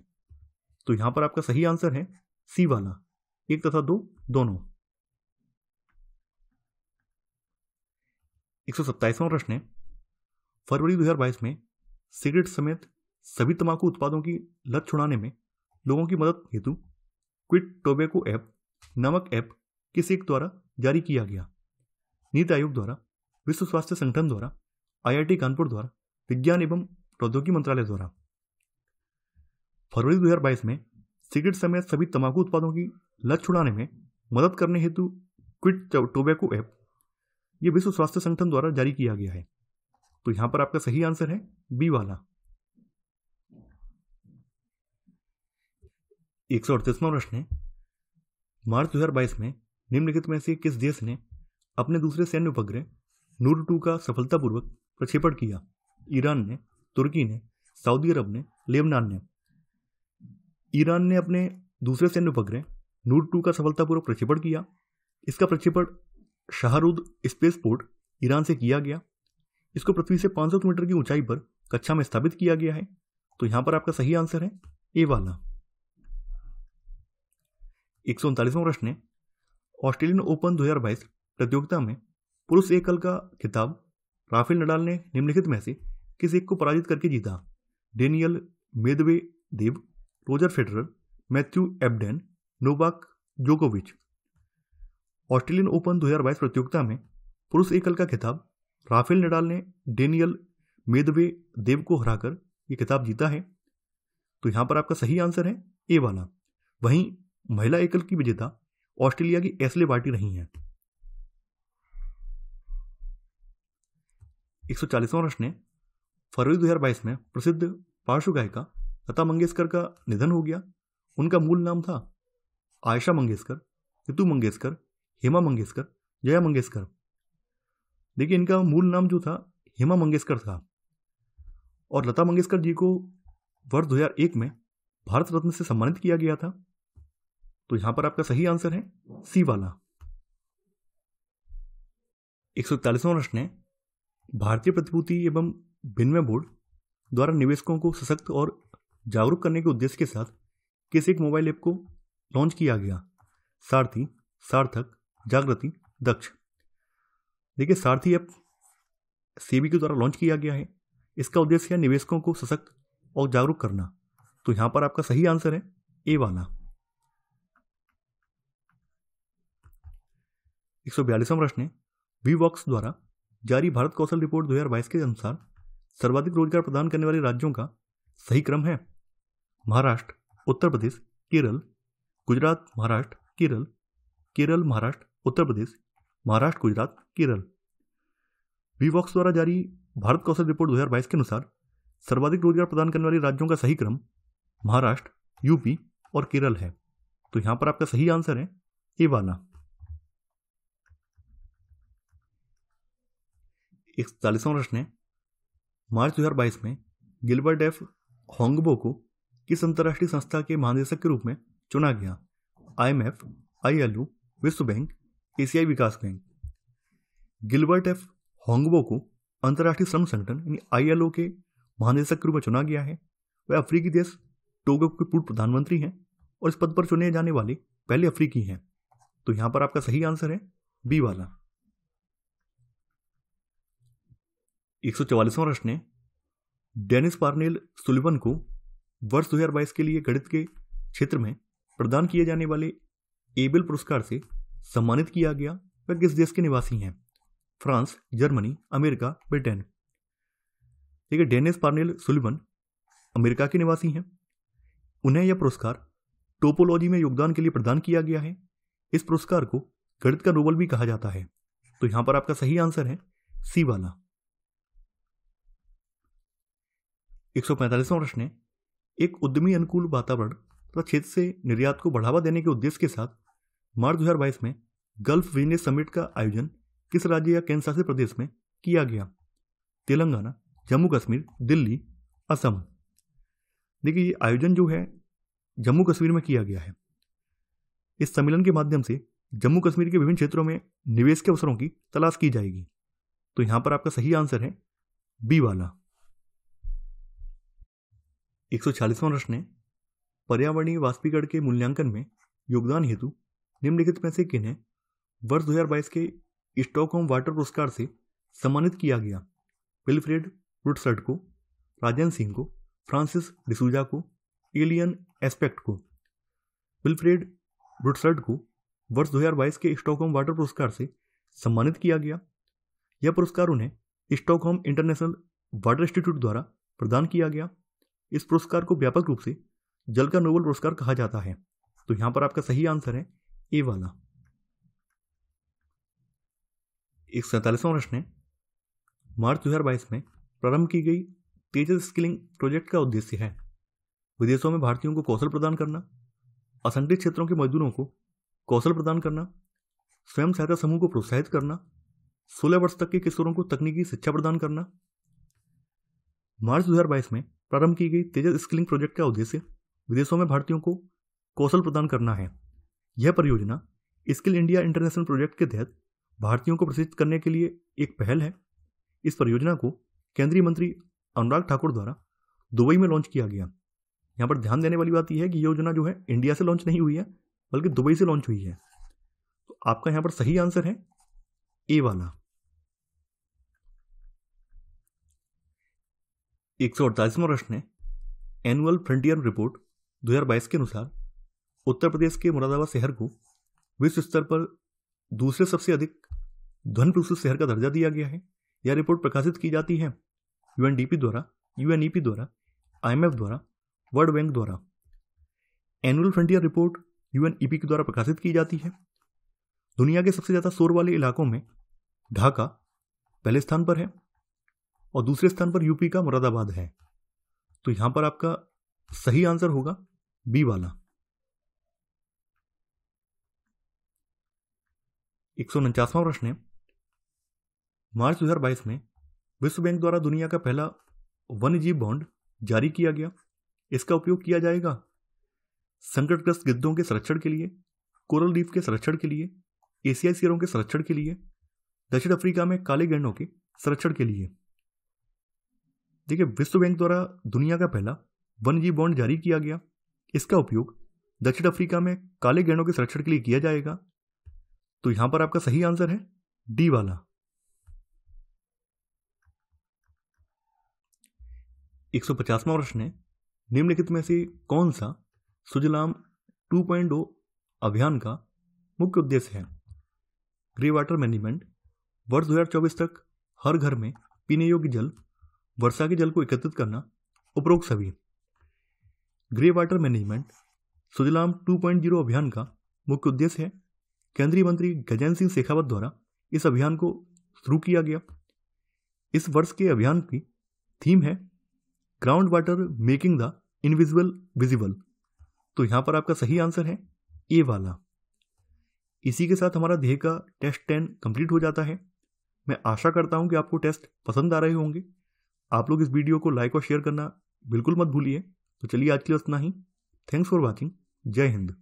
तो यहां पर आपका सही आंसर है सी वाला, 1 तथा 2 दोनों। 127वां प्रश्न है, फरवरी 2022 में सिगरेट समेत सभी तंबाकू उत्पादों की लत छुड़ाने में लोगों की मदद हेतु क्विट टोबैको ऐप नामक ऐप किस एक द्वारा जारी किया गया? नीति आयोग द्वारा, विश्व स्वास्थ्य संगठन द्वारा, IIT कानपुर द्वारा, विज्ञान एवं प्रौद्योगिकी मंत्रालय द्वारा। फरवरी 2022 में सिगरेट समेत सभी तंबाकू उत्पादों की लत छुड़ाने में मदद करने हेतु क्विट टोबैको ऐप ये विश्व स्वास्थ्य संगठन द्वारा जारी किया गया है। तो यहां पर आपका सही आंसर है बी वाला। 138वां प्रश्न है, मार्च 2022 में निम्नलिखित में से किस देश ने अपने दूसरे सैन्य उपग्रह नूर 2 का सफलतापूर्वक प्रक्षेपण किया? ईरान ने, तुर्की ने, सऊदी अरब ने, लेबनान ने। ईरान ने अपने दूसरे सैन्य उपग्रह नूर 2 का सफलतापूर्वक प्रक्षेपण किया। इसका प्रक्षेपण शाहरुद स्पेसपोर्ट ईरान से किया गया। इसको पृथ्वी से 500 मीटर की ऊंचाई पर कक्षा में स्थापित किया गया है। तो यहां पर आपका सही आंसर है ए वाला। 139वां प्रश्न है, ऑस्ट्रेलियन ओपन 2022 प्रतियोगिता में पुरुष एकल का खिताब राफेल नडाल ने निम्नलिखित में से किस एक को पराजित करके जीता? Daniel Medvedev, Roger Federer, Matthew Ebden, Novak जोकोविच। ऑस्ट्रेलियन ओपन 2022 प्रतियोगिता में पुरुष एकल का खिताब राफेल नडाल ने डेनियल मेदवेदेव को हराकर यह खिताब जीता है। तो यहां पर आपका सही आंसर है ए वाला। वहीं महिला एकल की विजेता ऑस्ट्रेलिया की एशले बार्टी रही हैं। 140वां प्रश्न है, फरवरी 2022 में प्रसिद्ध पार्श्व गायिका लता मंगेशकर का निधन हो गया। उनका मूल नाम था आयशा मंगेशकर, ऋतु मंगेशकर, हेमा मंगेशकर, जया मंगेशकर। देखिए, इनका मूल नाम जो था हेमा मंगेशकर था और लता मंगेशकर जी को वर्ष 2001 में भारत रत्न से सम्मानित किया गया था। तो यहां पर आपका सही आंसर है सी वाला। 141वां प्रश्न है, भारतीय प्रतिभूति एवं विनिमय बोर्ड द्वारा निवेशकों को सशक्त और जागरूक करने के उद्देश्य के साथ किस एक मोबाइल ऐप को लॉन्च किया गया? सारथी, सार्थक, जागृति, दक्ष। देखिए, सारथी ऐप सेबी के द्वारा लॉन्च किया गया है। इसका उद्देश्य है निवेशकों को सशक्त और जागरूक करना। तो यहां पर आपका सही आंसर है ए वाला। 142वां प्रश्न है, वीवॉक्स द्वारा जारी भारत कौशल रिपोर्ट 2022 के अनुसार सर्वाधिक रोजगार प्रदान करने वाले राज्यों का सही क्रम है? महाराष्ट्र, उत्तर प्रदेश, केरल, गुजरात, महाराष्ट्र, केरल, केरल, महाराष्ट्र, उत्तर प्रदेश, महाराष्ट्र, गुजरात, केरल। वीवॉक्स द्वारा जारी भारत कौशल रिपोर्ट 2022 के अनुसार सर्वाधिक रोजगार प्रदान करने वाले राज्यों का सही क्रम महाराष्ट्र, यूपी और केरल है। तो यहां पर आपका सही आंसर है ए वाला। 41वां प्रश्न है, मार्च 2022 में गिलबर्ट एफ होंगबो को किस अंतर्राष्ट्रीय संस्था के महानिदेशक के रूप में चुना गया? IMF, ILO, विश्व बैंक, एशियाई विकास बैंक। गिलबर्ट एफ होंगबो को अंतर्राष्ट्रीय श्रम संगठन यानी ILO के महानिदेशक के रूप में चुना गया है। वह अफ्रीकी देश टोगो के पूर्व प्रधानमंत्री हैं और इस पद पर चुने जाने वाले पहले अफ्रीकी हैं। तो यहां पर आपका सही आंसर है बी वाला। 144वां प्रश्न है, डेनिस पार्नेल सुलिवन को वर्ष 2022 के लिए गणित के क्षेत्र में प्रदान किए जाने वाले एबेल पुरस्कार से सम्मानित किया गया। वह किस देश के निवासी हैं? France, Germany, America, Britain. ठीक है, डेनिस पार्नेल सुलिवन अमेरिका के निवासी हैं। उन्हें यह पुरस्कार टोपोलॉजी में योगदान के लिए प्रदान किया गया है। इस पुरस्कार को गणित का नोबेल भी कहा जाता है। तो यहां पर आपका सही आंसर है सी वाला। 145वां प्रश्न है, एक उद्यमी अनुकूल वातावरण तथा क्षेत्र से निर्यात को बढ़ावा देने के उद्देश्य के साथ मार्च 2022 में गल्फ बिजनेस समिट का आयोजन किस राज्य या केंद्र शासित प्रदेश में किया गया? तेलंगाना, जम्मू कश्मीर, दिल्ली, असम। देखिए, ये आयोजन जो है जम्मू कश्मीर में किया गया है। इस सम्मेलन के माध्यम से जम्मू कश्मीर के विभिन्न क्षेत्रों में निवेश के अवसरों की तलाश की जाएगी। तो यहां पर आपका सही आंसर है बी वाला। 146वां प्रश्न है, पर्यावरणीय वाष्पीकरण के मूल्यांकन में योगदान हेतु निम्नलिखित में से किन्हें वर्ष 2022 के स्टॉकहोम वाटर पुरस्कार से सम्मानित किया गया? विल्फ्रेड रुटसर्ट को, राजेंद्र सिंह को, फ्रांसिस डिसूजा को, एलियन एस्पेक्ट को। विल्फ्रेड रुटसर्ट को वर्ष 2022 के स्टॉकहोम वाटर पुरस्कार से सम्मानित किया गया। यह पुरस्कार उन्हें स्टॉकहोम इंटरनेशनल वाटर इंस्टीट्यूट द्वारा प्रदान किया गया। इस पुरस्कार को व्यापक रूप से जल का नोबेल पुरस्कार कहा जाता है। तो यहां पर आपका सही आंसर है ए वाला। 147वां प्रश्न है, मार्च 2022 में प्रारंभ की गई तेजस स्किलिंग प्रोजेक्ट का उद्देश्य है विदेशों में भारतीयों को कौशल प्रदान करना, असंगठित क्षेत्रों के मजदूरों को कौशल प्रदान करना, स्वयं सहायता समूह को प्रोत्साहित करना, 16 वर्ष तक के किशोरों को तकनीकी शिक्षा प्रदान करना। मार्च 2022 में प्रारंभ की गई तेजस स्किलिंग प्रोजेक्ट का उद्देश्य विदेशों में भारतीयों को कौशल प्रदान करना है। यह परियोजना स्किल इंडिया इंटरनेशनल प्रोजेक्ट के तहत भारतीयों को प्रशिक्षित करने के लिए एक पहल है। इस परियोजना को केंद्रीय मंत्री अनुराग ठाकुर द्वारा दुबई में लॉन्च किया गया। यहाँ पर ध्यान देने वाली बात यह है कि योजना जो है इंडिया से लॉन्च नहीं हुई है, बल्कि दुबई से लॉन्च हुई है। तो आपका यहाँ पर सही आंसर है ए वाला। 148वां प्रश्न है, एनुअल फ्रंटियर रिपोर्ट 2022 के अनुसार उत्तर प्रदेश के मुरादाबाद शहर को विश्व स्तर पर दूसरे सबसे अधिक ध्वनि प्रदूषित शहर का दर्जा दिया गया है। यह रिपोर्ट प्रकाशित की जाती है यूएनडीपी द्वारा, यूएनईपी द्वारा, आईएमएफ द्वारा, वर्ल्ड बैंक द्वारा। एनुअल फ्रंटियर रिपोर्ट यूएनईपी के द्वारा प्रकाशित की जाती है। दुनिया के सबसे ज्यादा शोर वाले इलाकों में ढाका पहले स्थान पर है और दूसरे स्थान पर यूपी का मुरादाबाद है। तो यहां पर आपका सही आंसर होगा बी वाला। 149वां प्रश्न है, मार्च 2022 में विश्व बैंक द्वारा दुनिया का पहला वन्यजीव बॉन्ड जारी किया गया। इसका उपयोग किया जाएगा संकटग्रस्त गिद्धों के संरक्षण के लिए, कोरल रीफ के संरक्षण के लिए, एशियाई शेरों के संरक्षण के लिए, दक्षिण अफ्रीका में काले गैंडों के संरक्षण के लिए। देखिए, विश्व बैंक द्वारा दुनिया का पहला वन्यजीव बॉन्ड जारी किया गया। इसका उपयोग दक्षिण अफ्रीका में काले गैंडों के संरक्षण के लिए किया जाएगा। तो यहां पर आपका सही आंसर है डी वाला। 150वां प्रश्न है, निम्नलिखित में से कौन सा सुजलाम 2.0 अभियान का मुख्य उद्देश्य है? ग्रे वाटर मैनेजमेंट, वर्ष 2024 तक हर घर में पीने योग्य जल, वर्षा के जल को एकत्रित करना, उपरोक्त सभी। ग्रे वाटर मैनेजमेंट सुजलाम 2.0 अभियान का मुख्य उद्देश्य है। केंद्रीय मंत्री गजेंद्र सिंह शेखावत द्वारा इस अभियान को शुरू किया गया। इस वर्ष के अभियान की थीम है ground water making the invisible visible. तो यहां पर आपका सही आंसर है ए वाला। इसी के साथ हमारा ध्येय का टेस्ट 10 कंप्लीट हो जाता है। मैं आशा करता हूं कि आपको टेस्ट पसंद आ रहे होंगे। आप लोग इस वीडियो को लाइक और शेयर करना बिल्कुल मत भूलिए। तो चलिए आज के लिए इतना ही। Thanks for watching. जय हिंद।